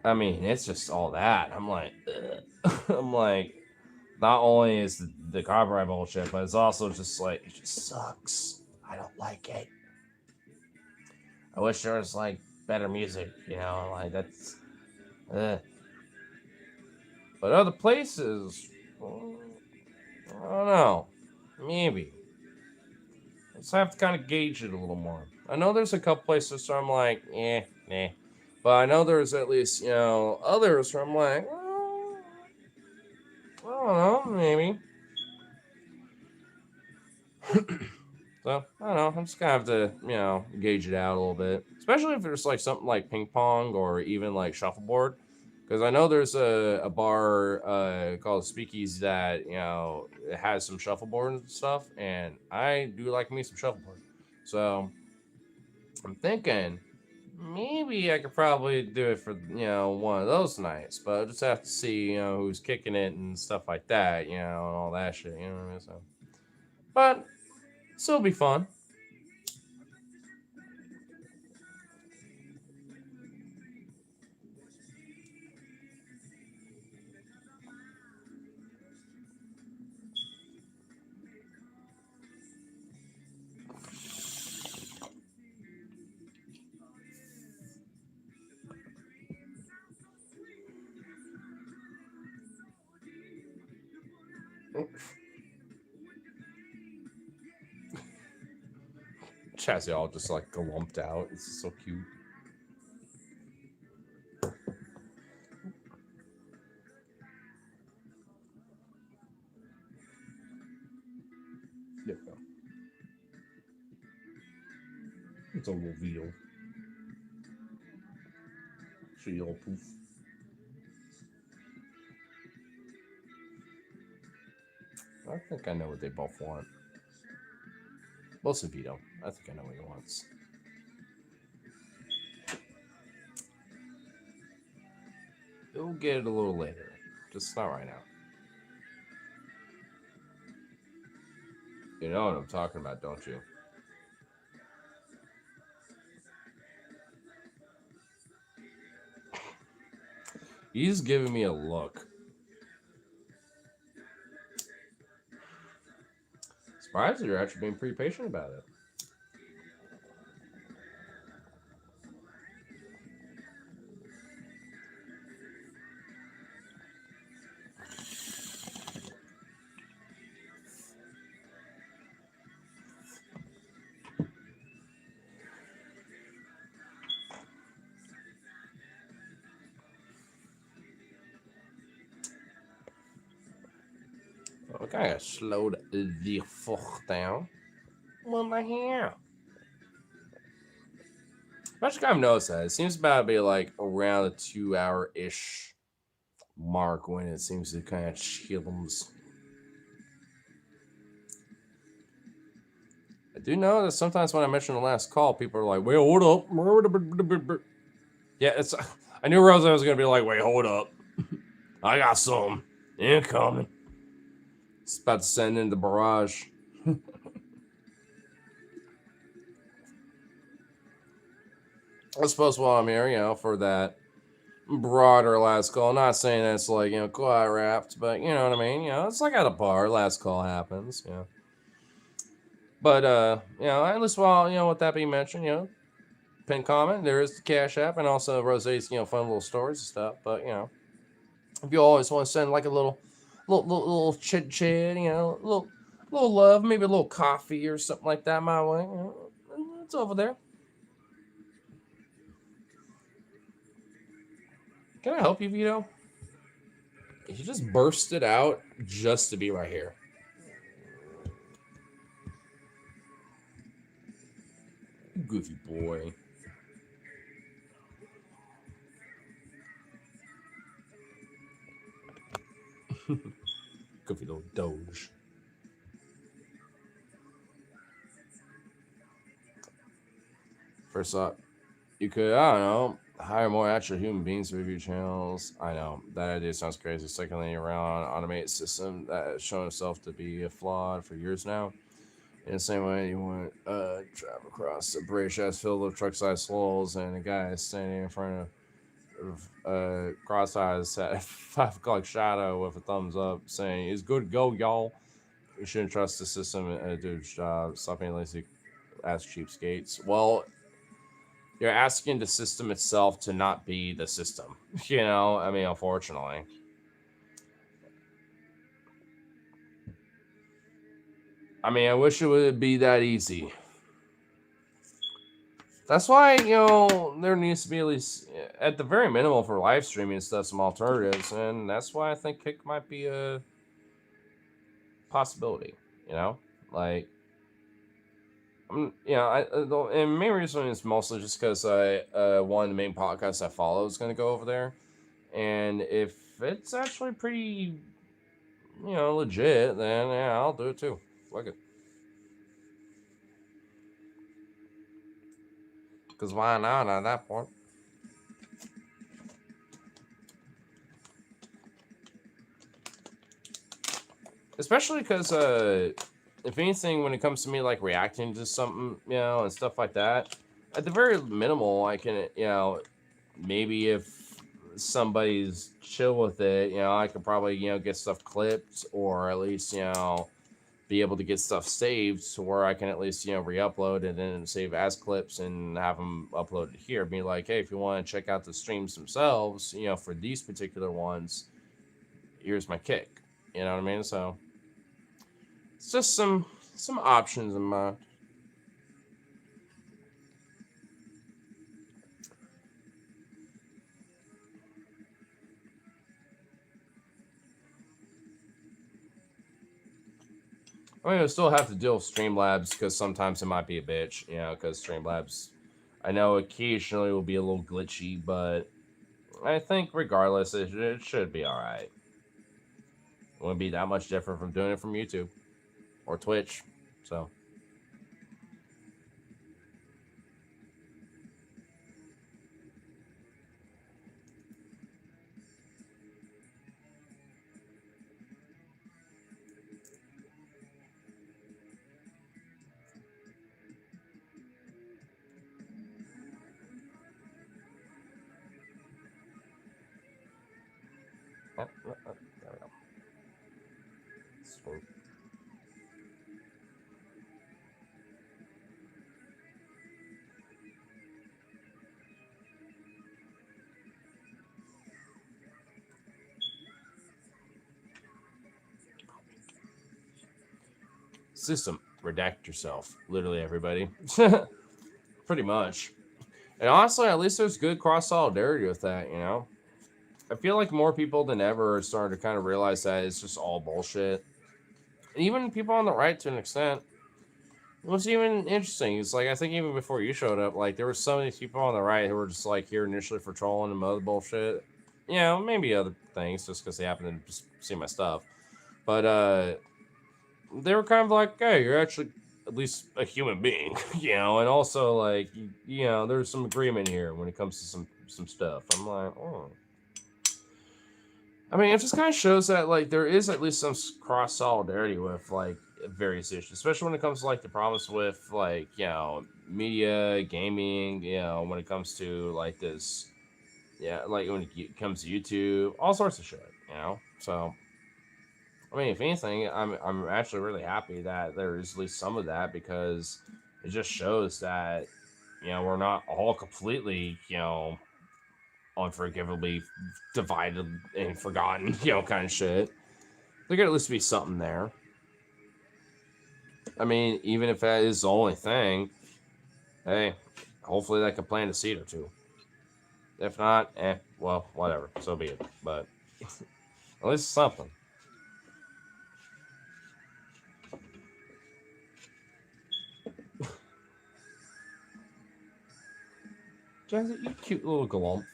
I mean, it's just all that. I'm like, ugh. I'm like, not only is the copyright bullshit, but it's also just like, it just sucks. I don't like it. I wish there was like better music, like that's. Ugh. But other places, I don't know. Maybe. Just have to kind of gauge it a little more. I know there's a couple places where I'm like, nah. But I know there's at least, others where I'm like, I don't know, maybe. So, I don't know. I'm just going to have to, gauge it out a little bit. Especially if there's like something like ping pong or even like shuffleboard. Because I know there's a bar called Speakeasy that, it has some shuffleboard and stuff. And I do like me some shuffleboard. So, I'm thinking maybe I could probably do it for, one of those nights. But I just have to see, who's kicking it and stuff like that, and all that shit. You know what I mean? So, but still be fun. Chassis all just like lumped out. It's so cute. There we go. It's a little veal. Veal poof. I think I know what they both want. Mostly Vito. I think I know what he wants. He'll get it a little later. Just not right now. You know what I'm talking about, don't you? He's giving me a look. Surprised you're actually being pretty patient about it. Okay, I slowed the fuck down. What the hell? I just kind of noticed that. It seems about to be like around the 2-hour-ish mark when it seems to kind of chillums. I do know that sometimes when I mention the last call, people are like, wait, hold up. Yeah, it's. I knew Rose was going to be like, wait, hold up. I got some incoming. It's about to send in the barrage. I suppose while I'm here, for that broader last call, not saying that's like, quiet wrapped, but you know what I mean? It's like at a bar, last call happens, But, at least while, with that being mentioned, pin comment, there is the Cash App and also Rose's, fun little stories and stuff. But, if you always want to send like a little chit chat, little love, maybe a little coffee or something like that my way, it's over there. Can I help you, Vito? You just bursted out just to be right here. Goofy boy. Goofy little Doge. First up, you could, I don't know, hire more actual human beings to review channels. I know, that idea sounds crazy. Secondly, around automated system that has shown itself to be flawed for years now. In the same way, you want drive across a British ass field of truck-sized holes, and a guy standing in front of cross eyes at 5 o'clock shadow with a thumbs up saying, "It's good to go, y'all." You shouldn't trust the system and do its job. Stop being lazy as cheapskates. Well, you're asking the system itself to not be the system. You know, I mean, unfortunately. I mean, I wish it would be that easy. That's why, you know, there needs to be at least, at the very minimum for live streaming and stuff, some alternatives. And that's why I think Kick might be a possibility, you know? Like, you know, and the main reason is mostly just because one of the main podcasts I follow is going to go over there. And if it's actually pretty, you know, legit, then yeah, I'll do it too. Fuck it. Because why not at that point? Especially because, if anything, when it comes to me like reacting to something, you know, and stuff like that, at the very minimal, I can, you know, maybe if somebody's chill with it, you know, I could probably, you know, get stuff clipped or at least, you know, be able to get stuff saved to where I can at least, you know, re-upload and then save as clips and have them uploaded here. Be like, hey, if you want to check out the streams themselves, you know, for these particular ones, here's my Kick. You know what I mean? So it's just some options in mind. I mean, I still have to deal with Streamlabs because sometimes it might be a bitch, you know, because Streamlabs, I know occasionally will be a little glitchy, but I think regardless, it should be alright. It wouldn't be that much different from doing it from YouTube or Twitch, so. There we go. Sweet. System, redact yourself. Literally, everybody. Pretty much. And honestly, at least there's good cross solidarity with that, you know? I feel like more people than ever are starting to kind of realize that it's just all bullshit. And even people on the right to an extent. What's even interesting is, like, I think even before you showed up, like, there were so many people on the right who were just, like, here initially for trolling and other bullshit. You know, maybe other things just because they happen to just see my stuff. But, they were kind of like, hey, you're actually at least a human being, you know, and also, like, you know, there's some agreement here when it comes to some stuff. I'm like, oh. I mean, it just kind of shows that, like, there is at least some cross solidarity with, like, various issues, especially when it comes to, like, the problems with, like, you know, media, gaming, you know, when it comes to, like, this, yeah, like, when it comes to YouTube, all sorts of shit, you know? So, I mean, if anything, I'm actually really happy that there is at least some of that because it just shows that, you know, we're not all completely, you know, unforgivably divided and forgotten, you know, kind of shit. There could at least be something there. I mean, even if that is the only thing, hey, hopefully that can plant a seed or two. If not, well, whatever, so be it. But at least something. Jazzy, you cute little glump.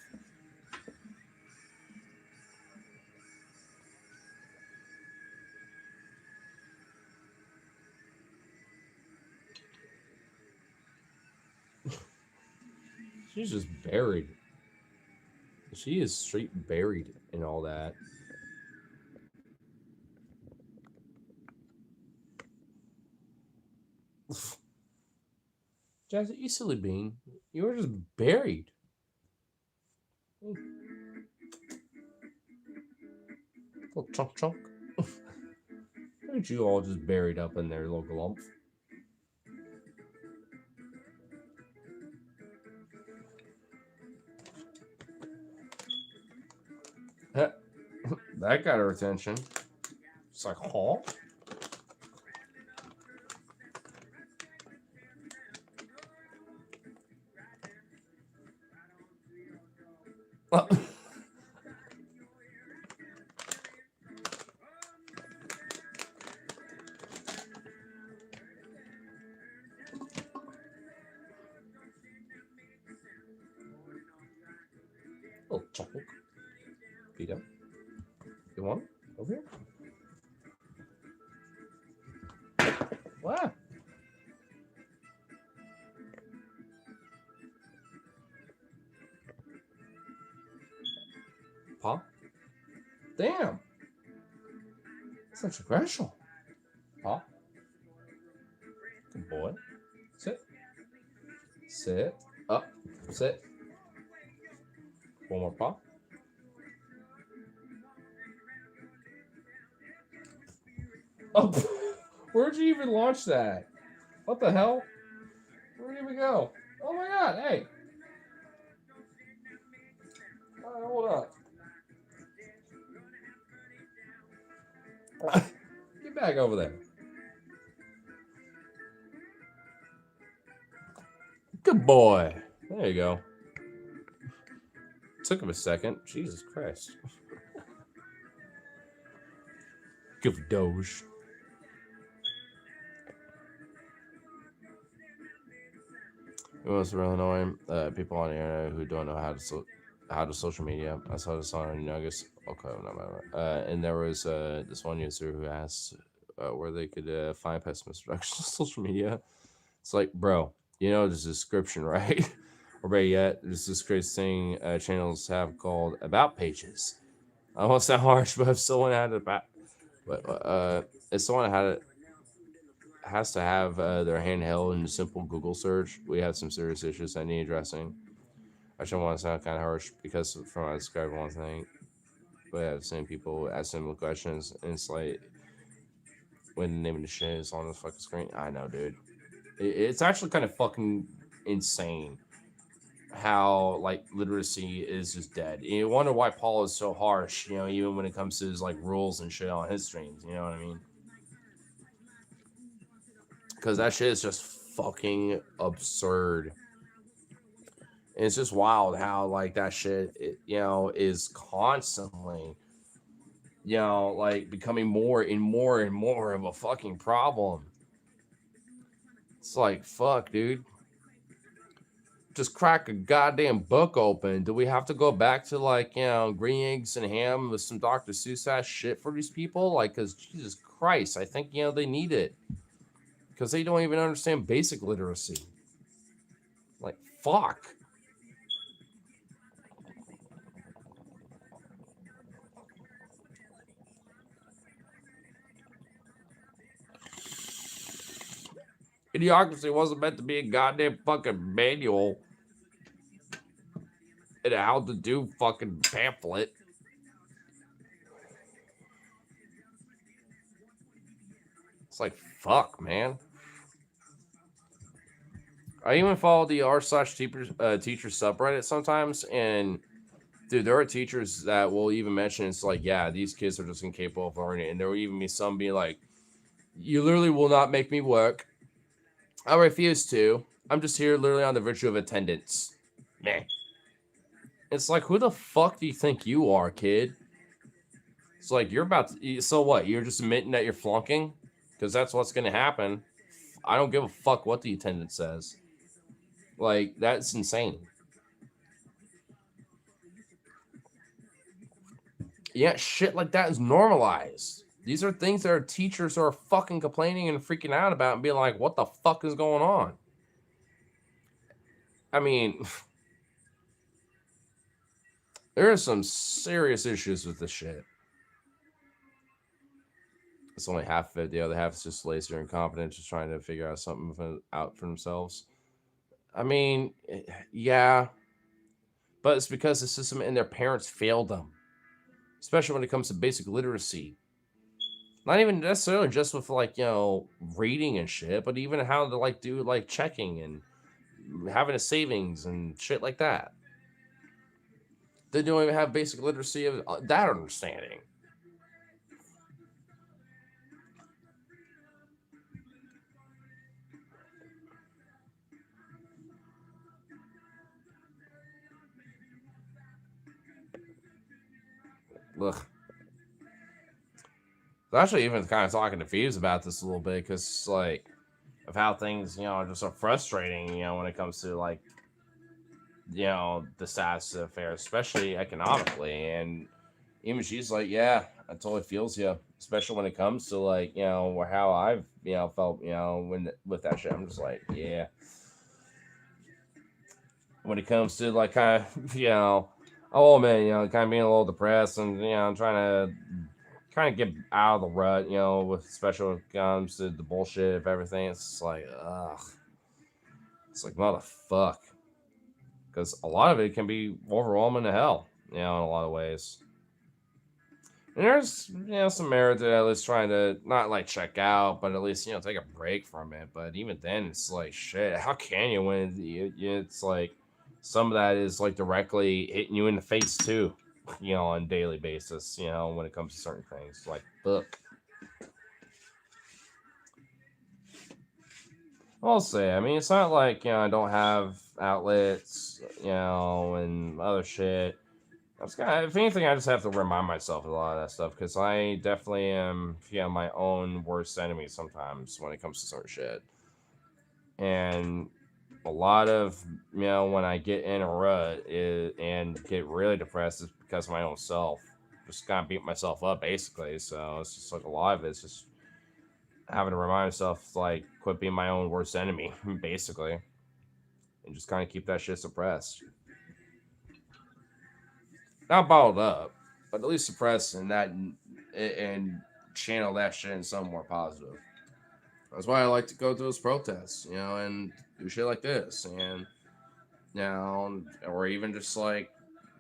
She's just buried. She is straight buried in all that. Jazzy, you silly bean. You were just buried. Little chunk chunk. Look at you all just buried up in there, little glump. That got her attention. It's like, huh? Little chunk. Beat up. You want it? Over here? Wow. Paw? Damn. Such aggression. Paw? Good boy. Sit. Sit. Up. Sit. One more paw. Oh, where'd you even launch that? What the hell? Where did we go? Oh my god, hey. Hold up. Get back over there. Good boy. There you go. Took him a second. Jesus Christ. Give Doge. It was really annoying. People on the internet who don't know how to social media. I saw this on Nuggets. Okay, no. And there was this one user who asked where they could find pessimist reduction on social media. It's like, bro, you know there's a description, right? Or better yet, there's this crazy thing channels have called about pages. I won't sound harsh, but if someone had if someone has to have their handheld in a simple Google search, we have some serious issues that need addressing. I shouldn't want to sound kind of harsh because from I describe one thing, but I have the same people ask similar questions, and it's like when the name of the shit is on the fucking screen. I know, dude. It's actually kind of fucking insane how like literacy is just dead. You wonder why Paul is so harsh, even when it comes to his like rules and shit on his streams. You know what I mean? Because that shit is just fucking absurd. And it's just wild how like that shit, is constantly, like becoming more and more and more of a fucking problem. It's like, fuck, dude. Just crack a goddamn book open. Do we have to go back to like, green eggs and ham with some Dr. Seuss ass shit for these people? Like, because Jesus Christ, I think, they need it. Because they don't even understand basic literacy. Like, fuck. Idiocracy wasn't meant to be a goddamn fucking manual and a how to do fucking pamphlet. It's like, fuck, man. I even follow the r/teacher subreddit sometimes, and dude, there are teachers that will even mention it's like, yeah, these kids are just incapable of learning, and there will even be some being like, you literally will not make me work. I refuse to. I'm just here literally on the virtue of attendance. Meh. It's like, who the fuck do you think you are, kid? It's like, you're about to... So what? You're just admitting that you're flunking? Because that's what's going to happen. I don't give a fuck what the attendance says. Like, that's insane. yet shit like that is normalized. These are things that our teachers are fucking complaining and freaking out about and being like, what the fuck is going on? I mean, there are some serious issues with this shit. It's only half of it. The other half is just lazy or incompetent, just trying to figure out something out for themselves. I mean, yeah, but it's because the system and their parents failed them, especially when it comes to basic literacy. Not even necessarily just with like reading and shit, but even how to like do like checking and having a savings and shit like that. They don't even have basic literacy of that understanding. Ugh. I'm actually even kind of talking to Phoebes about this a little bit because like of how things are just so frustrating when it comes to like the status of affairs, especially economically. And even she's like, yeah, I totally feels you, especially when it comes to like how I've felt when with that shit. I'm just like, yeah. When it comes to like kind of oh man, kind of being a little depressed and trying to kind of get out of the rut, with especially when it comes to the bullshit of everything. It's just like, ugh. It's like motherfuck. Because a lot of it can be overwhelming to hell, in a lot of ways. And there's, some merit to at least trying to not like check out, but at least, take a break from it. But even then, it's like, shit, how can you when it's like some of that is like directly hitting you in the face too, on a daily basis, when it comes to certain things. Like, fuck. I'll say, I mean, it's not like, I don't have outlets, and other shit. That's kind of, if anything, I just have to remind myself of a lot of that stuff because I definitely am, my own worst enemy sometimes when it comes to certain shit. And a lot of, when I get in a rut and get really depressed is because of my own self. Just kind of beat myself up, basically. So it's just like a lot of it's just having to remind myself, like, quit being my own worst enemy, basically. And just kind of keep that shit suppressed. Not bottled up, but at least suppressed and channel that shit in something more positive. That's why I like to go to those protests, and do shit like this, and or even just like,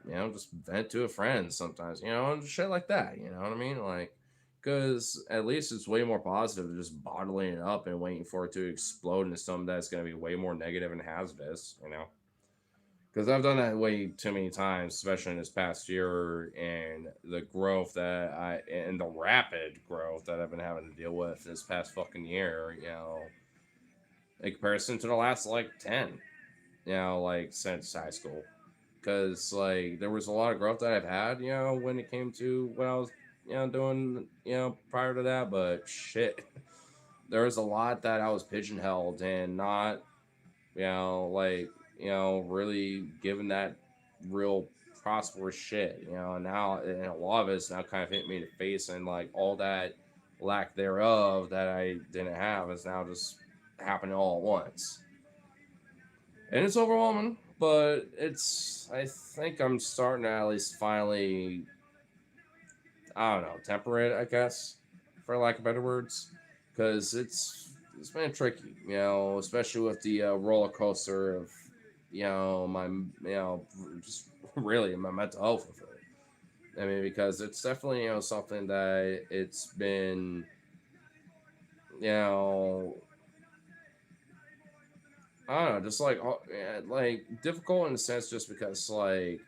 just vent to a friend sometimes, and shit like that. You know what I mean? Like, because at least it's way more positive than just bottling it up and waiting for it to explode into something that's going to be way more negative and hazardous. Because I've done that way too many times, especially in this past year, and the growth and the rapid growth that I've been having to deal with this past fucking year, in comparison to the last like 10, like since high school. Because like there was a lot of growth that I've had, when it came to what I was, doing, prior to that, but shit, there was a lot that I was pigeonholed and not like, really giving that real prosperous shit, and now and a lot of it's now kind of hit me in the face, and like all that lack thereof that I didn't have is now just happening all at once. And it's overwhelming, but I think I'm starting to at least finally, I don't know, temper it, I guess, for lack of better words, because it's been tricky, especially with the roller coaster of, my, just really my mental health with it. I mean, because it's definitely, something that it's been, you know, I don't know, just like, like difficult in a sense, just because like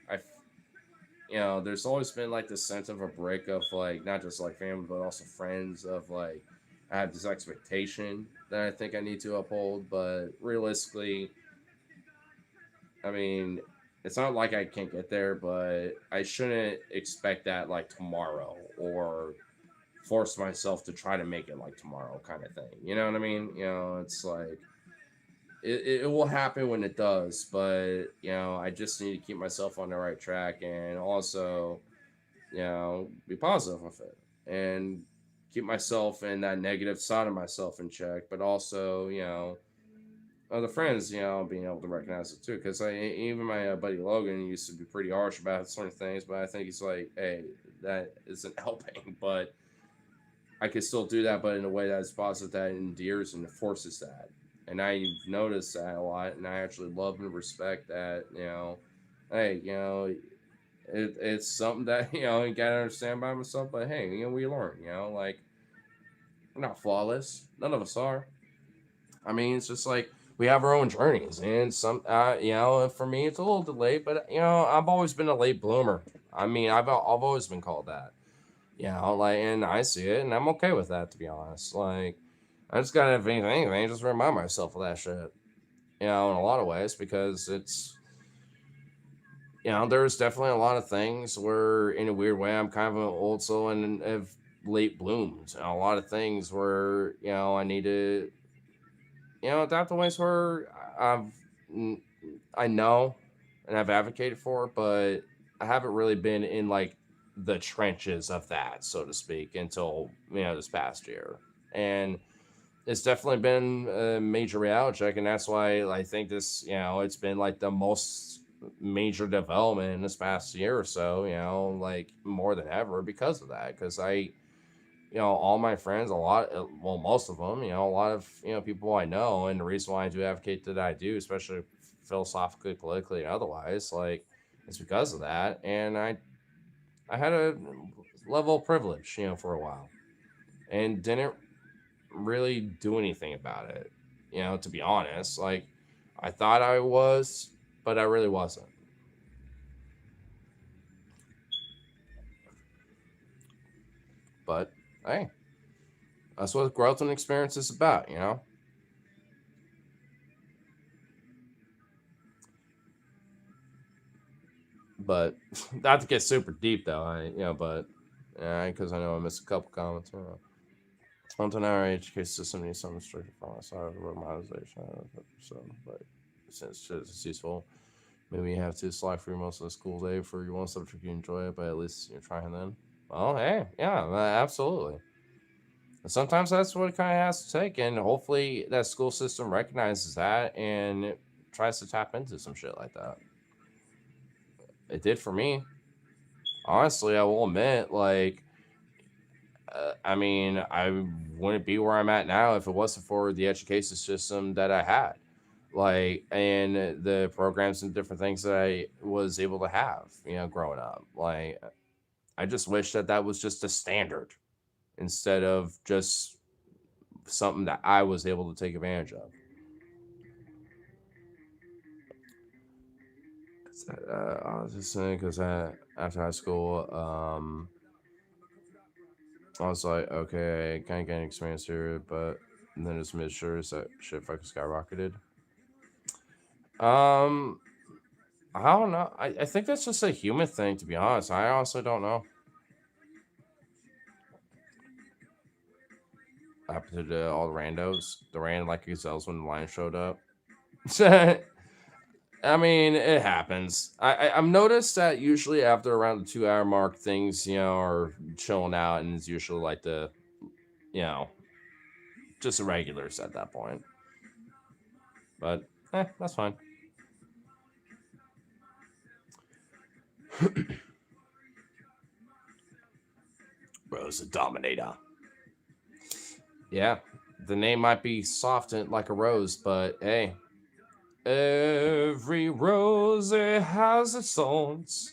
there's always been like this sense of a break of like not just like family but also friends of like I have this expectation that I think I need to uphold, but realistically, I mean, it's not like I can't get there, but I shouldn't expect that like tomorrow or force myself to try to make it like tomorrow kind of thing. You know what I mean? It's like it will happen when it does, but I just need to keep myself on the right track and also be positive with it and keep myself and that negative side of myself in check, but also, other friends, being able to recognize it too. Because even my buddy Logan used to be pretty harsh about certain things, but I think he's like, hey, that isn't helping. But I can still do that, but in a way that's positive, that endears and forces that. And I've noticed that a lot, and I actually love and respect that. Hey, it's something that you gotta understand about myself. But hey, we learn. Like we're not flawless. None of us are. I mean, it's just like we have our own journeys, and for me, it's a little delayed, but I've always been a late bloomer. I mean, I've always been called that. Like, and I see it, and I'm okay with that, to be honest. Like, I just gotta, if anything, just remind myself of that shit. In a lot of ways, because it's, there's definitely a lot of things where, in a weird way, I'm kind of an old soul and have late bloomed. And a lot of things where, I need to, adapt to ways where I've, n- I know and I've advocated for, but I haven't really been in like the trenches of that, so to speak, until this past year, and it's definitely been a major reality check, and that's why I think this, it's been like the most major development in this past year or so, like more than ever because of that, because all my friends, a lot, well, most of them, a lot of, people I know, and the reason why I do advocate that I do, especially philosophically, politically, and otherwise, like, it's because of that. And I had a level of privilege, for a while, and didn't really do anything about it, to be honest. Like, I thought I was, but I really wasn't. But hey, that's what growth and experience is about. But not to get super deep though. But because I know I missed a couple comments. Content our education system needs some restricted from outside of the modernization. So, but since it's useful, maybe you have to slide through most of the school day for your one subject you enjoy it, but at least you're trying then. Well, hey, yeah, absolutely. And sometimes that's what it kind of has to take, and hopefully that school system recognizes that and tries to tap into some shit like that. It did for me. Honestly, I will admit, like, I mean, I wouldn't be where I'm at now if it wasn't for the education system that I had, like, and the programs and different things that I was able to have, growing up. Like, I just wish that that was just a standard instead of just something that I was able to take advantage of. I was just saying because after high school, I was like, okay, kind of getting experience here, but then just made sure that shit fucking skyrocketed. Um, I don't know. I think that's just a human thing, to be honest. I honestly don't know. Happened to all the randos. The ran like gazelles when the lion showed up. I mean, it happens. I've noticed that usually after around the 2 hour mark, things are chilling out, and it's usually like the you know just the regulars at that point. But that's fine. Rose the Dominator. Yeah, the name might be soft and like a rose, but hey, every rose it has its thorns.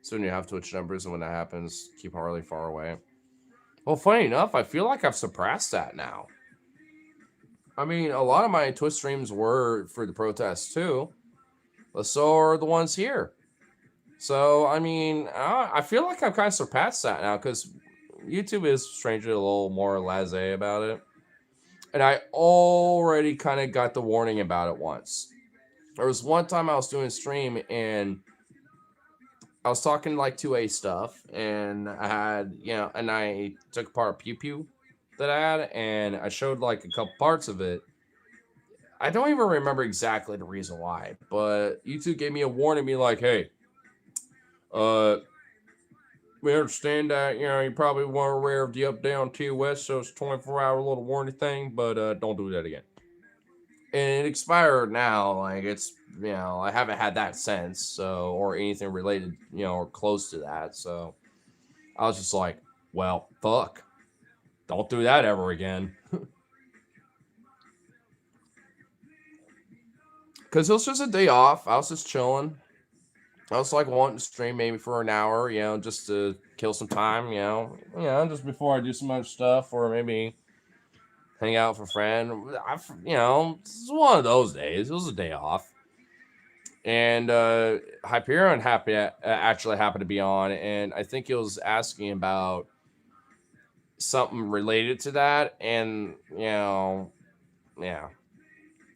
Soon you have Twitch numbers, and when that happens, keep Harley far away. Well, funny enough, I feel like I've surpassed that now. I mean, a lot of my Twitch streams were for the protests too, but so are the ones here. So, I mean, I feel like I've kind of surpassed that now because YouTube is strangely a little more laissez about it. And I already kind of got the warning about it once. There was one time I was doing a stream and I was talking like 2A stuff, and I had, and I took apart Pew Pew that I had, and I showed like a couple parts of it. I don't even remember exactly the reason why, but YouTube gave me a warning, me like, hey, uh, we understand that, you probably weren't aware of the up down TOS, so it's 24-hour little warning thing, but don't do that again. And it expired now, like it's, I haven't had that since, so, or anything related, or close to that, so I was just like, well, fuck. Don't do that ever again. Because it was just a day off. I was just chilling. I was like wanting to stream maybe for an hour, just to kill some time, just before I do some other stuff, or maybe hang out with a friend. It's one of those days. It was a day off. And Hyperion actually happened to be on, and I think he was asking about something related to that, and yeah.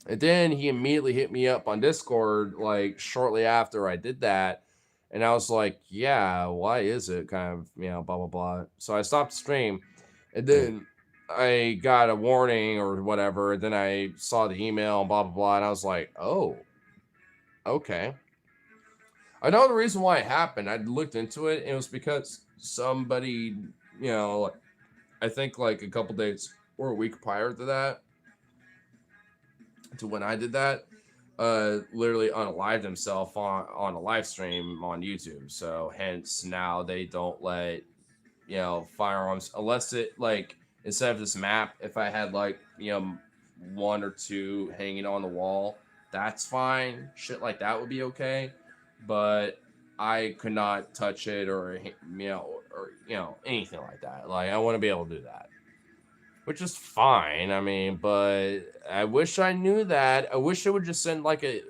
And then he immediately hit me up on Discord like shortly after I did that, and I was like, yeah, why is it kind of, blah blah blah. So I stopped the stream, and then I got a warning or whatever, and then I saw the email and blah blah blah, and I was like, oh, okay. I know the reason why it happened. I looked into it, and it was because somebody, I think like a couple days or a week prior to that, to when I did that, literally unalived himself on a live stream on YouTube. So hence now they don't let, firearms, unless it like, instead of this map, if I had like, one or two hanging on the wall, that's fine. Shit like that would be okay. But I could not touch it or anything like that. Like I want to be able to do that, which is fine. I mean, but I wish I knew that. I wish it would just send like a,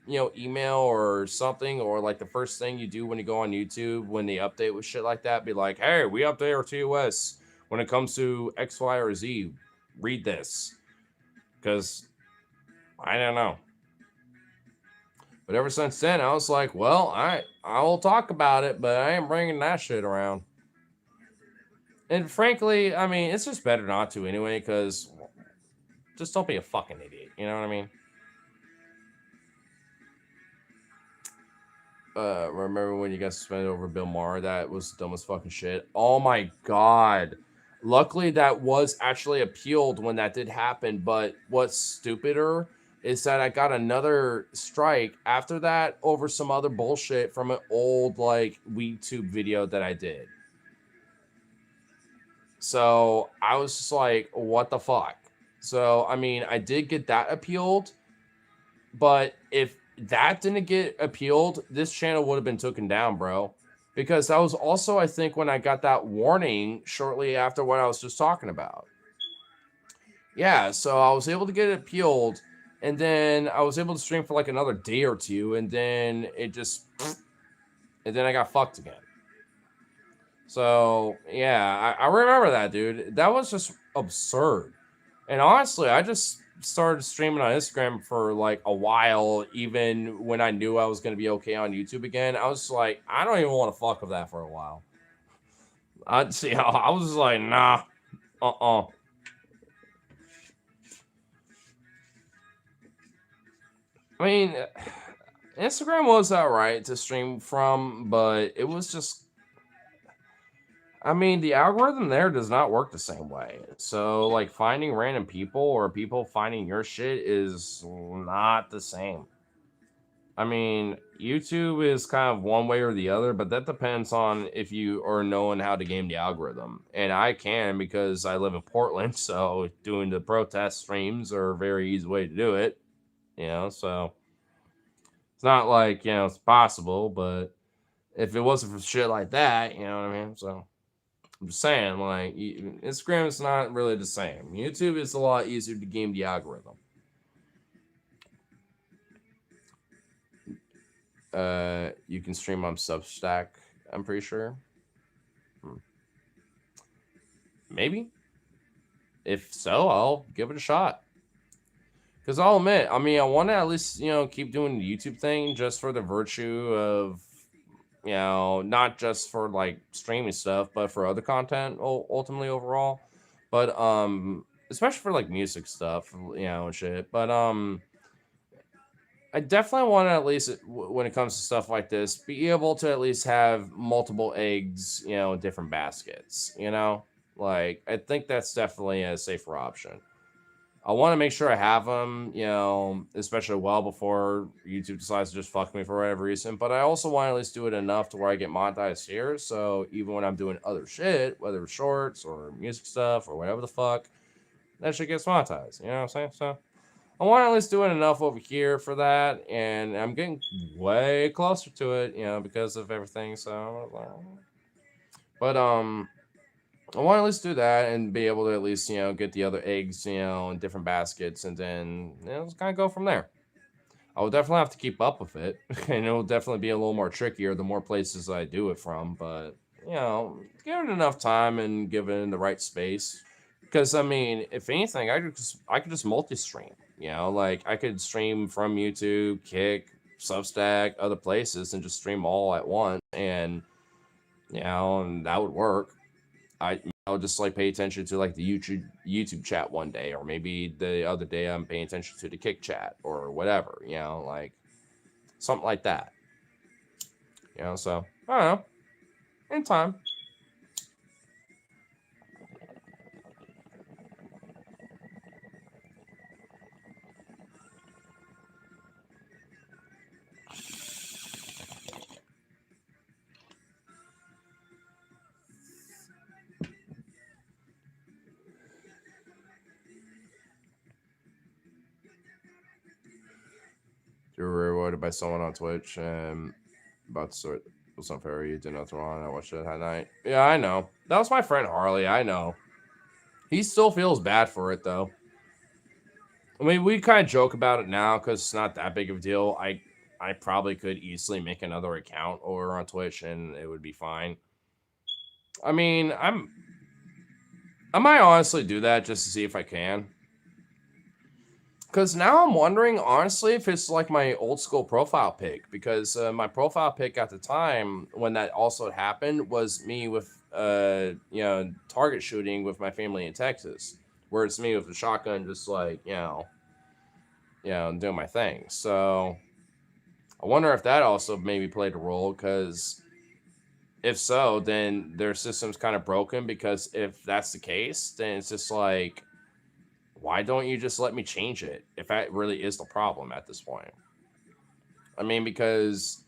email or something, or like the first thing you do when you go on YouTube when they update with shit like that, be like, hey, we update our TOS when it comes to X, Y, or Z. Read this, because I don't know. But ever since then, I was like, well, I will talk about it, but I ain't bringing that shit around. And frankly, I mean, it's just better not to anyway, because just don't be a fucking idiot. You know what I mean? Remember when you got suspended over Bill Maher? That was dumb as fucking shit. Oh my god. Luckily, that was actually appealed when that did happen. But what's stupider is that I got another strike after that over some other bullshit from an old like YouTube video that I did. So I was just like, what the fuck? So, I mean, I did get that appealed, but if that didn't get appealed, this channel would have been taken down, bro. Because that was also, I think, when I got that warning shortly after what I was just talking about. Yeah, so I was able to get it appealed, and then I was able to stream for like another day or two, and then it just, and then I got fucked again. So, yeah, I remember that, dude. That was just absurd. And honestly, I just started streaming on Instagram for like a while, even when I knew I was going to be okay on YouTube again. I was like, I don't even want to fuck with that for a while. I see. I was just like, nah, I mean, Instagram was alright to stream from, but it was just, I mean, the algorithm there does not work the same way. So, like, finding random people or people finding your shit is not the same. I mean, YouTube is kind of one way or the other, but that depends on if you are knowing how to game the algorithm. And I can, because I live in Portland, so doing the protest streams are a very easy way to do it. So it's not like, it's possible, but if it wasn't for shit like that, you know what I mean? So I'm just saying, like, Instagram is not really the same. YouTube is a lot easier to game the algorithm. You can stream on Substack, I'm pretty sure. Maybe. if so, I'll give it a shot. Because I'll admit, I mean, I want to at least, keep doing the YouTube thing just for the virtue of, not just for like streaming stuff, but for other content ultimately overall. But especially for like music stuff, and shit. But I definitely want to at least when it comes to stuff like this, be able to at least have multiple eggs, in different baskets. Like I think that's definitely a safer option. I want to make sure I have them, especially well before YouTube decides to just fuck me for whatever reason. But I also want to at least do it enough to where I get monetized here. So even when I'm doing other shit, whether it's shorts or music stuff or whatever the fuck, that shit gets monetized. You know what I'm saying? So I want to at least do it enough over here for that. And I'm getting way closer to it, because of everything. So, but, I want to at least do that and be able to at least, get the other eggs, in different baskets and then, just kind of go from there. I will definitely have to keep up with it. And it'll definitely be a little more trickier the more places I do it from. But, give it enough time and give it in the right space. Because, I mean, if anything, I could just multi-stream. Like I could stream from YouTube, Kick, Substack, other places and just stream all at once. And that would work. I'll just like pay attention to like the YouTube chat one day, or maybe the other day I'm paying attention to the Kick chat or whatever, like something like that. So I don't know. In time. You were rewarded by someone on Twitch and about to sort was unfair. You did nothing wrong. I watched it that night. Yeah, I know. That was my friend Harley. I know. He still feels bad for it though. I mean, we kind of joke about it now because it's not that big of a deal. I probably could easily make another account over on Twitch and it would be fine. I mean, I might honestly do that just to see if I can. Because now I'm wondering, honestly, if it's like my old school profile pic. Because my profile pic at the time when that also happened was me with, target shooting with my family in Texas. Where it's me with the shotgun just like, doing my thing. So I wonder if that also maybe played a role. Because if so, then their system's kind of broken. Because if that's the case, then it's just like, why don't you just let me change it if that really is the problem at this point? I mean, because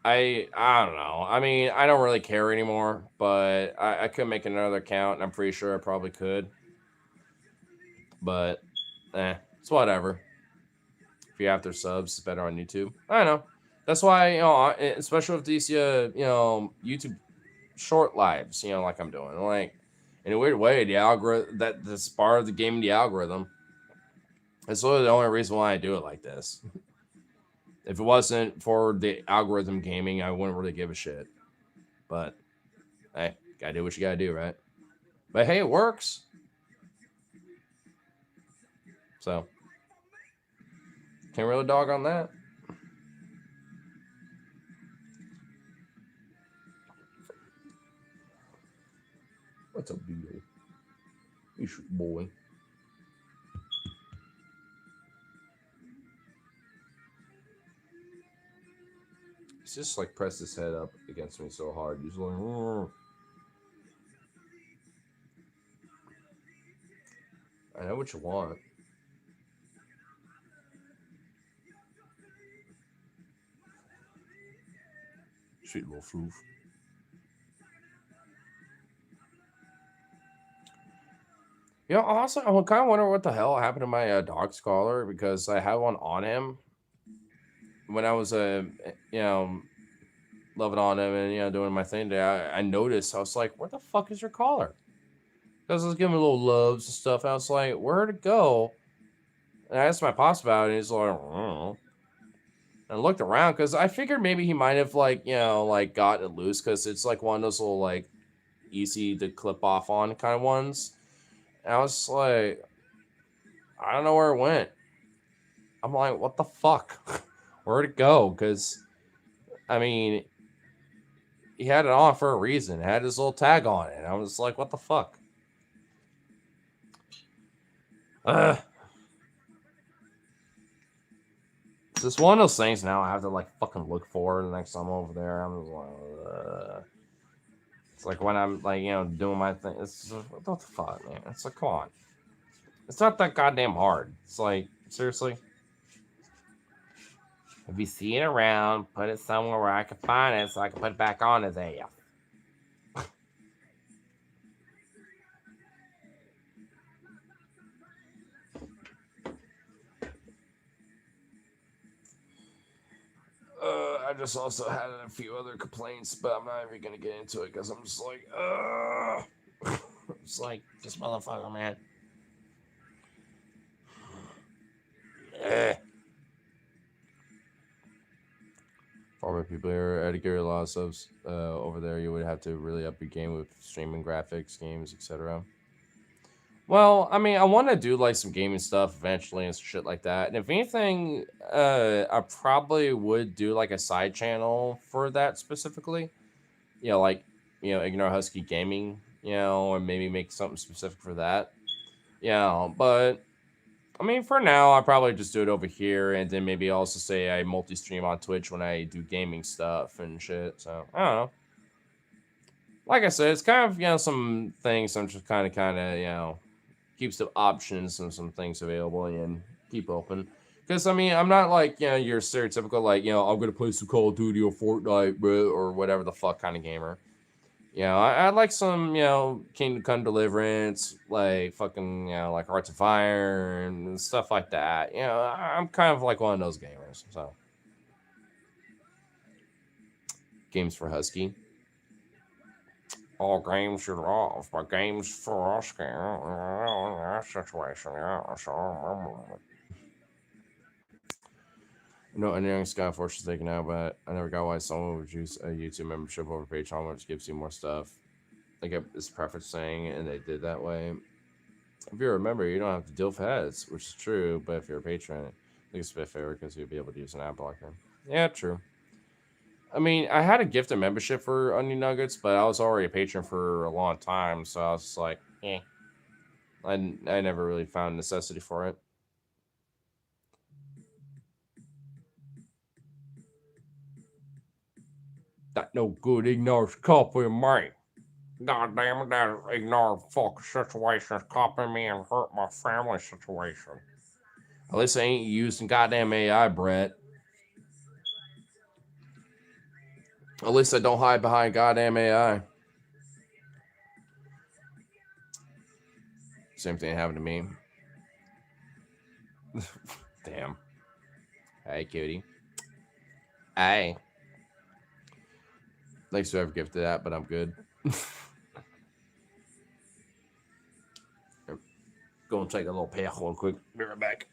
I don't know. I mean, I don't really care anymore, but I could make another account, and I'm pretty sure I probably could. But, it's whatever. If you have their subs, it's better on YouTube. I don't know. That's why, especially with these, YouTube short lives, like I'm doing. Like, in a weird way, the algorithm, that's part of the game, the algorithm. It's literally the only reason why I do it like this. If it wasn't for the algorithm gaming, I wouldn't really give a shit. But, hey, gotta do what you gotta do, right? But hey, it works. So, can't really dog on that. What's up, dude? You shoot, boy. He's just like pressed his head up against me so hard. He's like, I know what you want. Sweet little foof. Also, I kind of wonder what the hell happened to my dog's collar because I had one on him when I was, loving on him and, doing my thing there. I noticed, I was like, where the fuck is your collar? Because I was giving him little loves and stuff. And I was like, where'd it go? And I asked my pops about it, and he's like, I don't know. And I looked around because I figured maybe he might have, like, gotten it loose because it's like one of those little, like, easy to clip off on kind of ones. And I was like, I don't know where it went. I'm like, what the fuck? Where'd it go? Because, I mean, he had it on for a reason. It had his little tag on it. And I was like, what the fuck? It's just one of those things now I have to like fucking look for the next time I'm over there. I'm just like, it's like when I'm like, doing my thing. It's just, what the fuck, man? It's like, come on. It's not that goddamn hard. It's like, seriously. If you see it around, put it somewhere where I can find it so I can put it back on his ass. I just also had a few other complaints, but I'm not even gonna get into it because I'm just like, it's like this motherfucker, man. Former people here, I'd get a lot of subs over there. You would have to really up your game with streaming graphics, games, etc. Well, I mean, I want to do like some gaming stuff eventually and shit like that. And if anything, I probably would do like a side channel for that specifically. Like, Ignore Husky Gaming, or maybe make something specific for that. But I mean, for now, I probably just do it over here and then maybe also say I multi-stream on Twitch when I do gaming stuff and shit. So, I don't know. Like I said, it's kind of, some things I'm just kind of, keeps the options and some things available and keep open. Because, I mean, I'm not like, your stereotypical, like, I'm going to play some Call of Duty or Fortnite, bro, or whatever the fuck kind of gamer. I like some, Kingdom Come Deliverance, like fucking, like Hearts of Fire and stuff like that. I'm kind of like one of those gamers. So, games for Husky. All games are off, but games for Husky. Situation, Engineering Skyforce is taken out, but I never got why someone would use a YouTube membership over Patreon, which gives you more stuff. I get this preference saying, and they did that way. If you're a member, you don't have to deal with ads, which is true, but if you're a patron, I think it's a bit fair because you'll be able to use an ad blocker. Yeah, true. I mean, I had a gifted membership for Onion Nuggets, but I was already a patron for a long time, so I was just like, eh. I never really found necessity for it. That no good ignores copy, mate. God damn it, that ignore fuck situations copying me and hurt my family situation. At least I ain't using goddamn AI, Brett. At least I don't hide behind goddamn AI. Same thing happened to me. Damn. Hey, cutie. Hey. Thanks to whoever gifted that, but I'm good. Go and take a little pill real quick. Be right back.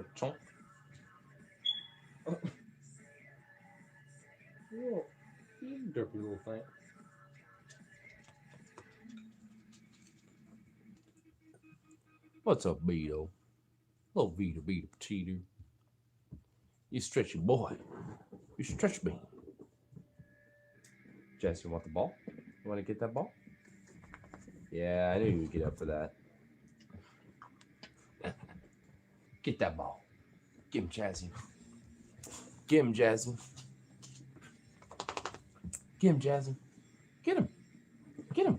Oh, chunk. Whoa, you derpy little thing. What's up, Vito? Little Vito, Petito. You stretchy boy. You stretch me. Jess, you want the ball? You want to get that ball? Yeah, I knew you would get up for that. Get that ball. Get him, Jazzy. Get him, Jazzy. Get him, Jazzy. Get him. Get him.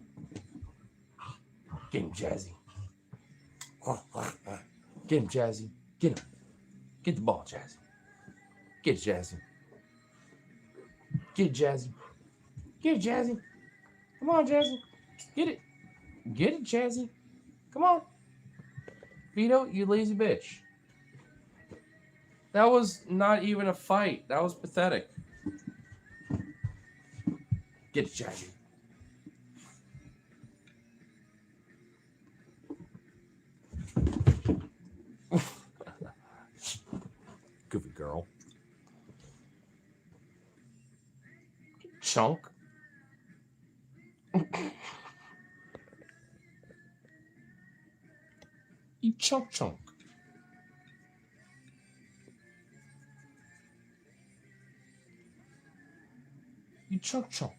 Get him, Jazzy. Get him, Jazzy. Get him. Get the ball, Jazzy. Get it, Jazzy. Get it, Jazzy. Get it, Jazzy. Come on, Jazzy. Get it. Get it, Jazzy. Come on. Vito, you lazy bitch. That was not even a fight. That was pathetic. Get it, Jazzy. Goofy girl. Chunk. You chunk. You chunk.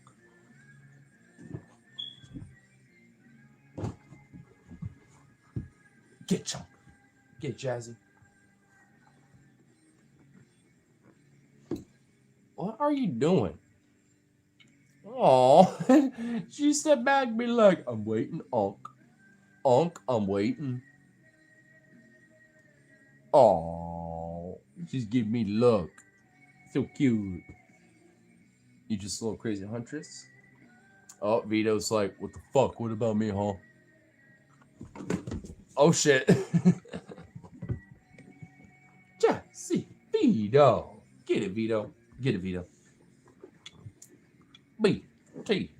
Get chunk. Get Jazzy. What are you doing? Oh, she stepped back and be like, I'm waiting, Unc. Unc, I'm waiting. Oh, she's giving me look. So cute. You just a little crazy huntress? Oh, Vito's like, what the fuck? What about me, huh? Oh, shit. Jesse, Vito. Get it, Vito. Get it, Vito. B, T.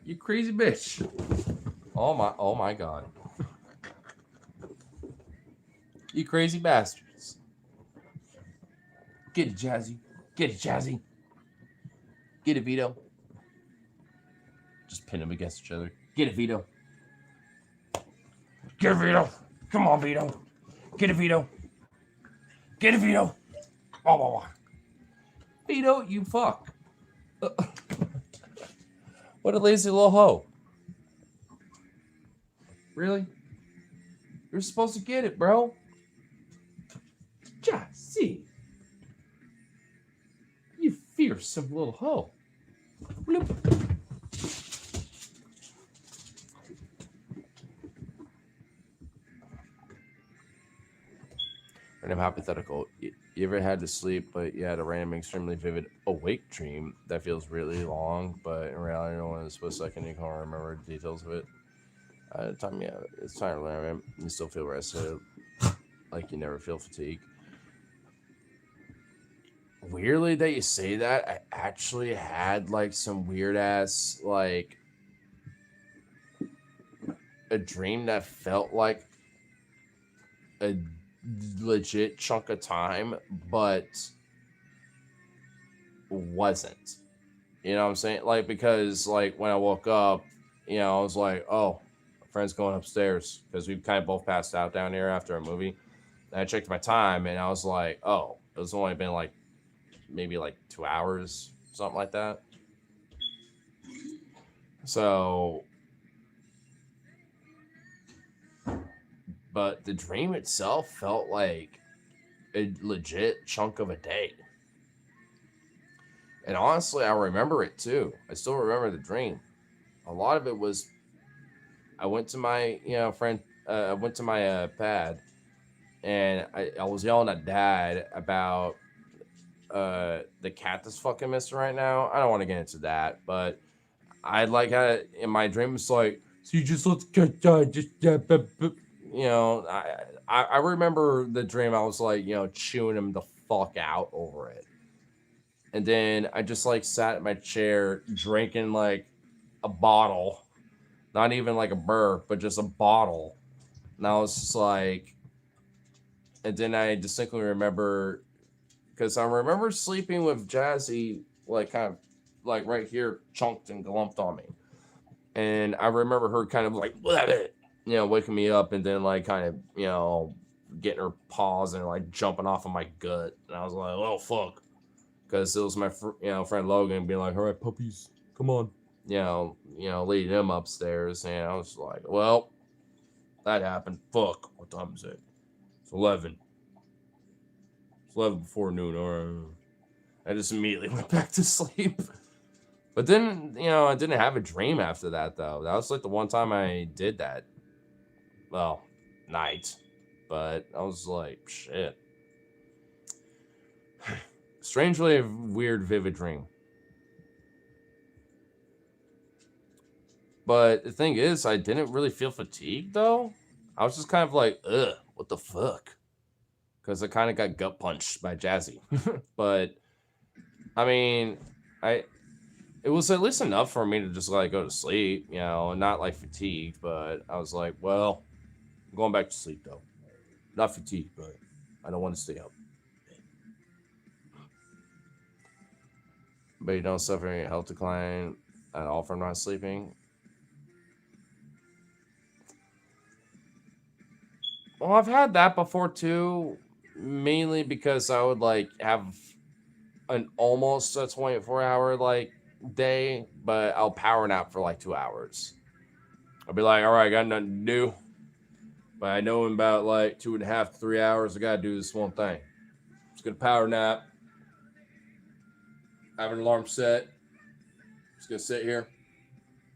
You crazy bitch. Oh my God. You crazy bastards. Get it, Jazzy. Get it, Jazzy. Get it, Vito. Just pin them against each other. Get it, Vito. Get it, Vito. Come on, Vito. Get it, Vito. Get it, Vito. Oh. Vito, you fuck. What a lazy little hoe. Really? You're supposed to get it, bro. Jazzy. You fearsome little hoe. Bloop. Random hypothetical. You ever had to sleep, but you had a random, extremely vivid awake dream that feels really long, but in reality, no one is split second, you can't remember the details of it. It's time to learn. You still feel rested, like you never feel fatigue. Weirdly that you say that, I actually had like some weird ass like a dream that felt like a legit chunk of time, but wasn't. You know what I'm saying? Like, because like when I woke up, you know, I was like, oh, my friend's going upstairs because we kind of both passed out down here after a movie. And I checked my time and I was like, oh, it was only been like maybe like 2 hours, something like that. So, but the dream itself felt like a legit chunk of a day. And honestly, I remember it too. I still remember the dream. A lot of it was, I went to my, I went to my pad, and I was yelling at Dad about the cat that's fucking missing right now. I don't want to get into that, but I like had in my dream it's like, so you just let the cat die, just you know. I remember the dream. I was like, chewing him the fuck out over it. And then I just like sat in my chair drinking like a bottle, not even like a burp, but just a bottle. And I was just like, and then I distinctly remember, because I remember sleeping with Jazzy, like kind of like right here, chunked and glumped on me. And I remember her kind of like, waking me up, and then like kind of, getting her paws and like jumping off of my gut. And I was like, oh, fuck. Because it was my, friend Logan being like, all right, puppies, come on. Leading him upstairs. And I was like, well, that happened. Fuck. What time is it? It's 11. It's 11 before noon. All right. I just immediately went back to sleep. But then, I didn't have a dream after that, though. That was like the one time I did that. Well, night. But I was like, shit. Strangely, a weird, vivid dream. But the thing is, I didn't really feel fatigued, though. I was just kind of like, ugh, what the fuck? Because I kind of got gut punched by Jazzy. But, I mean, it was at least enough for me to just like go to sleep, and not like fatigued. But I was like, well, I'm going back to sleep, though. Not fatigued, but I don't want to stay up. But you don't suffer any health decline at all from not sleeping. Well, I've had that before too, mainly because I would like have an almost a 24-hour like day, but I'll power nap for like 2 hours. I'll be like, all right, I got nothing to do, but I know in about like 2.5 to 3 hours, I gotta do this one thing. Just gonna power nap, have an alarm set, just gonna sit here.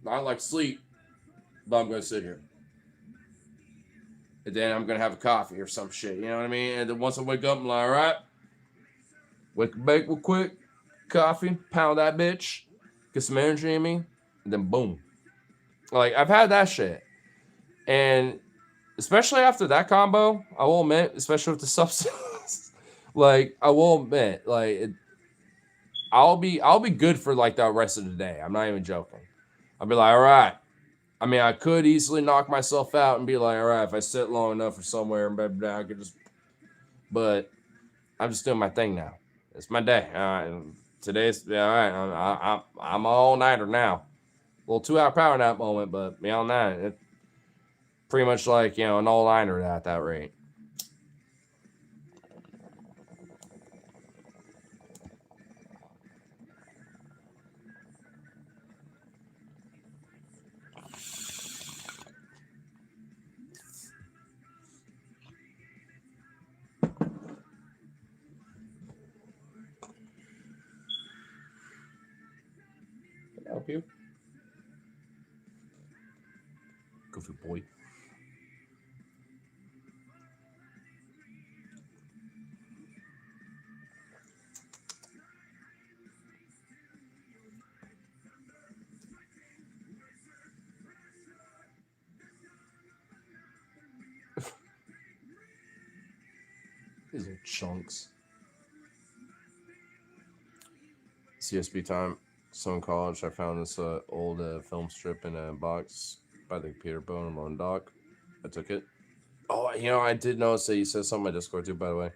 I don't like sleep, but I'm gonna sit here. And then I'm gonna have a coffee or some shit, you know what I mean? And then once I wake up, I'm like, all right, wake up, bake real quick, coffee, pound that bitch, get some energy in me, and then boom. Like, I've had that shit. And especially after that combo, I will admit, especially with the substance, like, I will admit, like, I'll be good for like the rest of the day. I'm not even joking. I'll be like, all right. I mean, I could easily knock myself out and be like, all right, if I sit long enough or somewhere, I could just. But I'm just doing my thing now. It's my day. Today's all right. I'm all nighter now. A little 2-hour power nap moment, but beyond that, it pretty much like an all nighter at that rate. Can I help you? Goofy boy. These little chunks. CSB time. So in college, I found this old film strip in a box by the computer bone and loan dock. I took it. Oh, I did notice that you said something on my Discord too, by the way.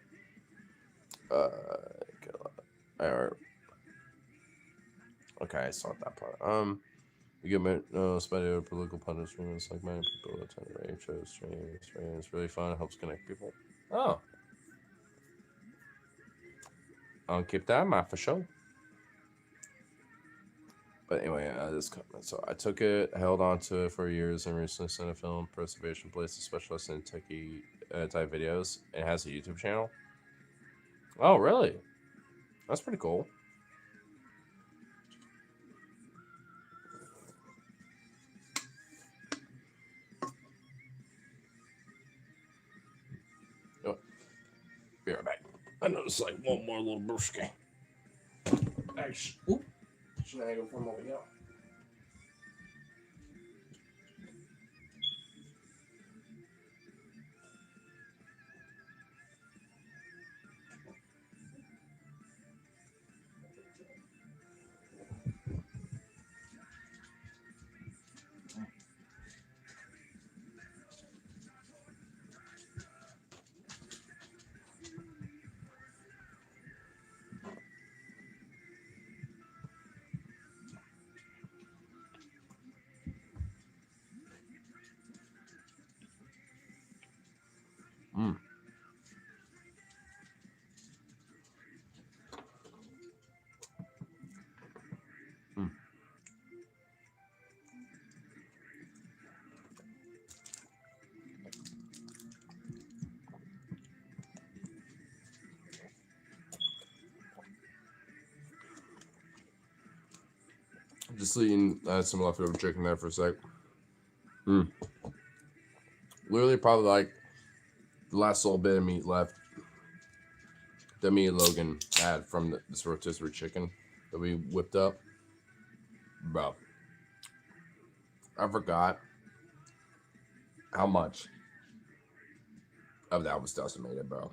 Okay, I saw that part. You get my spider political punishments like many people attend radio shows, streams. It's really fun. It helps connect people. Oh, I'll keep that in mind for sure. But anyway, this comment. So I took it, held on to it for years, and recently sent a film preservation place to specialize in techie type videos. It has a YouTube channel. Oh, really? That's pretty cool. Oh, be right back. I noticed like one more little brewski. Actually, should I go for a moment? Yeah. Just eating some leftover chicken there for a sec. Literally, probably like the last little bit of meat left that me and Logan had from this rotisserie chicken that we whipped up. Bro, I forgot how much of that was decimated, bro.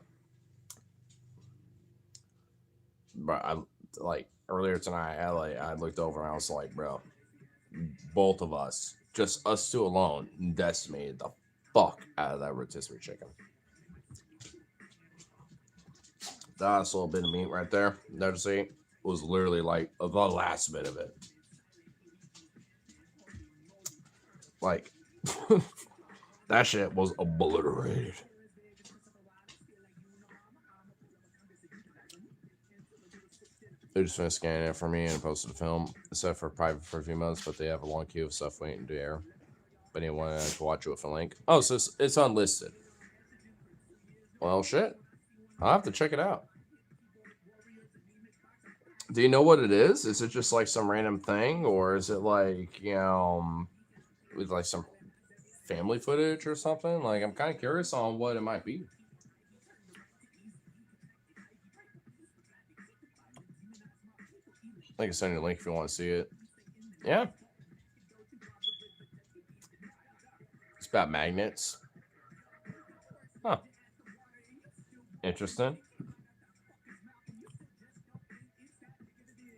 But I like earlier tonight, I looked over and I was like, bro, both of us, just us two alone, decimated the fuck out of that rotisserie chicken. That last little bit of meat right there, that just ate, was literally like the last bit of it. Like, that shit was obliterated. They just finished scanning it for me and posted a film. It's set for private for a few months, but they have a long queue of stuff waiting to air. But anyone to watch it with a link. Oh, so it's unlisted. Well, shit. I'll have to check it out. Do you know what it is? Is it just like some random thing? Or is it like, with like some family footage or something? Like, I'm kind of curious on what it might be. I can send you a link if you want to see it. Yeah. It's about magnets. Huh. Interesting.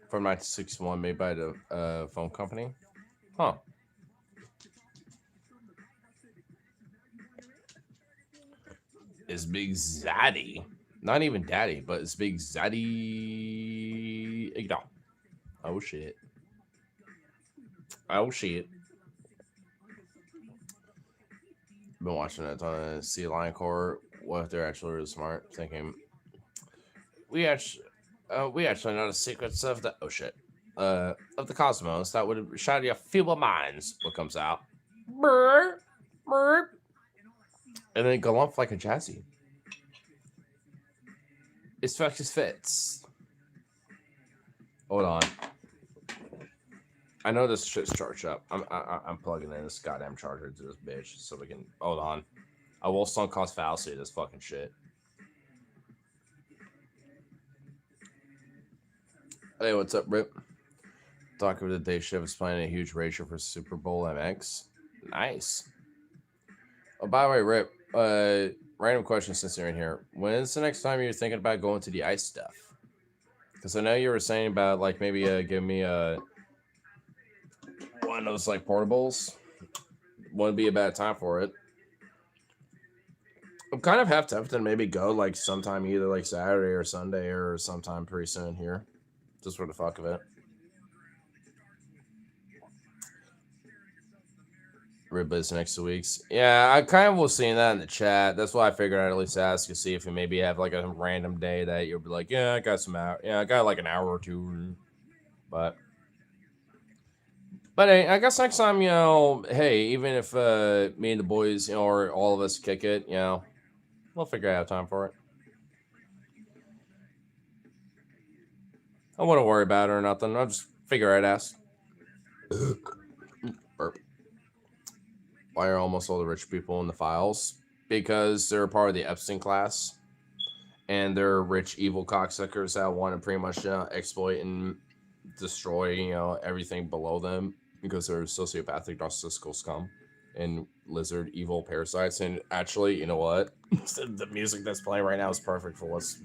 From 1961, made by the phone company. Huh. It's Big Zaddy. Not even Daddy, but it's Big Zaddy. Oh, shit. Oh, shit. Been watching a ton of Sea Lion Core. What if they're actually really smart? Thinking, we actually know the secrets of the of the cosmos that would shatter your feeble minds. What comes out? Brr, brr. And then go off like a jazzy. It's fucking fits. Hold on. I know this shit's charged up. I'm plugging in this goddamn charger to this bitch so we can. Hold on. I will sunk cost fallacy this fucking shit. Hey, what's up, Rip? Talk of the day shift is planning a huge ratio for Super Bowl MX. Nice. Oh, by the way, Rip, random question since you're in here. When's the next time you're thinking about going to the ice stuff? Because I know you were saying about like maybe give me one of those like portables. Wouldn't be a bad time for it. I'm kind of half tempted to maybe go like sometime either like Saturday or Sunday or sometime pretty soon here. Just for the fuck of it. Ribblies next 2 weeks. Yeah, I kind of was seeing that in the chat. That's why I figured I'd at least ask to see if you maybe have like a random day that you'll be like, yeah, I got some hour. Yeah, I got like an hour or two. But hey, I guess next time, hey, even if me and the boys, or all of us kick it, we'll figure out time for it. I wouldn't worry about it or nothing. I'll just figure it out. Burp. Why are almost all the rich people in the files? Because they're part of the Epstein class. And they're rich, evil cocksuckers that want to pretty much exploit and destroy, everything below them. Because they're sociopathic, narcissistical scum. And lizard, evil parasites. And actually, you know what? The music that's playing right now is perfect for what's,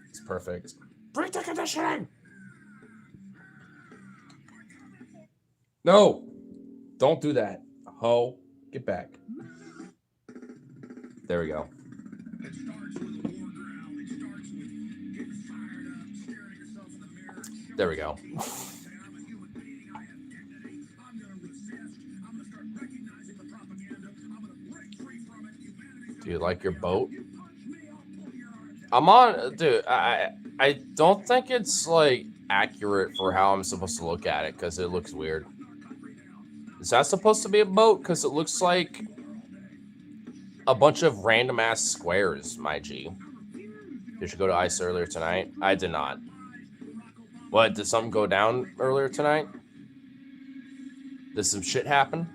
It's perfect. Break the conditioning! No! Don't do that. Ho. Get back. There we go. There we go. Do you like your boat? I'm on, dude. I don't think it's like accurate for how I'm supposed to look at it because it looks weird. Is that supposed to be a boat? Because it looks like a bunch of random ass squares, my G. Did you go to ice earlier tonight? I did not. What, did something go down earlier tonight? Did some shit happen?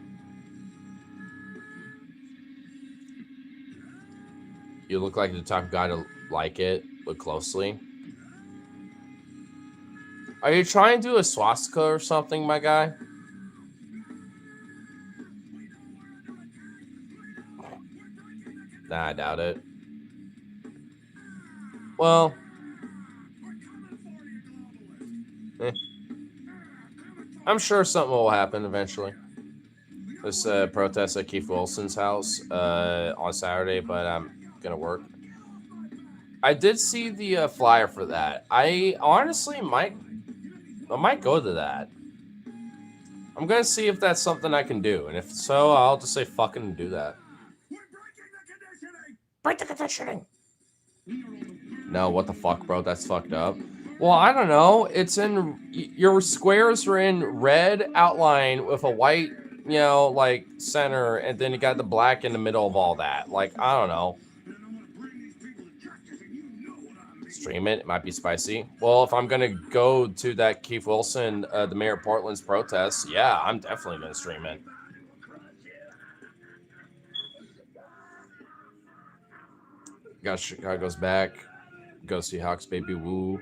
You look like the type of guy to like it. Look closely. Are you trying to do a swastika or something, my guy? Nah, I doubt it. Well, I'm sure something will happen eventually. This protest at Keith Wilson's house on Saturday, but I'm gonna work. I did see the flyer for that. I honestly might go to that. I'm gonna see if that's something I can do, and if so, I'll just say fucking do that. Break the conditioning. No, what the fuck, bro? That's fucked up. Well, I don't know. It's in your squares are in red outline with a white, like center, and then you got the black in the middle of all that. Like, I don't know. Stream it. It might be spicy. Well, if I'm gonna go to that Keith Wilson, the mayor of Portland's protest, yeah, I'm definitely gonna stream it. Got Chicago's back. Go Seahawks, baby, woo.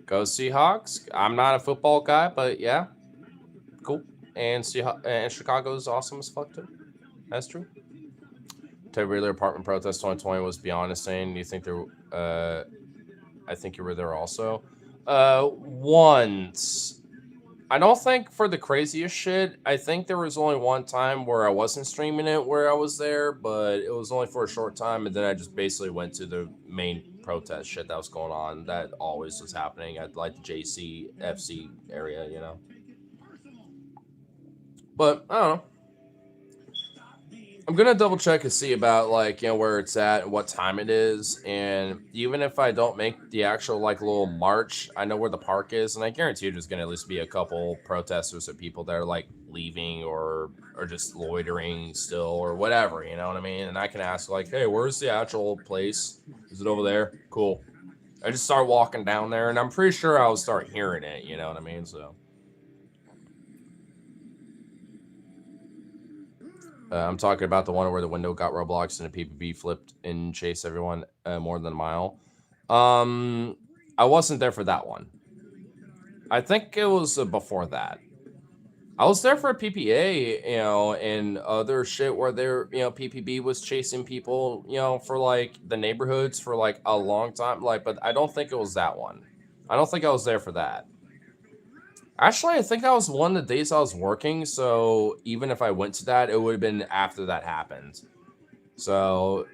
Go Seahawks. I'm not a football guy, but yeah, cool. And Chicago is awesome as fuck too. That's true. Ted Wheeler apartment protest 2020 was beyond insane. You think there? I think you were there also. Once. I don't think for the craziest shit. I think there was only one time where I wasn't streaming it where I was there, but it was only for a short time, and then I just basically went to the main protest shit that was going on. That always was happening at like the JCFC area, But I don't know. I'm gonna double check and see about where it's at and what time it is, and even if I don't make the actual little march, I know where the park is, and I guarantee you there's gonna at least be a couple protesters or people that are leaving or just loitering still or whatever, you know what I mean? And I can ask hey, where's the actual place? Is it over there? Cool. I just start walking down there, and I'm pretty sure I'll start hearing it, you know what I mean? So. I'm talking about the one where the window got Roblox and the PPB flipped and chased everyone more than a mile. I wasn't there for that one. I think it was before that. I was there for a PPA, and other shit where PPB was chasing people, for the neighborhoods for a long time. But I don't think it was that one. I don't think I was there for that. Actually, I think that was one of the days I was working, so even if I went to that, it would have been after that happened. So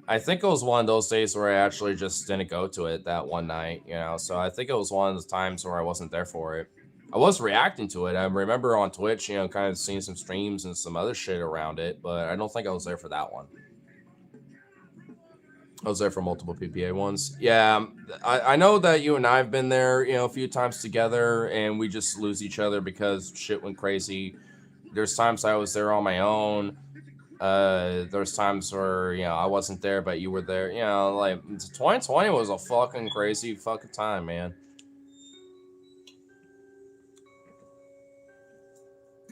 I think it was one of those days where I actually just didn't go to it that one night, so I think it was one of those times where I wasn't there for it. I was reacting to it. I remember on Twitch, kind of seeing some streams and some other shit around it, but I don't think I was there for that one. I was there for multiple PPA ones. Yeah, I know that you and I have been there, a few times together, and we just lose each other because shit went crazy. There's times I was there on my own. There's times where, I wasn't there, but you were there. 2020 was a fucking crazy fucking time, man.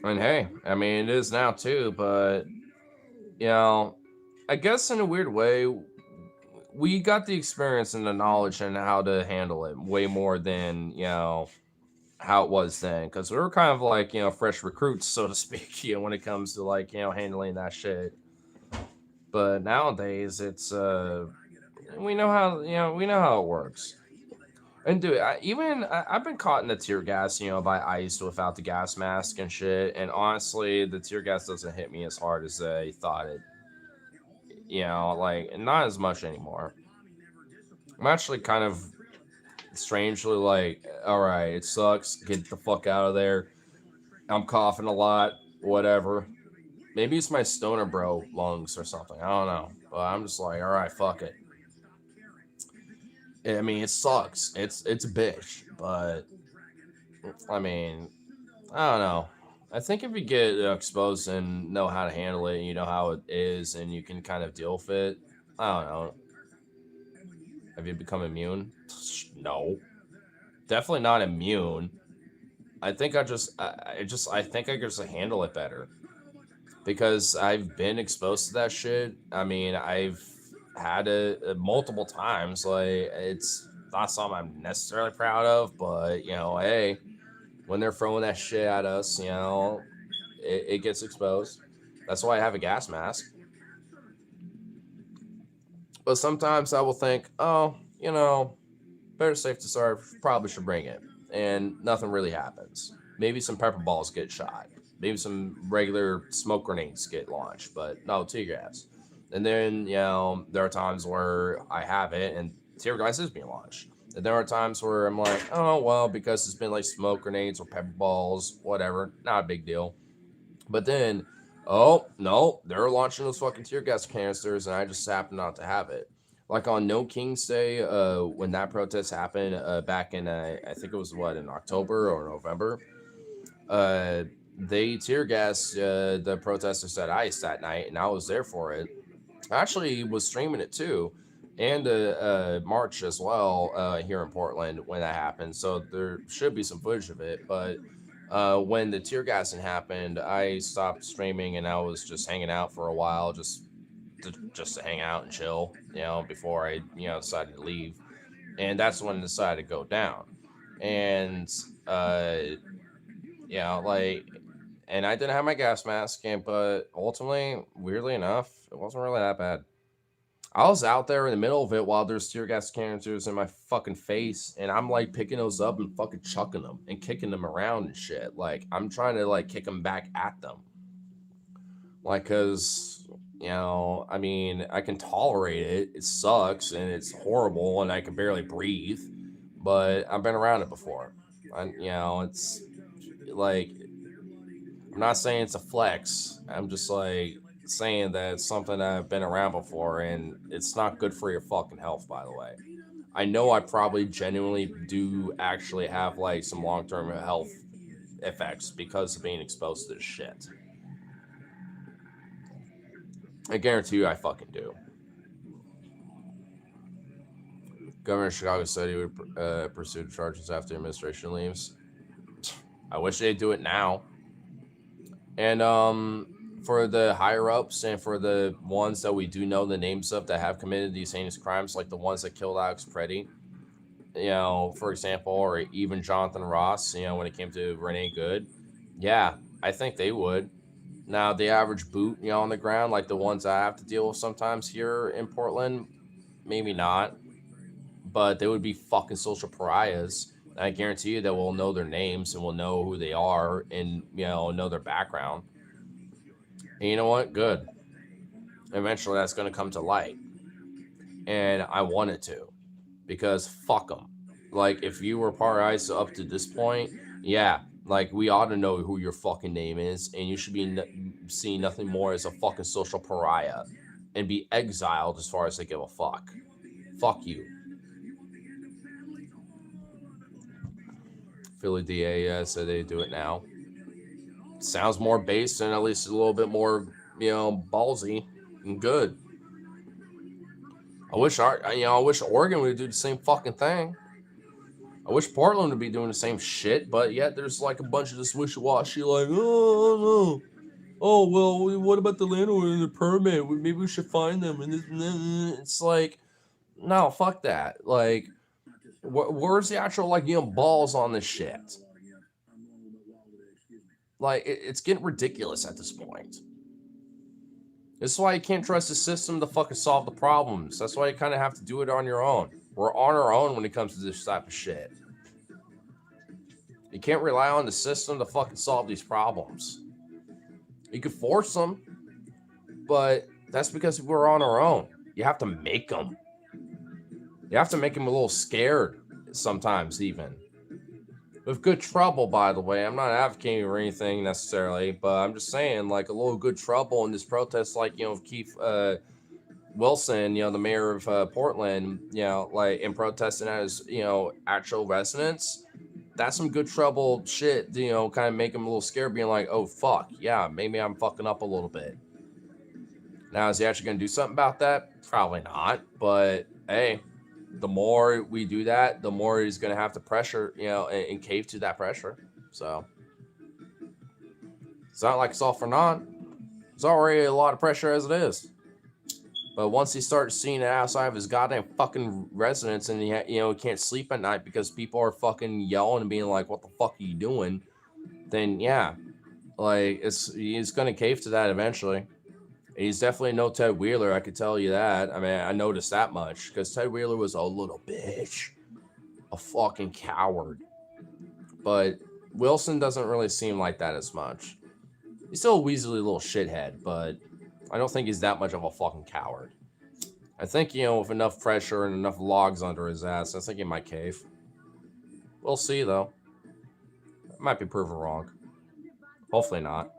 And hey, I mean, it is now too, but, I guess in a weird way, we got the experience and the knowledge and how to handle it way more than, how it was then. Because we were kind of fresh recruits, so to speak, when it comes to handling that shit. But nowadays it's we know how it works. And dude, I've been caught in the tear gas, by ice without the gas mask and shit. And honestly, the tear gas doesn't hit me as hard as I thought it. Not as much anymore. I'm actually kind of strangely all right, it sucks. Get the fuck out of there. I'm coughing a lot. Whatever. Maybe it's my stoner bro lungs or something. I don't know. But I'm just all right, fuck it. I mean, it sucks. It's a bitch. But, I mean, I don't know. I think if you get exposed and know how to handle it, you know how it is, and you can kind of deal with it, I don't know. Have you become immune? No. definitely not immune. I think I think I just handle it better because I've been exposed to that shit. I mean, I've had it multiple times. Like, it's not something I'm necessarily proud of, but hey, when they're throwing that shit at us, it gets exposed. That's why I have a gas mask. But sometimes I will think, oh, better safe to sorry, probably should bring it. And nothing really happens. Maybe some pepper balls get shot. Maybe some regular smoke grenades get launched, but no tear gas. And then, there are times where I have it and tear gas is being launched. And there are times where I'm like, oh, well, because it's been like smoke grenades or pepper balls, whatever, not a big deal. But then, oh no, they're launching those fucking tear gas canisters, and I just happen not to have it. Like on No King's Day, when that protest happened, back in I think it was in October or November. Uh, they tear gas the protesters at ICE that night, and I was there for it. I actually was streaming it too, and March as well here in Portland when that happened. So there should be some footage of it. But when the tear gassing happened, I stopped streaming and I was just hanging out for a while, just to hang out and chill, before I decided to leave. And that's when it decided to go down. And uh, like, and I didn't have my gas mask, but ultimately, weirdly enough, it wasn't really that bad. I was out there in the middle of it while there's tear gas canisters in my fucking face, and I'm like picking those up and fucking chucking them and kicking them around and shit. Like, I'm trying to like kick them back at them. Like, cause I mean, I can tolerate it. It sucks and it's horrible, and I can barely breathe. But I've been around it before. It's like, I'm not saying it's a flex. I'm just like saying that it's something that I've been around before, and it's not good for your fucking health, by the way. I know I probably genuinely do actually have like some long term health effects because of being exposed to this shit. I guarantee you I fucking do. Governor of Chicago said he would pursue charges after administration leaves. I wish they'd do it now. And for the higher ups and for the ones that we do know the names of that have committed these heinous crimes, like the ones that killed Alex Preddy, for example, or even Jonathan Ross, when it came to Renee Good, yeah, I think they would. Now, the average boot, on the ground, like the ones I have to deal with sometimes here in Portland, maybe not, but they would be fucking social pariahs. And I guarantee you that we'll know their names and we'll know who they are and, know their background. And you know what? Good. Eventually, that's going to come to light. And I want it to. Because fuck them. Like, if you were part of ICE up to this point, yeah, like, we ought to know who your fucking name is. And you should be seen nothing more as a fucking social pariah. And be exiled as far as they give a fuck. Fuck you. Philly DA said they do it now. Sounds more based and at least a little bit more, ballsy and good. I wish Oregon would do the same fucking thing. I wish Portland would be doing the same shit, but yet there's like a bunch of this wishy-washy, like, oh, no. Oh, well, what about the landowner and the permit? Maybe we should find them. And it's like, no, fuck that. Like, where's the actual, like, balls on this shit? Like, it's getting ridiculous at this point. This is why you can't trust the system to fucking solve the problems. That's why you kind of have to do it on your own. We're on our own when it comes to this type of shit. You can't rely on the system to fucking solve these problems. You could force them, but that's because we're on our own. You have to make them. You have to make them a little scared sometimes, even. With good trouble, by the way. I'm not advocating or anything necessarily, but I'm just saying, like, a little good trouble in this protest, like, Keith Wilson, the mayor of Portland, like, in protesting at his, actual residence. That's some good trouble shit, kind of make him a little scared, being like, oh, fuck, yeah, maybe I'm fucking up a little bit. Now, is he actually going to do something about that? Probably not, but, hey, the more we do that, the more he's going to have to pressure, and cave to that pressure. So it's not like it's all for naught. There's already a lot of pressure as it is. But once he starts seeing it outside of his goddamn fucking residence, and he can't sleep at night because people are fucking yelling and being like, "What the fuck are you doing?" Then yeah, like he's gonna cave to that eventually. And he's definitely no Ted Wheeler, I could tell you that. I mean, I noticed that much because Ted Wheeler was a little bitch, a fucking coward. But Wilson doesn't really seem like that as much. He's still a weaselly little shithead, but I don't think he's that much of a fucking coward. I think, with enough pressure and enough logs under his ass, I think he might cave. We'll see, though. Might be proven wrong. Hopefully not.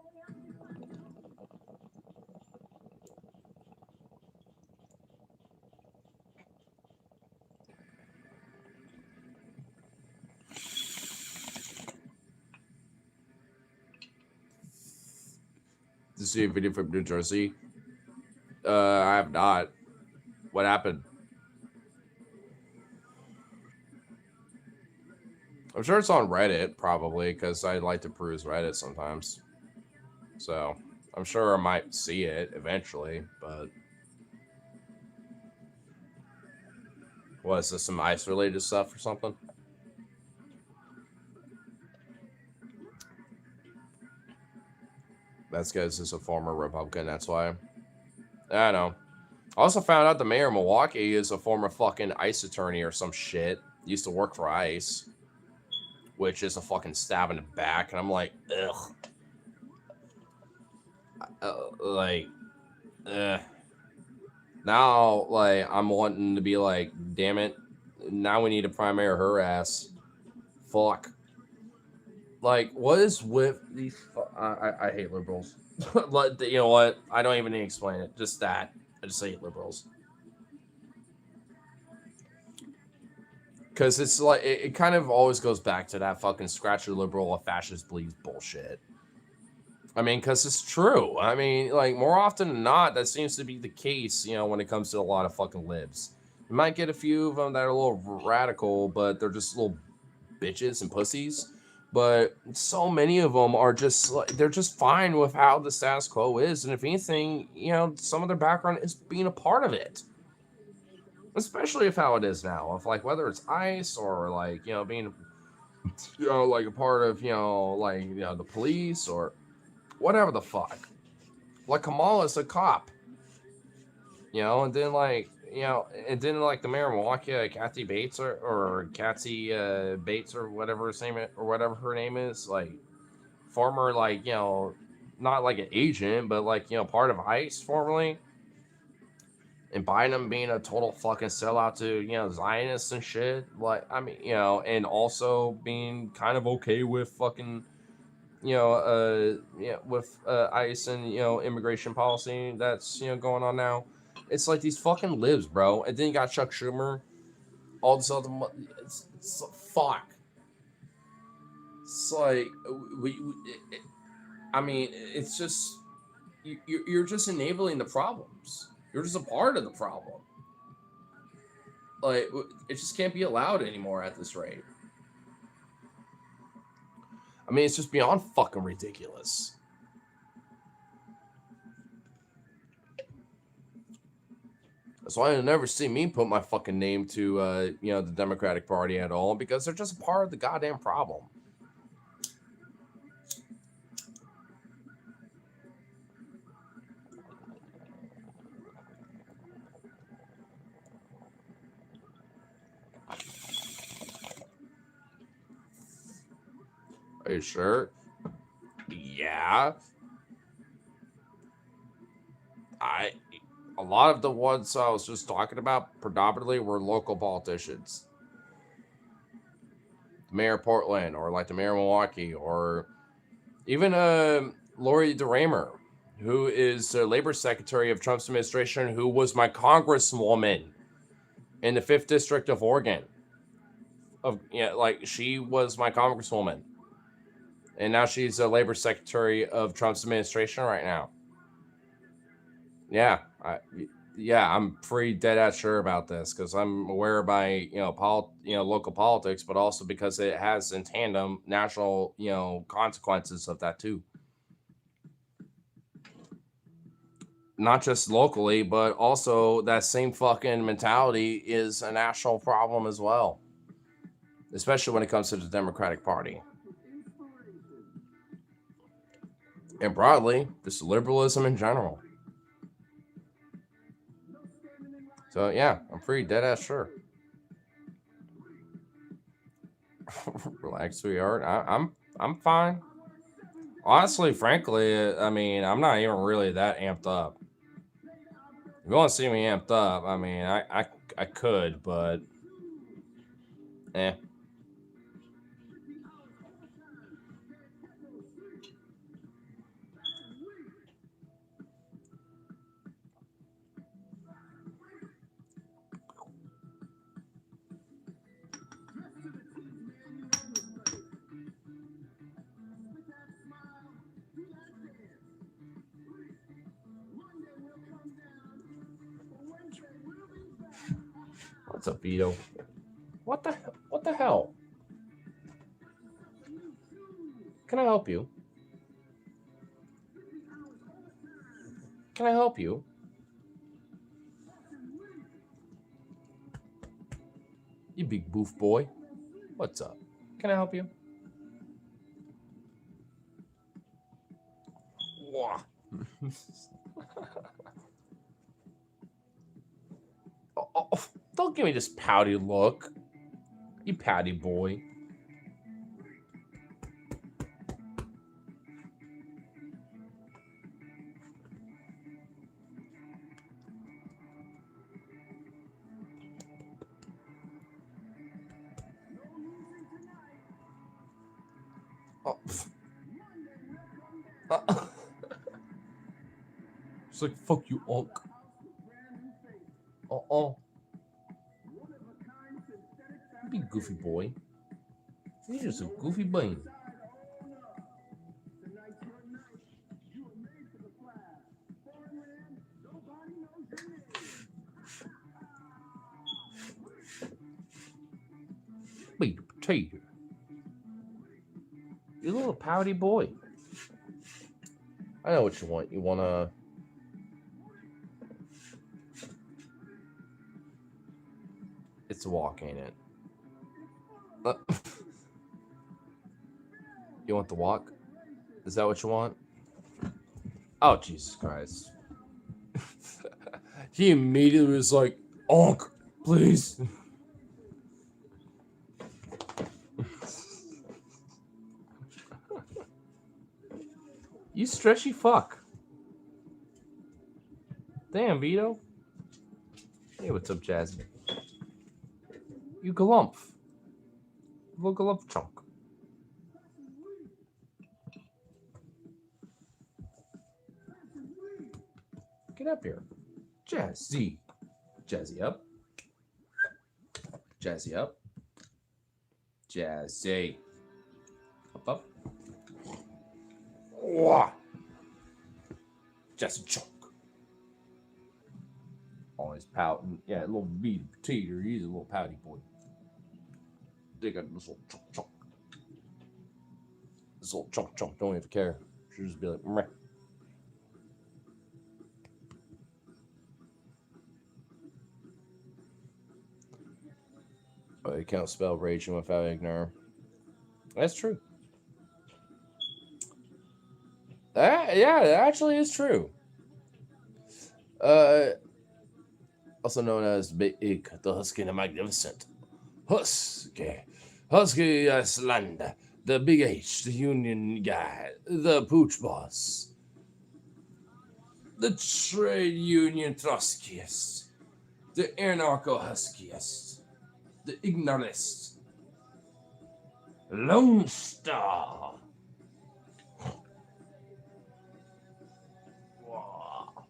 To see a video from New Jersey? I have not. What happened? I'm sure it's on Reddit, probably, because I like to peruse Reddit sometimes. So, I'm sure I might see it eventually, but... What, is this some ice-related stuff or something? That's because he's a former Republican, that's why. I know. I also found out the mayor of Milwaukee is a former fucking ICE attorney or some shit. Used to work for ICE. Which is a fucking stab in the back. And I'm like, ugh. Now, like, I'm wanting to be like, damn it. Now we need to primary her ass. Fuck. Like, what is with these... I hate liberals. You know what? I don't even need to explain it. Just that. I just hate liberals. Because it's like, it kind of always goes back to that fucking scratch your liberal, a fascist believes bullshit. I mean, because it's true. I mean, like, more often than not, that seems to be the case, when it comes to a lot of fucking libs. You might get a few of them that are a little radical, but they're just little bitches and pussies. But so many of them are just, like, they're just fine with how the status quo is. And if anything, some of their background is being a part of it. Especially if how it is now. If, like, whether it's ICE or, like, being, like, a part of, the police or whatever the fuck. Like, Kamala's a cop. And then, like, the mayor of Milwaukee, Kathy Bates or Kathy Bates or whatever her name is, like, former, like, not like an agent, but, like, part of ICE formerly. And Biden being a total fucking sellout to, Zionists and shit. Like, I mean, and also being kind of okay with fucking, with ICE and, immigration policy that's, going on now. It's like these fucking libs, bro. And then you got Chuck Schumer. All this other... It's fuck. It's like... I mean, it's just... You're just enabling the problems. You're just a part of the problem. Like, it just can't be allowed anymore at this rate. I mean, it's just beyond fucking ridiculous. That's why you'll never see me put my fucking name to, the Democratic Party at all, because they're just a part of the goddamn problem. Are you sure? Yeah. A lot of the ones I was just talking about predominantly were local politicians. The mayor of Portland, or like the mayor of Milwaukee, or even Lori DeRaymer, who is the labor secretary of Trump's administration, who was my congresswoman in the 5th District of Oregon. She was my congresswoman. And now she's a labor secretary of Trump's administration right now. Yeah, yeah, I'm pretty dead ass sure about this because I'm aware of my local politics, but also because it has in tandem national consequences of that too. Not just locally, but also that same fucking mentality is a national problem as well, especially when it comes to the Democratic Party and broadly just liberalism in general. So yeah, I'm pretty dead ass sure. Relax, sweetheart. I'm fine. Honestly, frankly, I mean, I'm not even really that amped up. If you want to see me amped up, I mean, I could, but eh. What's up, Vito? What the hell? Can I help you? Can I help you? You big boof boy. What's up? Can I help you? Wah. Oh, don't give me this pouty look. You pouty boy. Oh. It's like, fuck you, Unk. Uh-uh. You be goofy boy. You're just a goofy bean. Be the potato. You little pouty boy. I know what you want. You wanna... It's a walk, ain't it? You want the walk? Is that what you want? Oh, Jesus Christ. He immediately was like, Onk, please. You stretchy fuck. Damn, Vito. Hey, what's up, Jazzy? You galumph. Little galumph chunk. Get up here. Jazzy. Jazzy up. Jazzy up. Jazzy. Up, up. Wah. Jazzy chunk. Always pouting. Yeah, a little beady potato. He's a little pouty boy. They got this little chunk chunk. This little chunk chunk. Don't even care. She'll just be like, meh. Oh, you can't spell raging without ignoring. That's true. Yeah, it actually is true. Also known as Big the Husky and the Magnificent. Husky Iceland, the Big H, the Union guy, the Pooch Boss, the Trade Union Trotskyist, the Anarcho Huskiest, the Ignorist, Lone Star. Wow,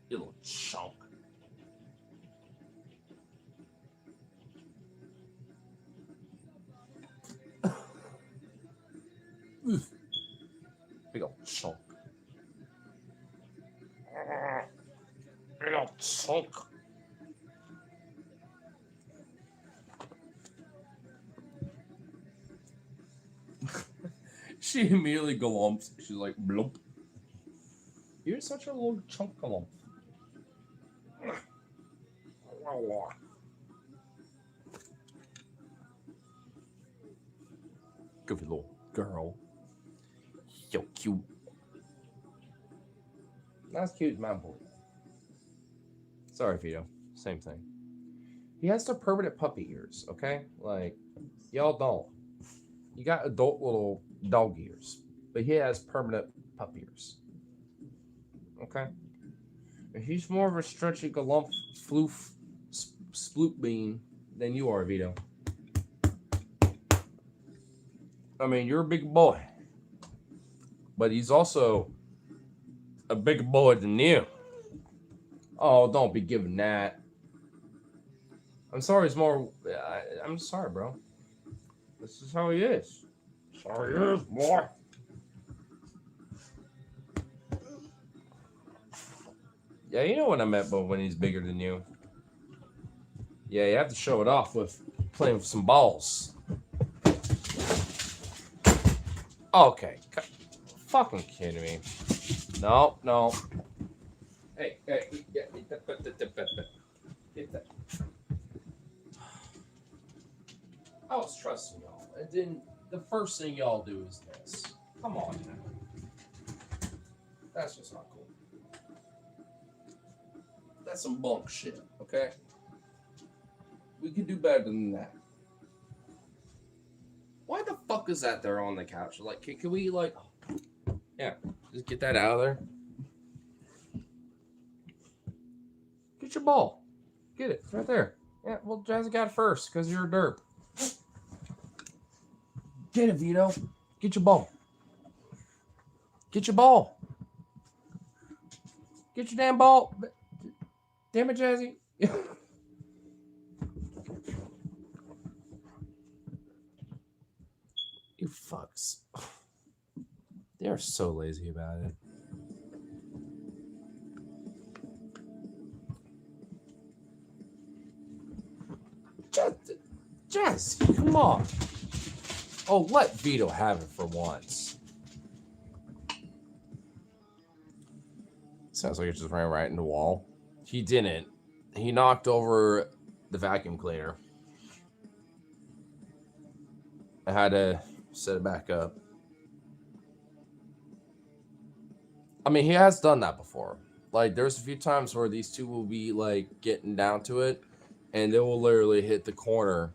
you little chunk. Big old chunk. Big old little chunk. She immediately galumps. She's like, blump. You're such a little chunk galump. Good little girl. So cute. Not as cute as my boy. Sorry, Vito. Same thing. He has the permanent puppy ears, okay? Like, y'all don't. You got adult little dog ears, but he has permanent pup ears. Okay? And he's more of a stretchy galump floof sploot bean than you are, Vito. I mean, you're a big boy, but he's also a bigger boy than you. Oh, don't be giving that. I'm sorry, it's more. I'm sorry, bro. This is how he is. Sorry, he is, boy. Yeah, you know what I meant, but when he's bigger than you. Yeah, you have to show it off with playing with some balls. Okay. Fucking kidding me. No, no. Hey, get that. I was trusting y'all. And then the first thing y'all do is this. Come on now. That's just not cool. That's some bunk shit, okay? We could do better than that. Why the fuck is that there on the couch? Like, can we, like... Yeah, just get that out of there. Get your ball. Get it. It's right there. Yeah, well, Jazzy got it first because you're a derp. Get it, Vito. Get your ball. Get your ball. Get your damn ball. Damn it, Jazzy. You fucks. They are so lazy about it. Jazzy, come on. Oh, let Vito have it for once. Sounds like it just ran right into the wall. He didn't. He knocked over the vacuum cleaner. I had to set it back up. I mean, he has done that before. Like, there's a few times where these two will be, like, getting down to it, and they will literally hit the corner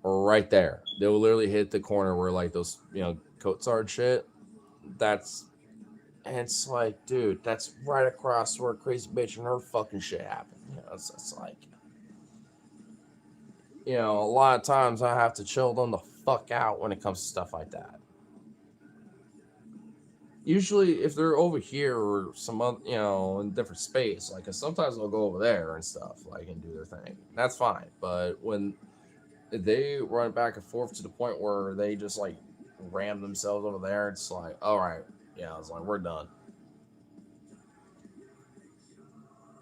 right there. They will literally hit the corner where, like, those, you know, coats are and shit. And it's like, dude, that's right across where Crazy Bitch and her fucking shit happened. You know, it's like, you know, a lot of times I have to chill them the fuck out when it comes to stuff like that. Usually, if they're over here or some other, you know, in a different space, like, 'cause sometimes they'll go over there and stuff, like, and do their thing. That's fine. But when they run back and forth to the point where they just, like, ram themselves over there, it's like, all right, yeah, it's like, we're done.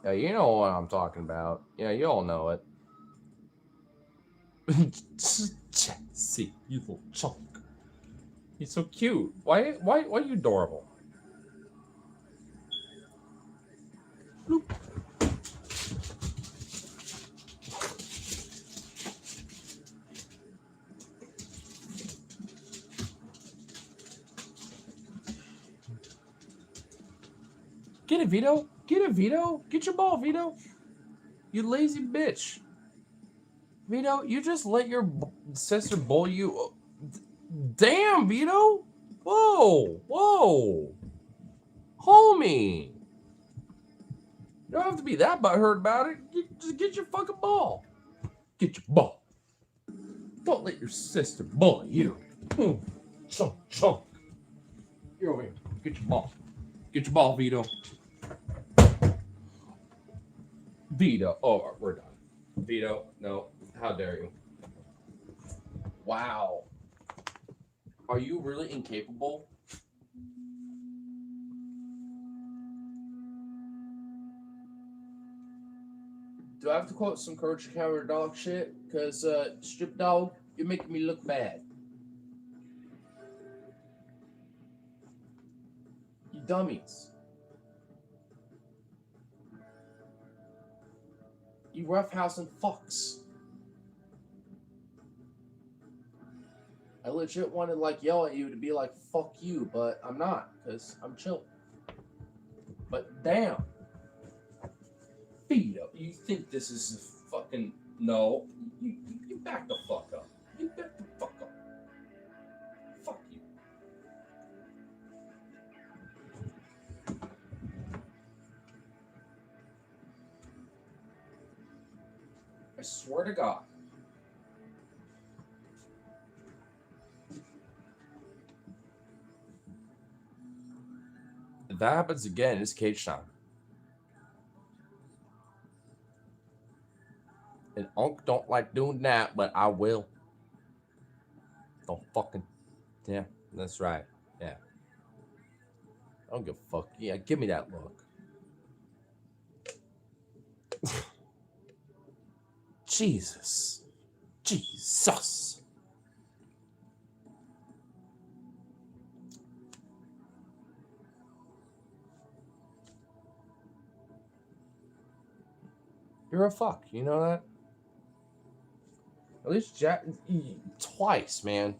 Yeah, you know what I'm talking about. Yeah, you all know it. See, you little chunk. He's so cute. Why are you adorable? Bloop. Get it, Vito. Get it, Vito. Get your ball, Vito. You lazy bitch. Vito, you just let your sister bull you. Damn, Vito. Whoa. Whoa. Homie. You don't have to be that butthurt about it. Just get your fucking ball. Get your ball. Don't let your sister bully you. Chunk, chunk. You're over here. Get your ball. Get your ball, Vito. Vito. Oh, we're done. Vito, no. How dare you? Wow. Are you really incapable? Do I have to quote some Courage Coward dog shit? Because, strip dog, you're making me look bad. You dummies. You roughhousing fucks. I legit wanted to like yell at you to be like, fuck you, but I'm not, because I'm chill. But damn. Vito, you think this is a fucking... No. You back the fuck up. You back the fuck up. Fuck you. I swear to God. If that happens again, it's cage time. And Unc don't like doing that, but I will. Don't fucking... Yeah, that's right. Yeah. I don't give a fuck. Yeah, give me that look. Jesus. Jesus. You're a fuck. You know that? At least twice, man.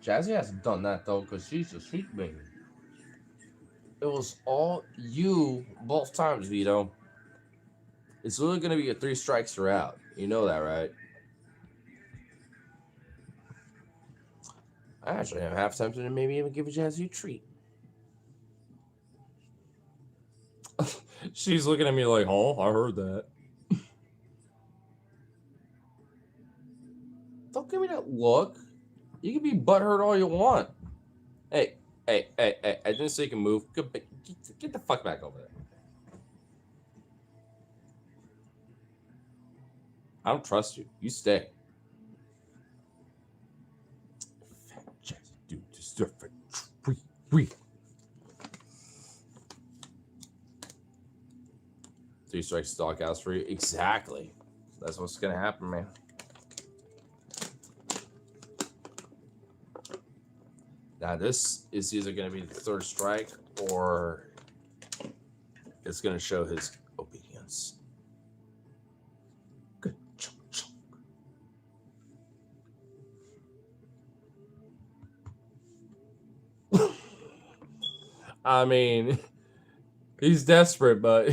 Jazzy hasn't done that, though, because she's a sweet baby. It was all you both times, Vito. It's literally going to be a 3 strikes you're out. You know that, right? I actually am half tempted to maybe even give Jazzy a treat. She's looking at me like, oh, I heard that. Don't give me that look. You can be butthurt all you want. Hey, I didn't say you can move. Get the fuck back over there. I don't trust you. You stay. Fat Jazzy dude deserve a treat. 3 strikes doghouse for you. Exactly. That's what's gonna happen, man. Now this is either gonna be the 3rd strike or it's gonna show his obedience. Good chunk. I mean, he's desperate, but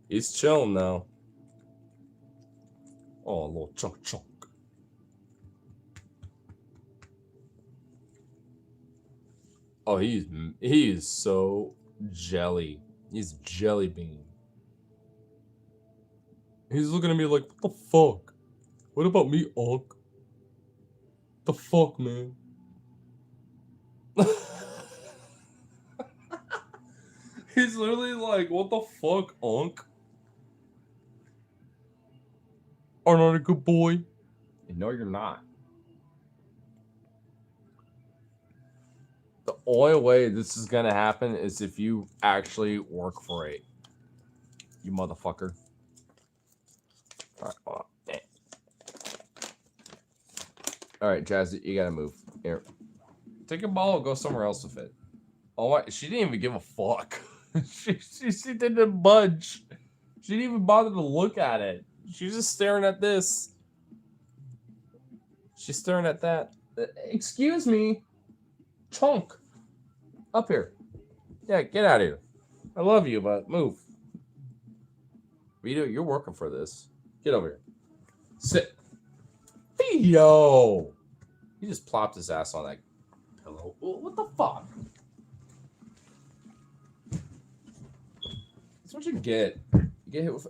he's chilling now. Oh, a little chunk. Oh, he is so jelly. He's jelly bean. He's looking at me like, what the fuck? What about me, Unc? The fuck, man? He's literally like, what the fuck, Unc? I'm not a good boy. No, you're not. The only way this is gonna happen is if you actually work for it. You motherfucker. Alright, hold on. Alright, Jazzy, you gotta move. Here. Take a ball and go somewhere else with it. Oh my, she didn't even give a fuck. she didn't budge. She didn't even bother to look at it. She's just staring at this. She's staring at that. Excuse me. Chunk. Up here. Yeah, get out of here. I love you, but move. Vito, you're working for this. Get over here. Sit. Vito! He just plopped his ass on that pillow. What the fuck? That's what you get. You get hit with...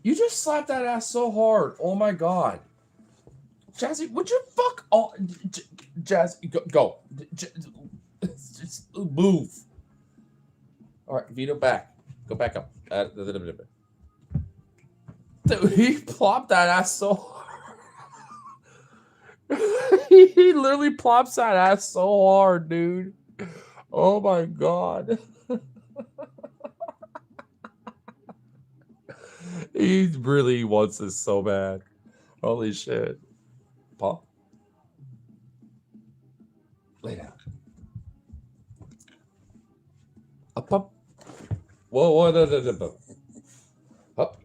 You just slapped that ass so hard. Oh my god. Jazzy, would you fuck all... Jazzy, go. Just move. Alright, Vito, back. Go back up. Dude, he plopped that ass so hard. He literally plops that ass so hard, dude. Oh my god. He really wants this so bad. Holy shit. Paul? Lay down. Up, up. Whoa, whoa, no. Up.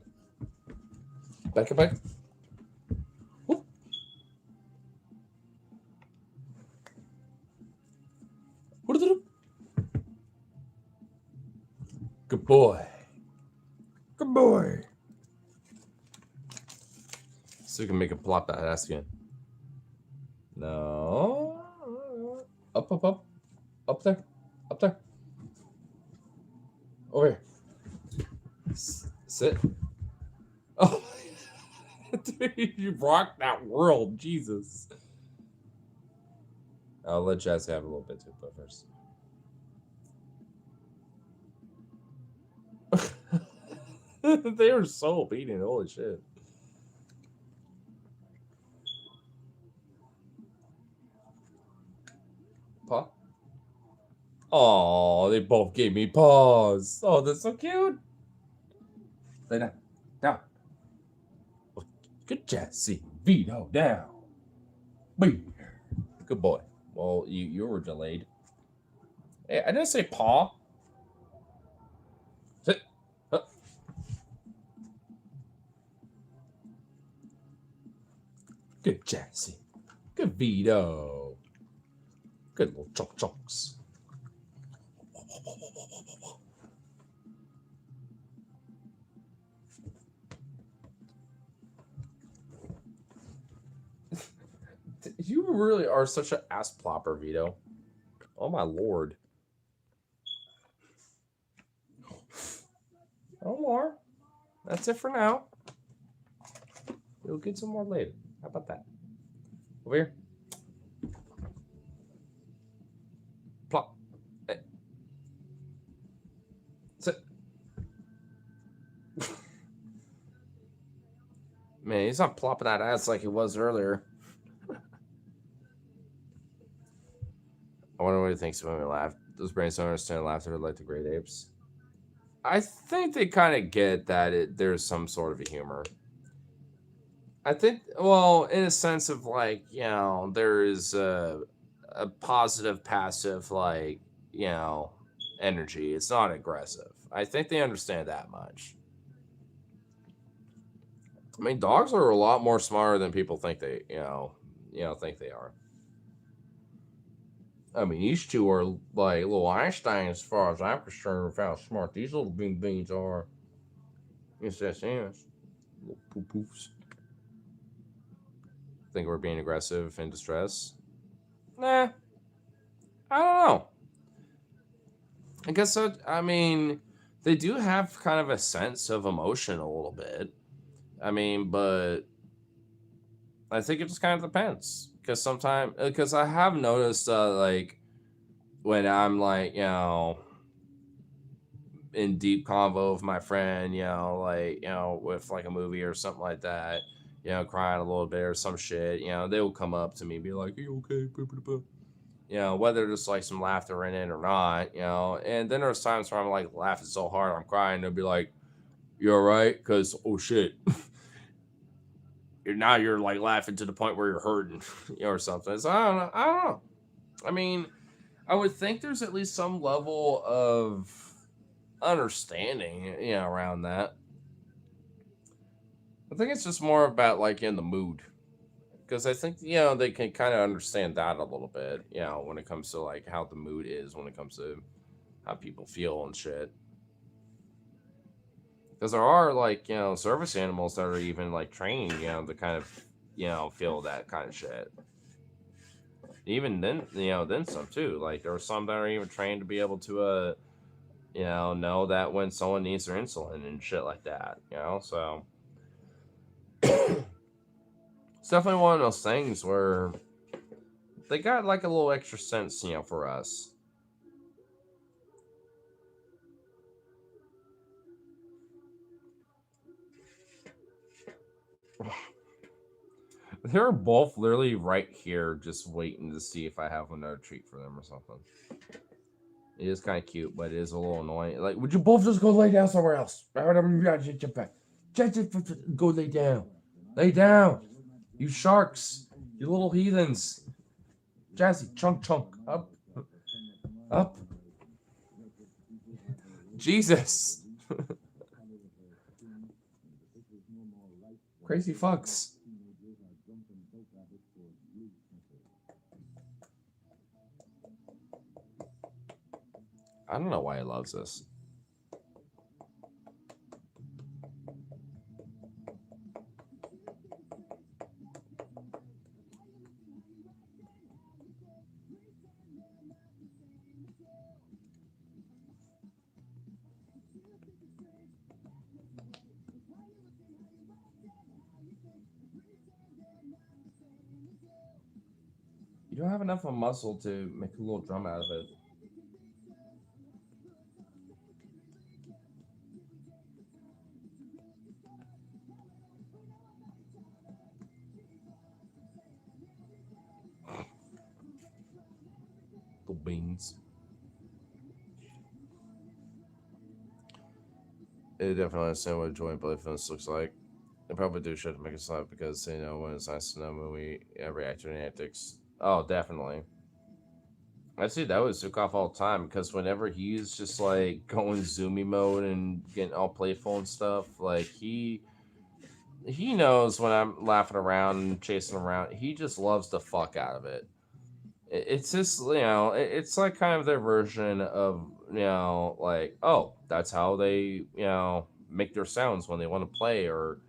Back, back. Whoop. What did it do? Good boy. Good boy. So we can make it plop that ass again. No. Up, up, up. Up there. Up there. Over here. Sit. Oh, dude, you rocked that world. Jesus. I'll let Jazz have a little bit too, but first. They are so obedient. Holy shit. Paw? Oh, they both gave me paws. Oh, that's so cute. Lay down. Down. Good Jazzy. Vito, down. Be. Good boy. Well, you were delayed. Hey, I didn't say paw. Sit. Up. Good Jazzy. Good Vito. Good little chunks. You really are such an ass plopper, Vito. Oh my lord. No more. That's it for now. You'll get some more later. How about that? Over here. Plop. Hey. Sit. Man, he's not plopping that ass like he was earlier. I wonder what he thinks when we laugh. Those brains don't understand laughter like the great apes. I think they kind of get that there's some sort of a humor. I think, well, in a sense of like, you know, there is a positive, passive, like, you know, energy. It's not aggressive. I think they understand that much. I mean, dogs are a lot more smarter than people think they, think they are. I mean, these two are like little Einstein as far as I'm concerned with how smart these little beans are. Yes, yes. Little poo-poofs. Think we're being aggressive in distress? Nah. I don't know. I guess, I mean, they do have kind of a sense of emotion a little bit. I mean, but I think it just kind of depends. Because I have noticed, like, when I'm, like, you know, in deep convo with my friend, you know, like, you know, with, like, a movie or something like that, you know, crying a little bit or some shit, you know, they will come up to me and be like, "Are you okay?" You know, whether there's, like, some laughter in it or not, you know. And then there's times where I'm, like, laughing so hard I'm crying. They'll be like, "You all right?" Because, oh, shit. Now you're like laughing to the point where you're hurting, you know, or something. So I don't know. I mean, I would think there's at least some level of understanding, you know, around that. I think it's just more about like in the mood, because I think, you know, they can kind of understand that a little bit, you know, when it comes to like how the mood is, when it comes to how people feel and shit. Because there are, like, you know, service animals that are even, like, trained, you know, to kind of, you know, feel that kind of shit. Even then, you know, some, too. Like, there are some that are even trained to be able to, you know that when someone needs their insulin and shit like that, you know? So, it's definitely one of those things where they got, like, a little extra sense, you know, for us. They're both literally right here just waiting to see if I have another treat for them or something. It is kind of cute, but it is a little annoying. Like, would you both just go lay down somewhere else? Go lay down. Lay down. You sharks. You little heathens. Jazzy, chunk. Up. Up. Jesus. Crazy fucks. I don't know why he loves this. You don't have enough of a muscle to make a little drum out of it. The beans. It definitely understand what a joint playfulness looks like. They probably do shit to make us laugh because they know when it's nice to know when we react to antics. Oh, definitely. I see that with Sukov all the time because whenever he's just like going zoomy mode and getting all playful and stuff, like he knows when I'm laughing around and chasing around. He just loves the fuck out of it. It's just it's like kind of their version of like, oh, that's how they make their sounds when they want to play, or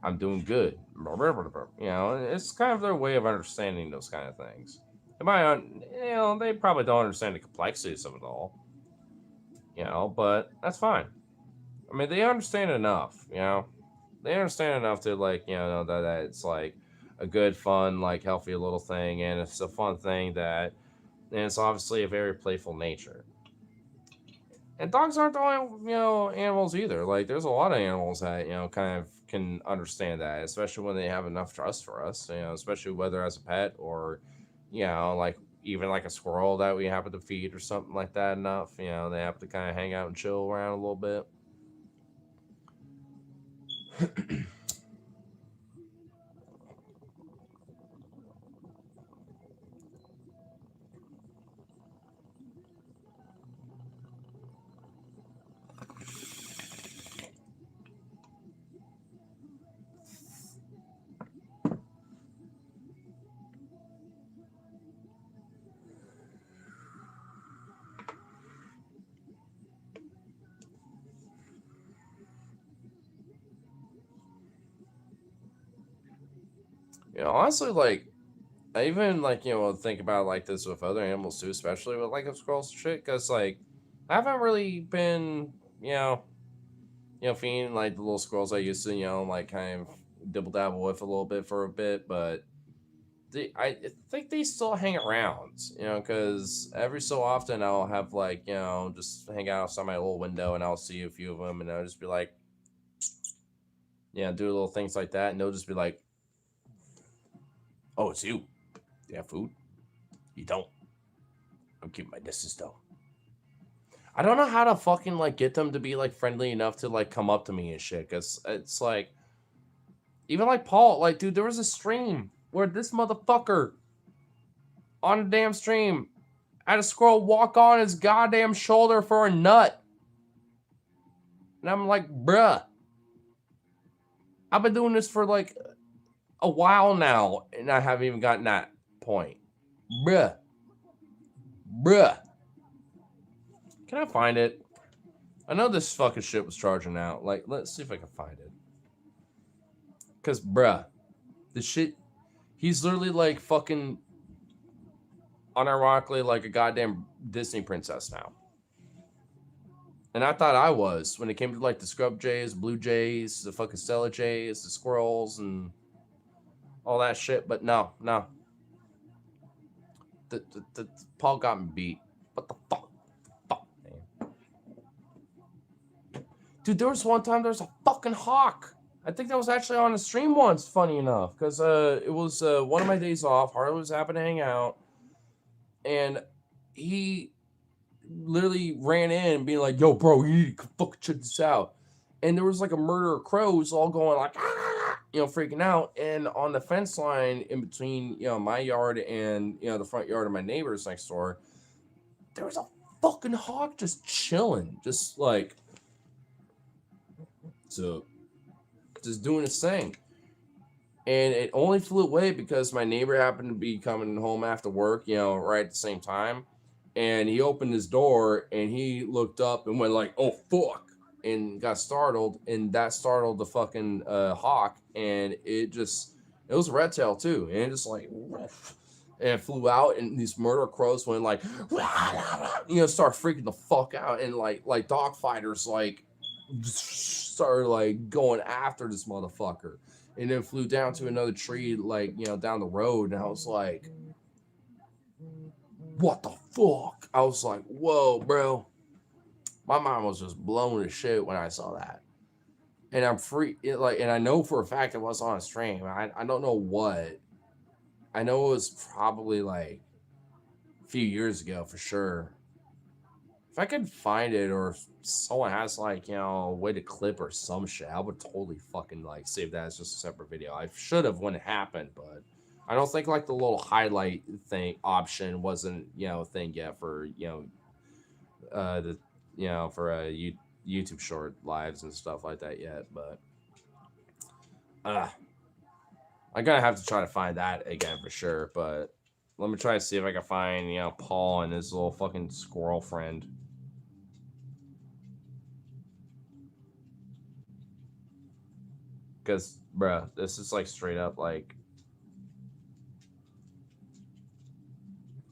I'm doing good. It's kind of their way of understanding those kind of things. They probably don't understand the complexities of it all, but that's fine. I mean, they understand enough, They understand enough to, like, know that it's, like, a good, fun, like, healthy little thing, and it's a fun thing and it's obviously a very playful nature. And dogs aren't the only, animals either. Like, there's a lot of animals that, kind of can understand that, especially when they have enough trust for us, especially whether as a pet or, like, even like a squirrel that we happen to feed or something like that enough, they have to kind of hang out and chill around a little bit. Honestly, like, I even, like, think about, like, this with other animals, too, especially with, like, squirrels and shit, because, like, I haven't really been, feeding, like, the little squirrels I used to, like, kind of dibble-dabble with a little bit for a bit, but I think they still hang around, because every so often I'll have, like, just hang out outside my little window, and I'll see a few of them, and I'll just be like, do little things like that, and they'll just be like, oh, it's you. You have food? You don't. I'm keeping my distance, though. I don't know how to fucking, like, get them to be, like, friendly enough to, like, come up to me and shit, because it's, like, even, like, Paul, like, dude, there was a stream where this motherfucker on a damn stream had a squirrel walk on his goddamn shoulder for a nut. And I'm like, bruh, I've been doing this for, like, a while now, and I haven't even gotten that point. Bruh. Can I find it? I know this fucking shit was charging out. Like, let's see if I can find it. Because, bruh, the shit, he's literally, like, fucking unironically like a goddamn Disney princess now. And I thought I was when it came to, like, the scrub jays, blue jays, the fucking Stella jays, the squirrels, and all that shit. But no. The Paul got me beat. What the fuck? Man. Dude, there was one time there was a fucking hawk. I think that was actually on a stream once, funny enough. Because it was one of my days off. Harley was happy to hang out. And he literally ran in being like, yo, bro, you need to fucking check this out. and there was like a murder of crows all going like, "Ah," freaking out. And on the fence line in between, my yard and, the front yard of my neighbors next door, there was a fucking hawk just chilling, just like, so just doing its thing. And it only flew away because my neighbor happened to be coming home after work, right at the same time. And he opened his door and he looked up and went like, "Oh fuck," and got startled. And that startled the fucking hawk. And it was a red tail too. And it just like, and it flew out. And these murder crows went like, start freaking the fuck out. And like dog fighters like started like going after this motherfucker. And then flew down to another tree, like, down the road. And I was like, what the fuck? I was like, whoa, bro. My mind was just blown to shit when I saw that. And and I know for a fact it was on a stream. I don't know what. I know it was probably like a few years ago for sure. If I could find it, or if someone has like, a way to clip or some shit, I would totally fucking like save that as just a separate video. I should have when it happened, but I don't think like the little highlight thing option wasn't, a thing yet for, the, for YouTube short lives and stuff like that yet. But I'm gonna have to try to find that again for sure. But let me try to see if I can find, Paul and his little fucking squirrel friend. Because, bruh, this is like straight up like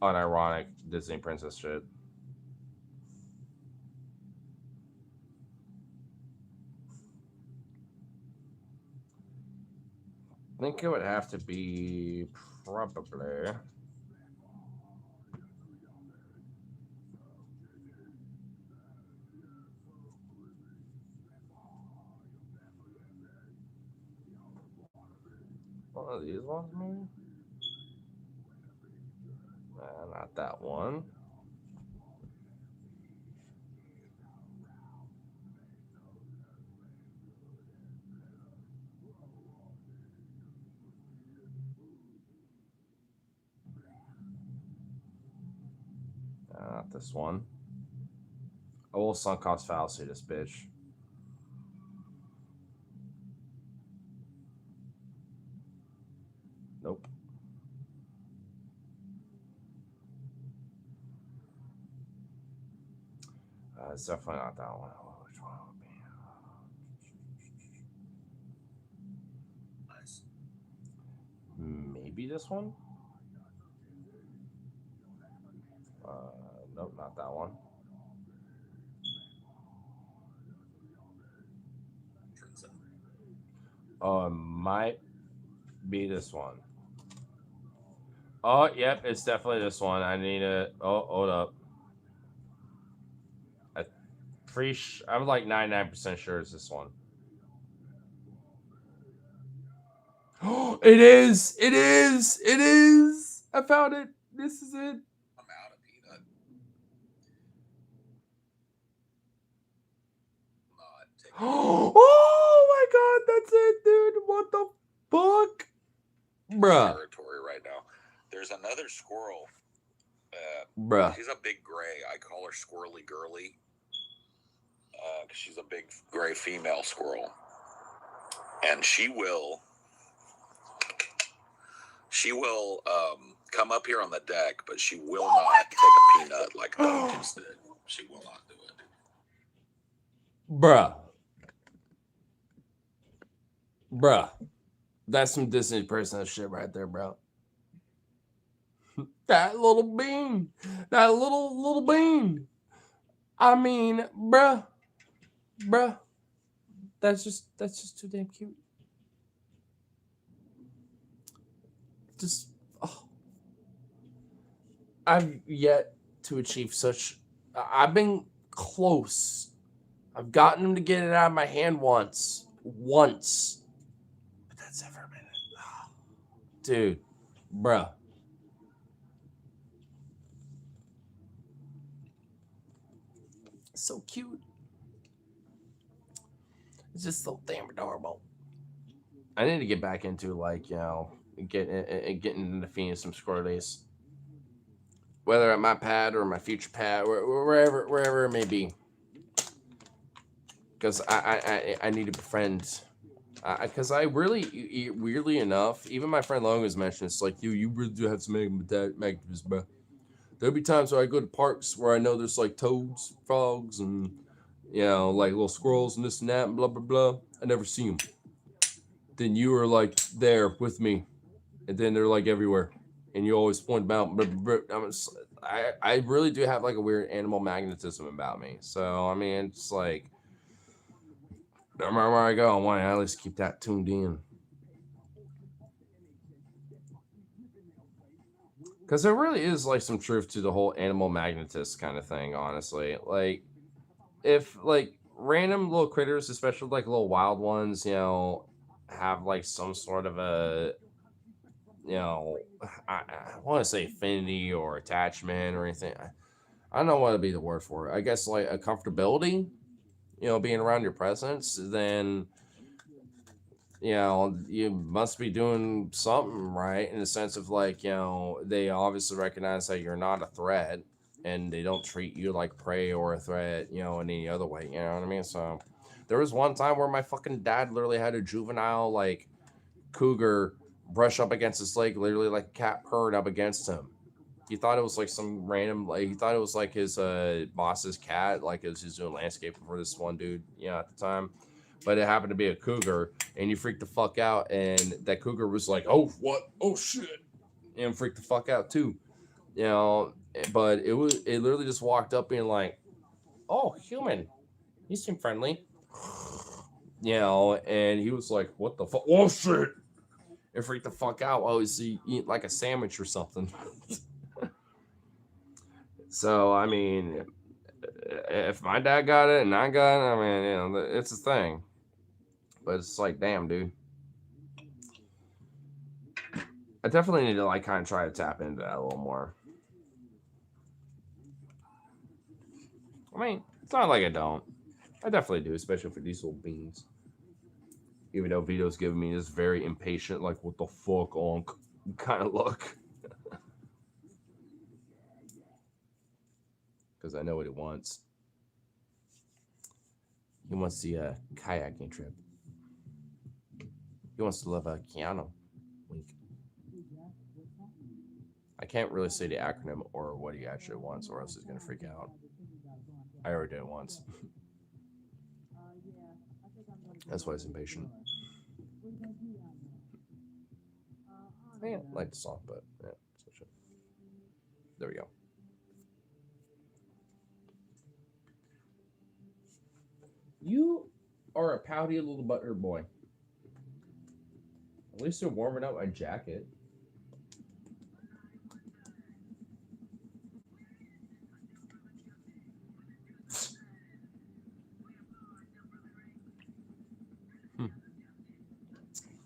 unironic Disney princess shit. I think it would have to be probably. One of these ones, maybe? Not that one. Not this one. Old sunk cost fallacy, this bitch. Nope. It's definitely not that one. Which one would be? Nice. Maybe this one? Nope, not that one. It might be this one. Oh, yep, it's definitely this one. I need to. Oh, hold up. I'm like 99% sure it's this one. It is! It is! It is! I found it. This is it. I'm out of peanut. Oh my god, that's it, dude. What the fuck? Bruh. Territory right now. There's another squirrel. Bruh. She's a big gray. I call her Squirrely Girly. Because she's a big gray female squirrel. And she will come up here on the deck, but she will not take a peanut like Duncan's did. She will not do it. Bruh. Bruh. That's some Disney princess shit right there, bro. That little bean. That little bean. I mean, bruh. Bruh. That's just too damn cute. Just, oh. I've yet to achieve such. I've been close. I've gotten him to get it out of my hand once. But that's ever been it. Oh. Dude, bruh. So cute. It's just so damn adorable. I need to get back into like getting into feeding some squirrelies, whether at my pad or my future pad, wherever it may be, because I need to befriend. Because I really, weirdly enough, even my friend Long has mentioned it's like you really do have some magnetism, bro. There'll be times where I go to parks where I know there's like toads, frogs, and like little squirrels and this and that and blah blah blah. I never see them. Then you are like there with me, and then they're like everywhere, and you always point them out. I really do have like a weird animal magnetism about me. So I mean, it's like no matter where I go, I want to at least keep that tuned in. Because there really is like some truth to the whole animal magnetist kind of thing, honestly. Like, if like random little critters, especially like little wild ones, have like some sort of a, you know, I want to say affinity or attachment or anything. I don't know what would be the word for it. I guess like a comfortability, being around your presence, then you must be doing something right in the sense of like, they obviously recognize that you're not a threat and they don't treat you like prey or a threat, in any other way. You know what I mean? So there was one time where my fucking dad literally had a juvenile like cougar brush up against his leg, literally like a cat purred up against him. He thought it was like some random, like he thought it was like his boss's cat, like it was just doing landscaping for this one dude, at the time. But it happened to be a cougar, and you freaked the fuck out, and that cougar was like, "Oh what? Oh shit!" and freaked the fuck out too, you know. But it literally just walked up being like, "Oh, human, you seem friendly," and he was like, "What the fuck? Oh shit!" and freaked the fuck out. Oh, is he eat like a sandwich or something? So I mean, if my dad got it and I got it, I mean, it's a thing. But it's like, damn, dude. I definitely need to like kind of try to tap into that a little more. I mean, it's not like I don't. I definitely do, especially for these little beans. Even though Vito's giving me this very impatient, like, what the fuck, onk kind of look. Because I know what he wants. He wants the kayaking trip. He wants to love a Keanu. Wink. I can't really say the acronym or what he actually wants, or else he's going to freak out. I already did it once. That's why he's impatient. I like the song, but yeah, switch it. There we go. You are a pouty little butthurt boy. At least you're warming up my jacket.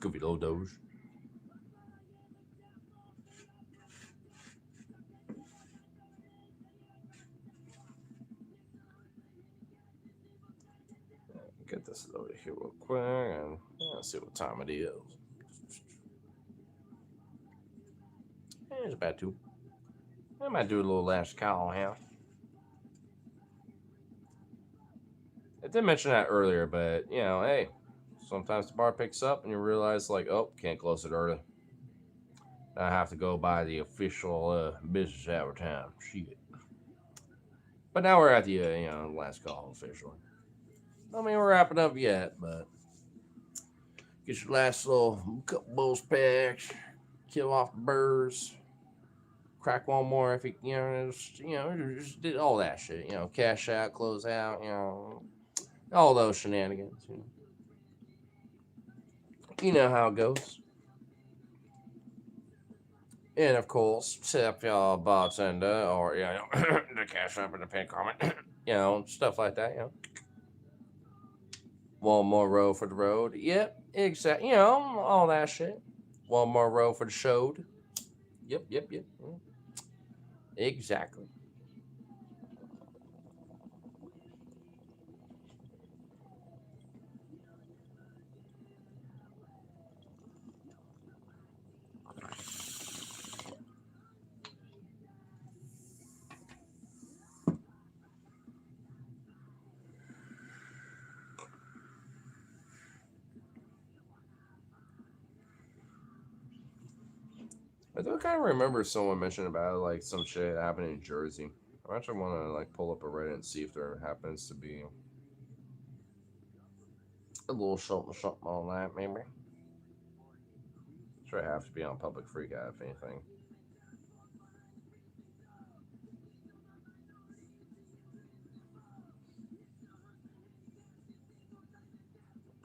Goofy little doge. Get this loaded here real quick and let's see what time it is. It's about 2. I might do a little last call here. I did mention that earlier, but hey, sometimes the bar picks up and you realize like, oh, can't close it early. I have to go by the official business hour time. Shit. But now we're at the last call officially. I mean, we're wrapping up yet, but get your last little couple bulls packs, kill off the birds, crack one more if you just did all that shit. Cash out, close out, all those shenanigans. You know how it goes. And of course, tip your bartender or the cash up in the pin comment, stuff like that. One more row for the road. Yep, exactly. All that shit. One more row for the showed. Yep. Exactly. do kind of remember someone mentioning about like some shit happening in Jersey. I actually want to like pull up a Reddit and see if there happens to be a little something on that, maybe. Sure, I have to be on public freak out if anything.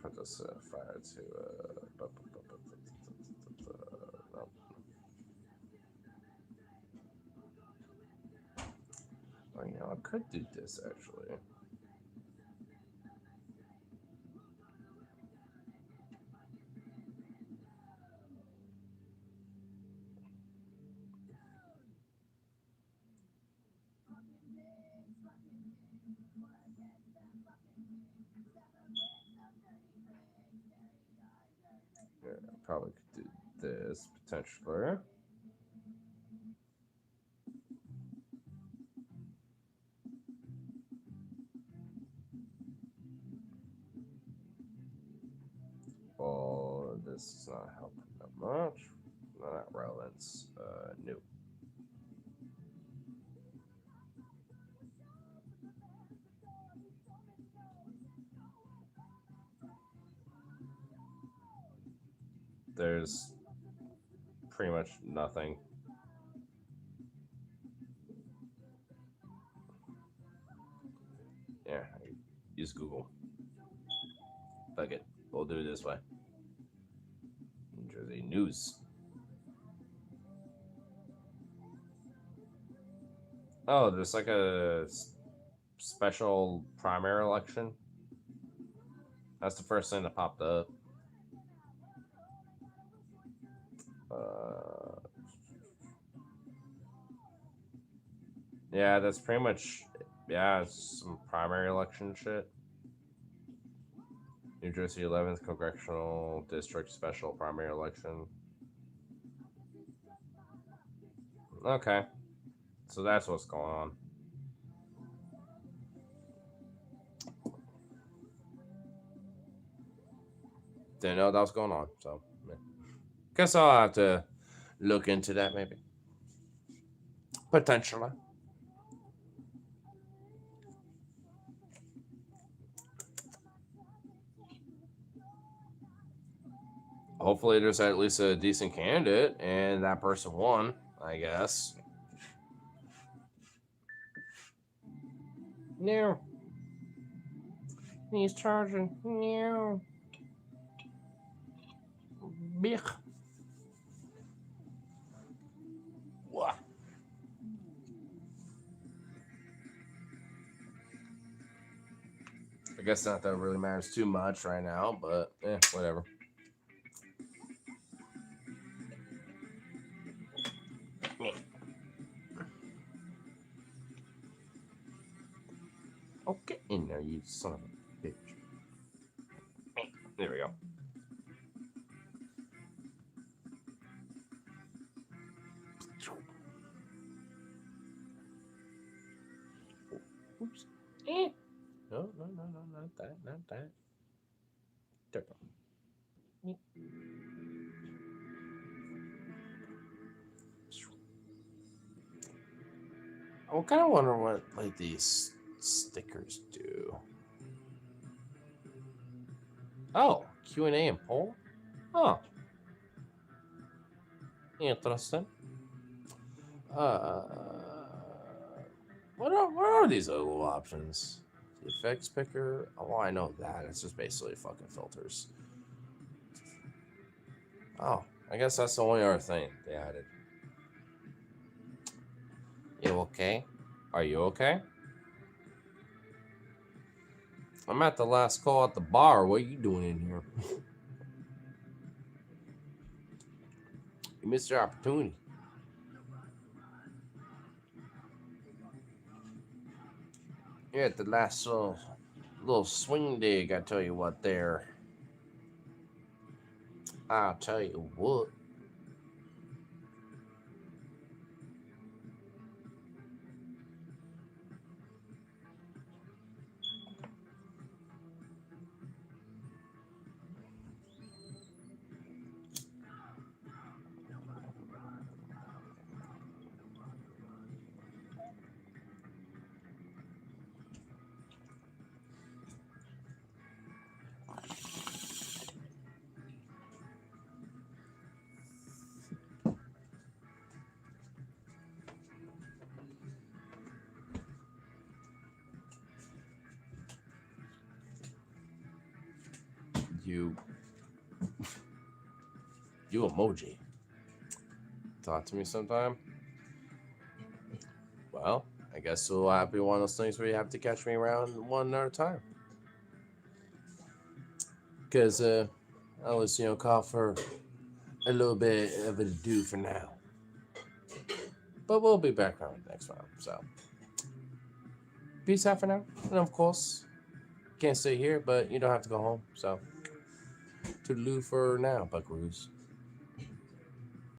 Put this fire to no. Oh, you know, I could do this actually. Yeah, I probably could do this potentially. Oh, this is not helping that much. Not relevance. New. There's pretty much nothing. Yeah, use Google. Fuck it. We'll do it this way. New Jersey news. Oh, there's like a special primary election. That's the first thing that popped up. Yeah, that's pretty much. Yeah, it's some primary election shit. New Jersey 11th Congressional District Special Primary Election. Okay. So that's what's going on. Didn't know that was going on, so yeah. Guess I'll have to look into that maybe. Potentially. Hopefully there's at least a decent candidate and that person won, I guess. No. He's charging. No. Big. What? I guess not that it really matters too much right now, but whatever. Oh, get in there, you son of a bitch. There we go. Oops. No, not that. There we go. I kind of wonder what like these stickers do. Oh, Q&A and poll? Oh. Interesting. What are these little options? The effects picker. Oh, I know that. It's just basically fucking filters. Oh, I guess that's the only other thing they added. You okay? Are you okay? I'm at the last call at the bar. What are you doing in here? You missed your opportunity. You're at the last little swing dig, I tell you what there. I'll tell you what. You emoji. Talk to me sometime. Well, I guess it'll have to be one of those things where you have to catch me around one at a time. Because I was, call for a little bit of a do for now. But we'll be back around next round. So, peace out for now. And of course, can't stay here, but you don't have to go home. So, toodaloo for now, buckaroos.